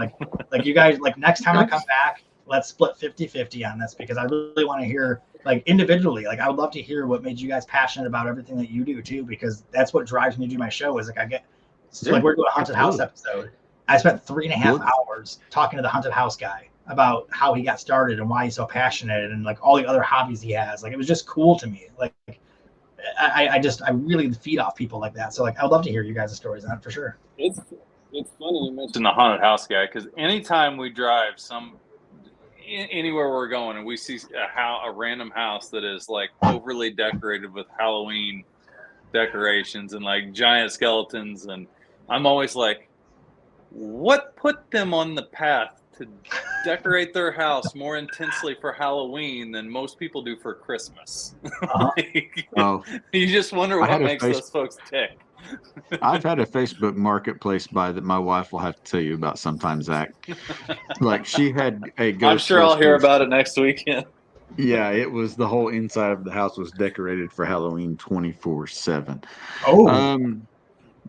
like you guys, like next time I come back, let's split 50-50 on this, because I really want to hear, like, individually, like I would love to hear what made you guys passionate about everything that you do too, because that's what drives me to do my show. Is like I get like we're doing a haunted house episode, I spent 3.5 hours talking to the haunted house guy about how he got started and why he's so passionate and like all the other hobbies he has. Like, it was just cool to me. Like, I really feed off people like that. So like, I'd love to hear you guys' stories on it for sure. It's funny you mentioned the haunted house guy, because anytime we drive anywhere we're going and we see a random house that is like overly decorated with Halloween decorations and like giant skeletons, and I'm always like, what put them on the path to decorate their house more intensely for Halloween than most people do for Christmas? You just wonder what makes those folks tick. I've had a Facebook marketplace buy that my wife will have to tell you about sometime, Zach. Like, she had a ghost. I'm sure I'll hear about it next weekend. Yeah, it was the whole inside of the house was decorated for Halloween 24/7. Oh,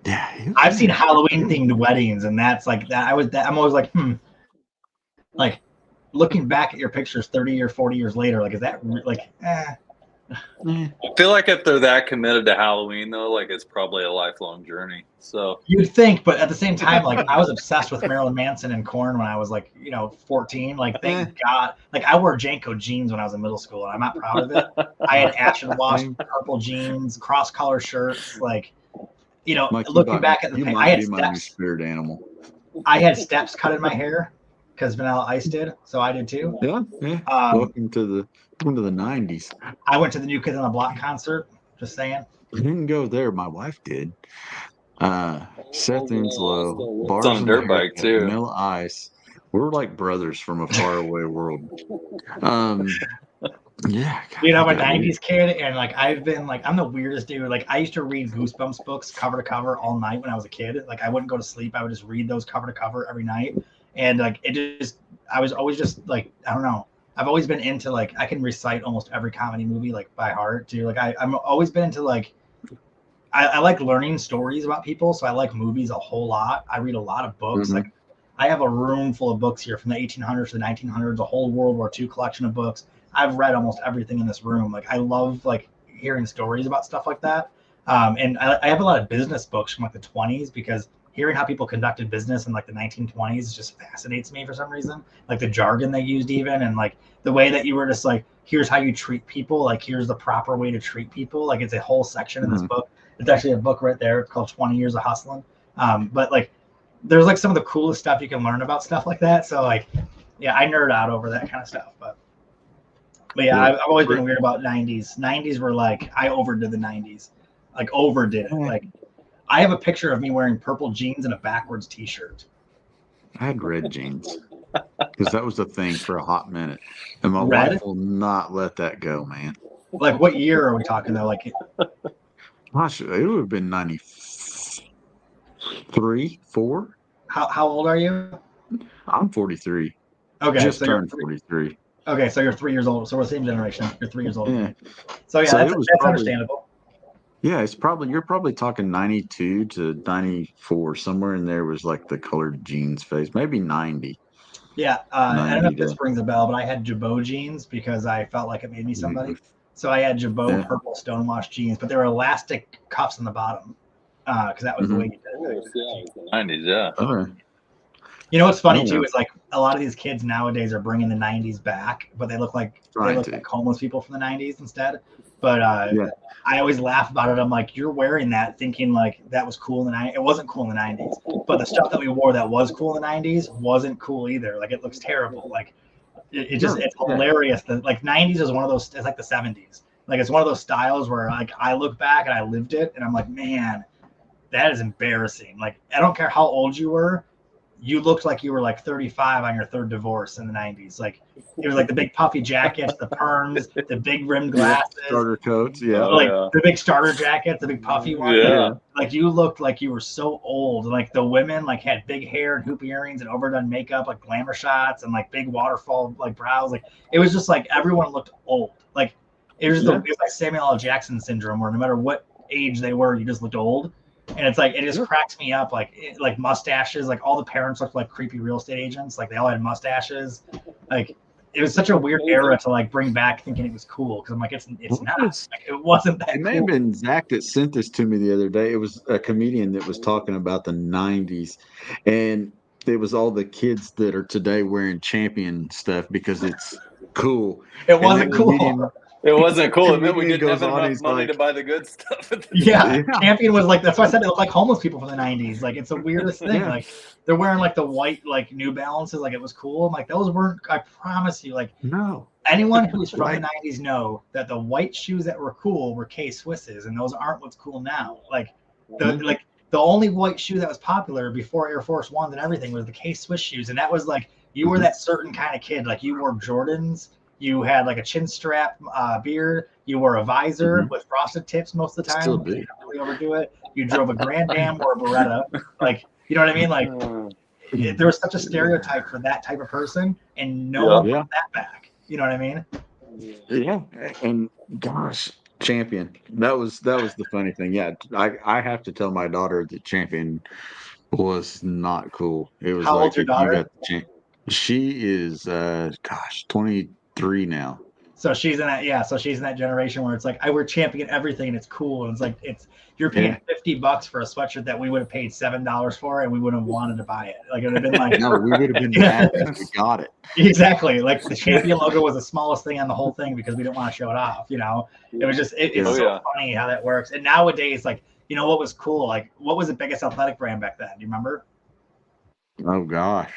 yeah. I've seen Halloween themed weddings, and that's like that. I'm always like, like looking back at your pictures 30 or 40 years later, like, is that like, I feel like if they're that committed to Halloween, though, like, it's probably a lifelong journey. So you'd think, but at the same time, like, I was obsessed with Marilyn Manson and Korn when I was like, 14. Like, thank God. Like, I wore Janko jeans when I was in middle school, and I'm not proud of it. I had acid washed purple jeans, cross color shirts, like, Mike, looking back at the I had steps. My new spirit animal. I had steps cut in my hair because Vanilla Ice did, so I did too. Yeah. Welcome to the 90s. I went to the New Kids on the Block concert. Just saying. I didn't go there. My wife did. Seth Inslow, Bars on a dirt bike too. Vanilla Ice. We're like brothers from a faraway world. Yeah. I'm a 90s kid, and like, I've been like, I'm the weirdest dude. Like, I used to read Goosebumps books cover to cover all night when I was a kid. Like, I wouldn't go to sleep. I would just read those cover to cover every night. And like, I was always just like, I don't know. I've always been into like, I can recite almost every comedy movie like by heart too. Like, I'm always been into like, I like learning stories about people. So I like movies a whole lot. I read a lot of books. Mm-hmm. Like, I have a room full of books here from the 1800s to the 1900s, a whole World War II collection of books. I've read almost everything in this room. Like, I love like hearing stories about stuff like that. And I have a lot of business books from like the 20s, because hearing how people conducted business in like the 1920s just fascinates me for some reason. Like the jargon they used even, and like the way that you were just like, here's how you treat people. Like, here's the proper way to treat people. Like, it's a whole section in this book. It's actually a book right there. It's called 20 Years of Hustling. But like, there's like some of the coolest stuff you can learn about stuff like that. So like, yeah, I nerd out over that kind of stuff. But yeah, I've always been weird about 90s. 90s were like, I overdid the 90s. Like, overdid it. Like, I have a picture of me wearing purple jeans and a backwards t-shirt. I had red jeans because that was the thing for a hot minute. And my Red? wife will not let that go, man. Like, what year are we talking though? Like, gosh, it would have been 93, 4. How old are you? I'm 43. Okay, just so turned 43. Okay, so you're 3 years old. So we're the same generation. You're 3 years old. Yeah. So yeah, So that's probably understandable. Yeah, you're probably talking 92 to 94. Somewhere in there was like the colored jeans phase, maybe 90. Yeah, I don't know if this rings a bell, but I had Jabot jeans because I felt like it made me somebody. So I had Jabot purple stonewashed jeans, but they were elastic cuffs on the bottom because that was the way you did it. Yeah, 90s, yeah. Okay. You know what's funny too is like a lot of these kids nowadays are bringing the 90s back, but they look like homeless people from the 90s instead. But I always laugh about it. I'm like, you're wearing that thinking like that was cool in the 90s. It wasn't cool in the 90s. But the stuff that we wore that was cool in the 90s wasn't cool either. Like, it looks terrible. Like, it's hilarious. Like, 90s is one of those, it's like the 70s. Like, it's one of those styles where like I look back and I lived it and I'm like, man, that is embarrassing. Like, I don't care how old you were. You looked like you were like 35 on your third divorce in the 90s. Like, it was like the big puffy jackets, the perms, the big rimmed glasses, starter coats, the big starter jackets, the big puffy ones. Yeah. Like, you looked like you were so old. Like, the women like had big hair and hoop earrings and overdone makeup, like glamour shots and like big waterfall like brows. Like, it was just like everyone looked old. Like, it was like Samuel L. Jackson syndrome, where no matter what age they were, you just looked old. And it's like, it just cracks me up. Like mustaches, like all the parents looked like creepy real estate agents. Like, they all had mustaches. Like, it was such a weird era to like bring back thinking it was cool. Cause I'm like, it's not. Like, it wasn't that It may have been Zach that sent this to me the other day. It was a comedian that was talking about the 90s. And it was all the kids that are today wearing Champion stuff because it's cool. It wasn't cool. It wasn't cool. It And meant we Ian didn't have goes on, enough he's money like- to buy the good stuff. At the Yeah, Yeah. Champion was like, that's why I said it looked like homeless people from the 90s. Like, it's the weirdest thing. Yeah. Like, they're wearing like the white, like New Balances, like it was cool. I'm like, those weren't, I promise you, like, No. anyone who's from Right. the 90s know that the white shoes that were cool were K-Swisses, and those aren't what's cool now. Like, the only white shoe that was popular before Air Force Ones and everything was the K-Swiss shoes, and that was like, you were that certain kind of kid. Like, you wore Jordans, you had like a chin strap beard, you wore a visor with frosted tips most of the time. Still You do. didn't really overdo it. You drove a Grand Am or a Beretta. Like, you know what I mean? Like, there was such a stereotype for that type of person, and no one Yeah. brought that back. You know what I mean? Yeah. And gosh, Champion. That was the funny thing. Yeah. I have to tell my daughter that Champion was not cool. It was How like old's your if you daughter? got the she is 23 now. So she's in that, so she's in that generation where it's like, I wear Champion everything and it's cool. And it's like, you're paying $50 for a sweatshirt that we would have paid $7 for, and we wouldn't have wanted to buy it. Like, it would have been like, No, we would have been mad if we got it. exactly. Like, the Champion logo was the smallest thing on the whole thing because we didn't want to show it off, you know? It was just, it's so funny how that works. And nowadays, like, you know what was cool? Like, what was the biggest athletic brand back then? Do you remember? Oh gosh.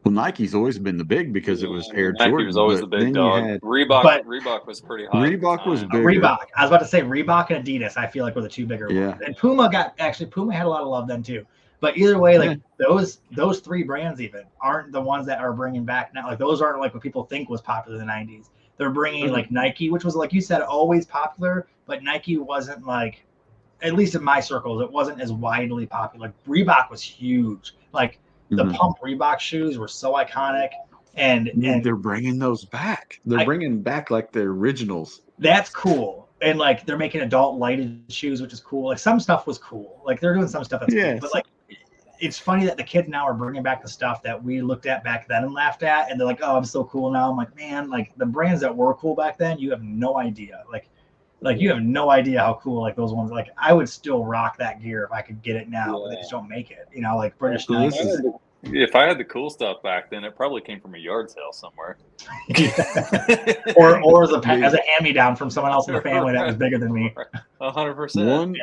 Well, Nike's always been the big because it was Air Nike Jordan. was always the but big then dog. you had Reebok was pretty high. Reebok was big. Reebok. I was about to say Reebok and Adidas. I feel like were the two bigger Yeah. ones. And Puma had a lot of love then too. But either way, like those three brands even aren't the ones that are bringing back now. Like, those aren't like what people think was popular in the 90s. They're bringing like Nike, which was, like you said, always popular, but Nike wasn't like, at least in my circles, it wasn't as widely popular. Like, Reebok was huge. Like, the pump Reebok shoes were so iconic, and they're bringing those back. They're bringing back like the originals. That's cool. And like, they're making adult lighted shoes, which is cool. Like, some stuff was cool. Like, they're doing some stuff that's cool. But like, it's funny that the kids now are bringing back the stuff that we looked at back then and laughed at, and they're like, "Oh, I'm so cool now." I'm like, man, like, the brands that were cool back then, you have no idea. Like you have no idea how cool like those ones. Like, I would still rock that gear if I could get it now, but they just don't make it. You know, like British Knights. If I had the cool stuff back then, it probably came from a yard sale somewhere. or as a hand-me-down from someone else in the family that was bigger than me. 100%.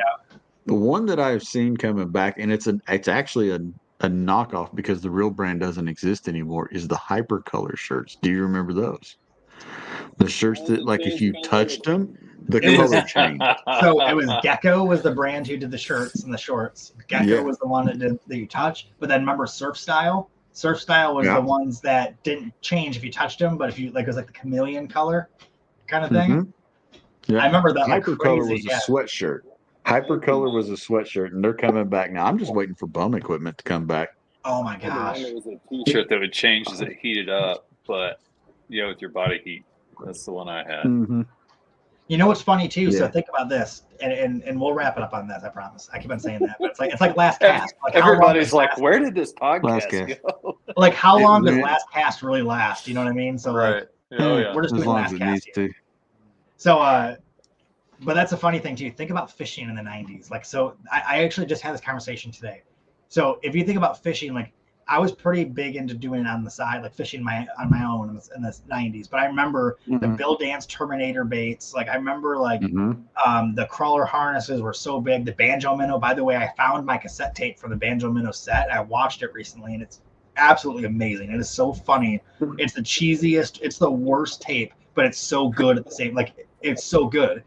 The one that I've seen coming back, and it's actually a knockoff because the real brand doesn't exist anymore, is the Hypercolor shirts. Do you remember those? The shirts that, like, if you touched them, the color changed. So it was Gecko was the brand who did the shirts and the shorts. Gecko was the one that you touch. But then remember Surf Style? Surf Style was the ones that didn't change if you touched them, but if you like, it was like the chameleon color kind of thing. Yeah. I remember that. Hypercolor was a sweatshirt. Hypercolor was a sweatshirt, and they're coming back now. I'm just waiting for bum equipment to come back. Oh my gosh! It was a t-shirt that would change as it heated up, but with your body heat. That's the one I had. You know what's funny too? So think about this, and we'll wrap it up on this. I promise. I keep on saying that, but it's like Last Cast. Like, everybody's like, where did this podcast go? Like, how long does Last Cast really last? You know what I mean? So right. Like, we're just doing Last Cast. So, but that's a funny thing too. Think about fishing in the 90s. Like, so I actually just had this conversation today. So if you think about fishing, like, I was pretty big into doing it on the side, like fishing on my own in the 90s. But I remember the Bill Dance Terminator baits. Like, I remember like the crawler harnesses were so big. The banjo minnow. By the way, I found my cassette tape from the banjo minnow set. I watched it recently, and it's absolutely amazing. It is so funny. It's the cheesiest. It's the worst tape, but it's so good at the same. Like, it's so good.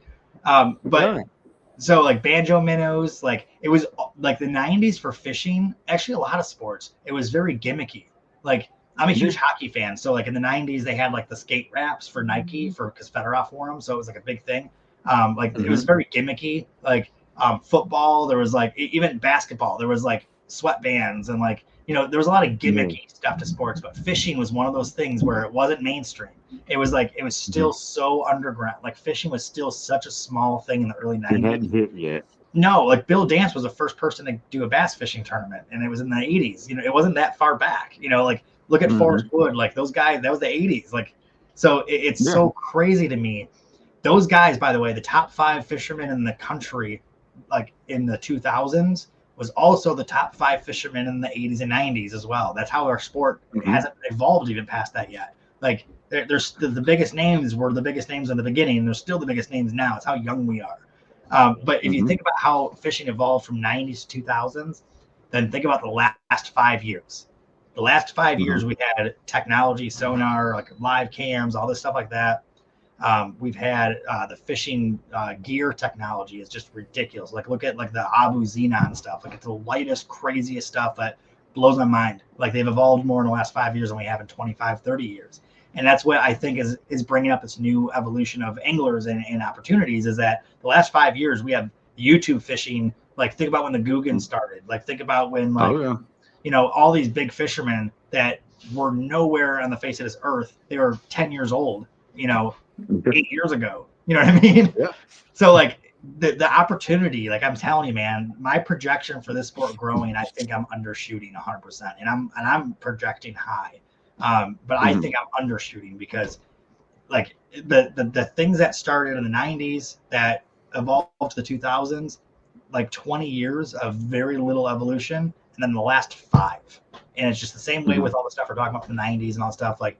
So like banjo minnows, like it was like the 90s for fishing, actually a lot of sports, it was very gimmicky. Like, I'm a huge hockey fan. So like in the 90s, they had like the skate wraps for Nike because Fedorov wore them. So it was like a big thing. It was very gimmicky. Like football, there was like even basketball, there was like sweatbands and like, there was a lot of gimmicky stuff to sports, but fishing was one of those things where it wasn't mainstream. It was like, it was still so underground. Like, fishing was still such a small thing in the early 90s. It hadn't hit yet. No, like Bill Dance was the first person to do a bass fishing tournament, and it was in the 80s. It wasn't that far back. Like, look at Forrest Wood, like those guys, that was the 80s. Like, so it's so crazy to me. Those guys, by the way, the top 5 fishermen in the country, like in the 2000s, was also the top 5 fishermen in the 80s and 90s as well. That's how our sport hasn't evolved even past that yet. Like there's the biggest names were the biggest names in the beginning, and they're still the biggest names now. It's how young we are. But if you think about how fishing evolved from 90s to 2000s, then think about the last 5 years. The last 5 years, we had technology, sonar, like live cams, all this stuff like that. We've had the fishing gear technology is just ridiculous. Like look at like the Abu Xenon stuff. Like it's the lightest, craziest stuff that blows my mind. Like they've evolved more in the last 5 years than we have in 25, 30 years. And that's what I think is bringing up this new evolution of anglers and opportunities is that the last 5 years we have YouTube fishing. Like think about when the Guggen started. Like think about when like, you know, all these big fishermen that were nowhere on the face of this earth, they were 10 years old, you know, 8 years ago. You know what I mean? Yeah. So like the opportunity, like I'm telling you, man, my projection for this sport growing, I think I'm undershooting 100%, and I'm projecting high. But I think I'm undershooting because like the things that started in the 90s that evolved to the 2000s, like 20 years of very little evolution, and then the last 5. And it's just the same way with all the stuff we're talking about from the 90s and all stuff. Like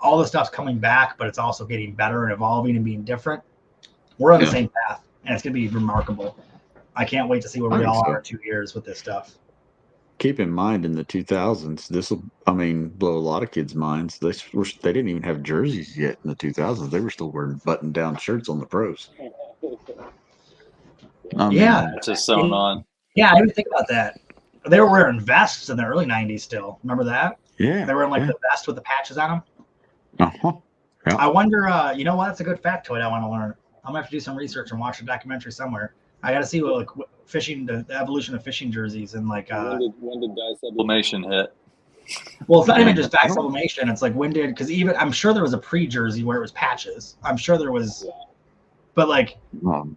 all the stuff's coming back, but it's also getting better and evolving and being different. We're on the same path, and it's going to be remarkable. I can't wait to see where we all are in 2 years with this stuff. Keep in mind, in the 2000s, this will, I mean, blow a lot of kids' minds. They didn't even have jerseys yet in the 2000s. They were still wearing button-down shirts on the pros. Just sewn on. Yeah, I didn't think about that. They were wearing vests in the early 90s still. Remember that? Yeah. They were in like the vest with the patches on them. Yeah. I wonder, you know what? That's a good factoid I want to learn. I'm going to have to do some research and watch a documentary somewhere. I got to see what like fishing, the evolution of fishing jerseys and like. When did dye sublimation hit? Well, it's not even just dye sublimation. It's like when did, because even I'm sure there was a pre-jersey where it was patches. I'm sure there was, but like,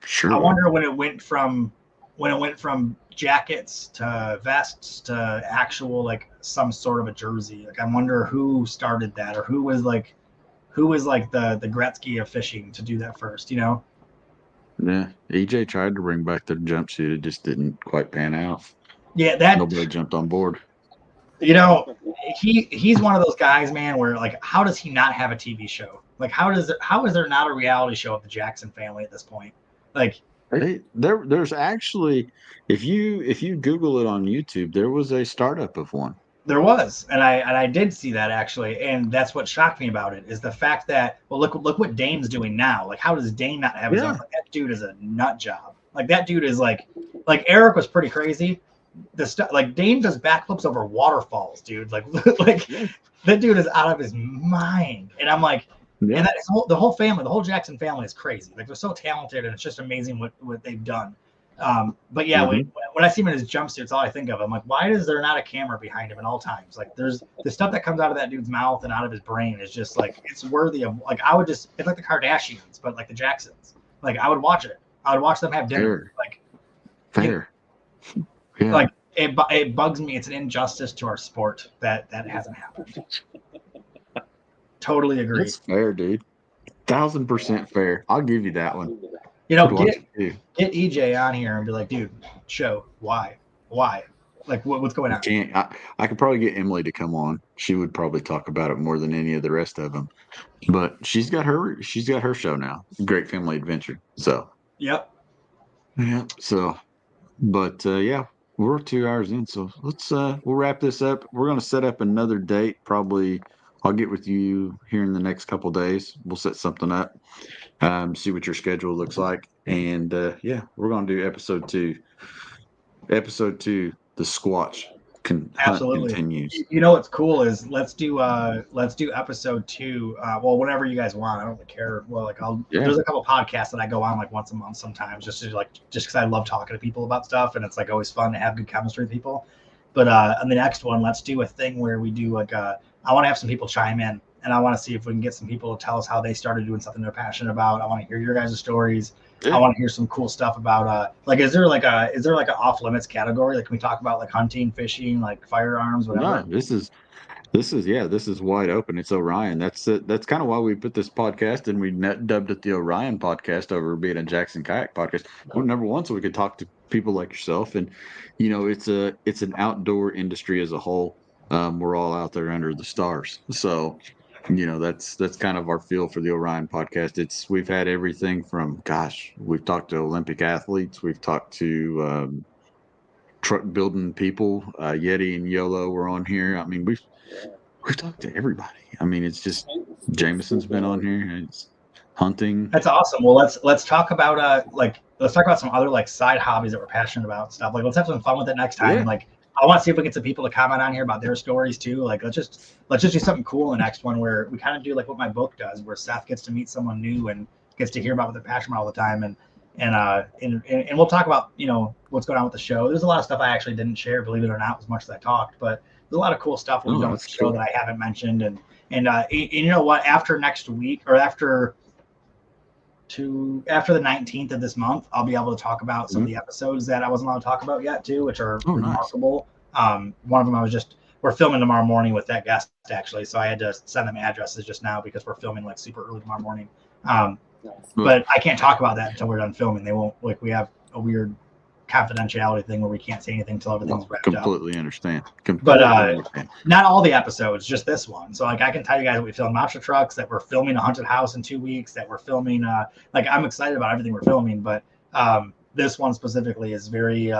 sure. I wonder when it went from jackets to vests to actual like some sort of a jersey. Like I wonder who started that or who was like the Gretzky of fishing to do that first, you know? Yeah, EJ tried to bring back the jumpsuit. It just didn't quite pan out. Yeah, nobody jumped on board. You know, he's one of those guys, man, where like, how does he not have a TV show? Like, how is there not a reality show of the Jackson family at this point? Like, there's actually, if you Google it on YouTube, there was a startup of one. There was, and I did see that actually, and that's what shocked me about it is the fact that look what Dane's doing now. Like, how does Dane not have his own? Like, that dude is a nut job. Like that dude is like Eric was pretty crazy. The stuff like Dane does backflips over waterfalls, dude. Like that dude is out of his mind, and I'm like, and that the whole family, the whole Jackson family is crazy. Like they're so talented, and it's just amazing what they've done. But yeah, when I see him in his jumpsuits, all I think of, I'm like, why is there not a camera behind him at all times? Like there's the stuff that comes out of that dude's mouth and out of his brain is just like, it's worthy of like, it's like the Kardashians, but like the Jacksons. Like I would watch it. I would watch them have dinner. Fair. Yeah. Like it bugs me. It's an injustice to our sport that hasn't happened. Totally agree. It's fair, dude. 1000% fair. I'll give you that one. You know, get EJ on here and be like, dude, show why, like what's going on? I could probably get Emily to come on. She would probably talk about it more than any of the rest of them. But she's got her show now, Great Family Adventure. So yep. Yeah. So, but yeah, we're 2 hours in. So let's we'll wrap this up. We're gonna set up another date. Probably I'll get with you here in the next couple days. We'll set something up. See what your schedule looks like, and yeah, we're gonna do episode 2. Episode 2, the Squatch Absolutely continues. You know what's cool is let's do episode 2. Well, whenever you guys want, I don't really care. Well, like there's a couple podcasts that I go on like once a month sometimes, just because I love talking to people about stuff, and it's like always fun to have good chemistry with people. But on the next one, let's do a thing where we do like I want to have some people chime in. And I want to see if we can get some people to tell us how they started doing something they're passionate about. I want to hear your guys' stories. Yeah. I want to hear some cool stuff about like is there like a off limits category? Like can we talk about like hunting, fishing, like firearms, whatever? No, this is wide open. It's Orion. That's kind of why we put this podcast and we dubbed it the Orion Podcast over being a Jackson Kayak Podcast. Well, number one, so we could talk to people like yourself, and it's an outdoor industry as a whole. We're all out there under the stars, so that's kind of our feel for the Orion podcast. We've had everything from, gosh, we've talked to Olympic athletes, we've talked to truck building people. Yeti and Yolo were on here. I mean, we've talked to everybody. I mean, it's just Jameson's been on here. It's hunting. That's awesome. Well, let's talk about let's talk about some other like side hobbies that we're passionate about and stuff. Like, let's have some fun with it next time. Yeah. Like, I want to see if we get some people to comment on here about their stories too. Like, let's just do something cool in the next one where we kind of do like what my book does, where Seth gets to meet someone new and gets to hear about what they're passionate about all the time. And we'll talk about what's going on with the show. There's a lot of stuff I actually didn't share, believe it or not, as much as I talked. But there's a lot of cool stuff we've done with the show that I haven't mentioned. And you know what? After next week, or after the 19th of this month, I'll be able to talk about some of the episodes that I wasn't allowed to talk about yet too, which are remarkable. Nice. One of them we're filming tomorrow morning with that guest actually, so I had to send them addresses just now because we're filming like super early tomorrow morning. But I can't talk about that until we're done filming. They won't, like, we have a weird confidentiality thing where we can't say anything until everything's wrapped up. Completely understand. Not all the episodes, just this one. So like I can tell you guys that we filmed monster trucks, that we're filming a haunted house in 2 weeks, that we're filming I'm excited about everything we're filming, but this one specifically is very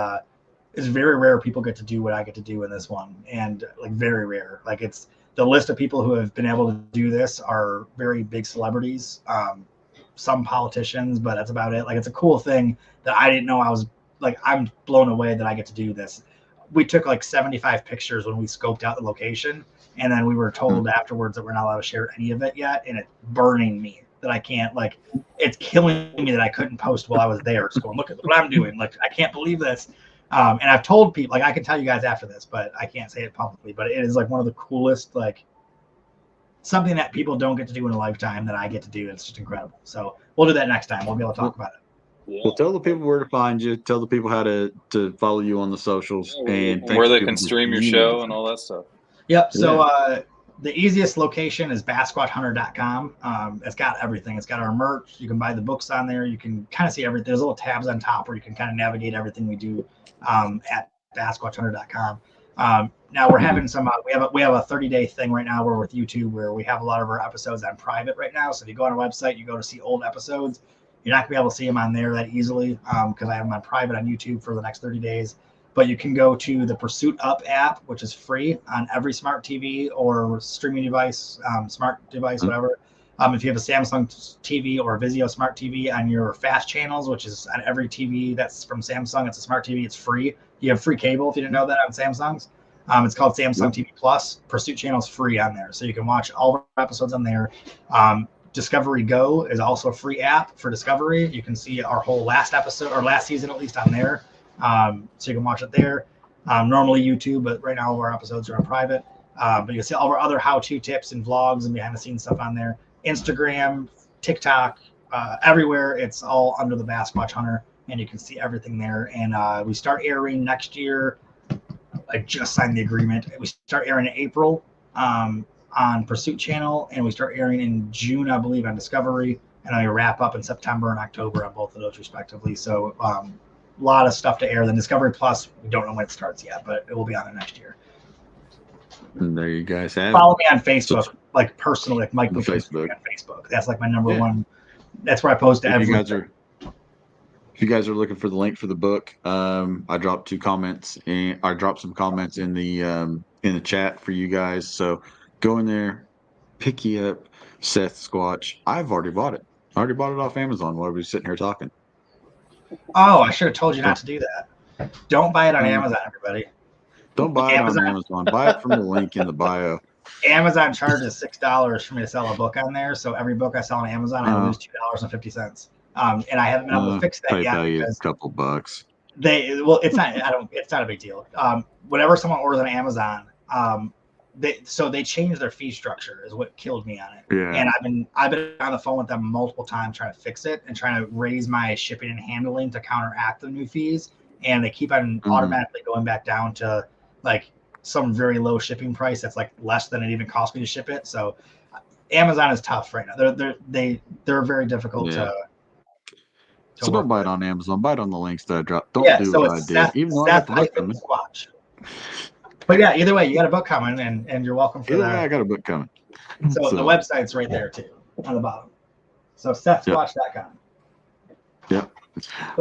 rare people get to do what I get to do in this one, and like very rare. Like, it's the list of people who have been able to do this are very big celebrities, some politicians, but that's about it. Like, it's a cool thing that I didn't know. I'm blown away that I get to do this. We took like 75 pictures when we scoped out the location, and then we were told afterwards that we're not allowed to share any of it yet, and it's burning me that I can't, like, it's killing me that I couldn't post while I was there. It's going, look at what I'm doing. Like, I can't believe this. And I've told people, like, I can tell you guys after this, but I can't say it publicly, but it is like one of the coolest, like, something that people don't get to do in a lifetime that I get to do. It's just incredible. So we'll do that next time. We'll be able to talk about it. Yeah. Well, tell the people where to find you. Tell the people how to follow you on the socials, and where they can stream your show and all that stuff. Yep. So the easiest location is BassquatchHunter.com. It's got everything. It's got our merch. You can buy the books on there. You can kind of see everything. There's little tabs on top where you can kind of navigate everything we do at BassquatchHunter.com. Now we're having some. We have a 30-day thing right now. We're with YouTube where we have a lot of our episodes on private right now. So if you go on our website, you go to see old episodes. You're not gonna be able to see them on there that easily because I have them on private on YouTube for the next 30 days. But you can go to the Pursuit Up app, which is free on every smart TV or streaming device, smart device, whatever. If you have a Samsung TV or a Vizio smart TV on your fast channels, which is on every TV that's from Samsung, it's a smart TV. It's free. You have free cable if you didn't know that on Samsungs. It's called Samsung TV Plus. Pursuit Channel is free on there, so you can watch all of our episodes on there. Discovery Go is also a free app for Discovery. You can see our whole last episode or last season at least on there. So you can watch it there. Normally YouTube, but right now all of our episodes are on private. But you can see all of our other how-to tips and vlogs and behind-the-scenes stuff on there. Instagram, TikTok, everywhere. It's all under the Bassquatch Hunter, and you can see everything there. And we start airing next year. I just signed the agreement. We start airing in April on Pursuit Channel, and we start airing in June, I believe, on Discovery. And then we wrap up in September and October on both of those respectively. So a lot of stuff to air. Then Discovery Plus, we don't know when it starts yet, but it will be on it next year. And there you guys have Follow me on Facebook, like personally, like Mike Facebook. On Facebook. That's like my number one. That's where I post everything. If you guys are looking for the link for the book, I dropped some comments in the chat for you guys. So go in there, pick you up Seth Squatch. I've already bought it. I already bought it off Amazon while we were sitting here talking. Oh, I should have told you not to do that. Don't buy it on Amazon, everybody. Don't buy it on Amazon. Buy it from the link in the bio. Amazon charges $6 for me to sell a book on there. So every book I sell on Amazon, I lose $2.50. And I haven't been able to fix that yet. Because a couple bucks. It's not a big deal. Whenever someone orders on Amazon, they change their fee structure is what killed me on it. Yeah. And I've been on the phone with them multiple times trying to fix it and trying to raise my shipping and handling to counteract the new fees. And they keep on automatically going back down to like some very low shipping price that's like less than it even cost me to ship it. So Amazon is tough right now. They're very difficult So don't buy it on Amazon. Buy it on the links that I dropped. Don't do so what I it's did. Seth, Even though I got Seth the book coming. Squatch. But yeah, either way, you got a book coming, and you're welcome for that. I got a book coming. So the website's right there too, on the bottom. So SethSquatch.com. Yep.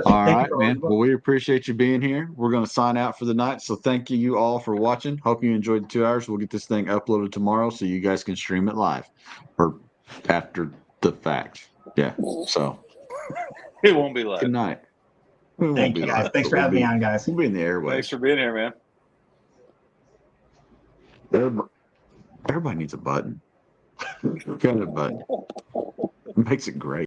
All right, man. Well, we appreciate you being here. We're going to sign out for the night. So thank you all for watching. Hope you enjoyed the 2 hours. We'll get this thing uploaded tomorrow so you guys can stream it live or after the fact. Yeah. So it won't be live. Good night. Thank you, guys. Thanks for having me on, guys. We'll be in the airwaves. Thanks for being here, man. Everybody needs a button. What kind of button? It makes it great.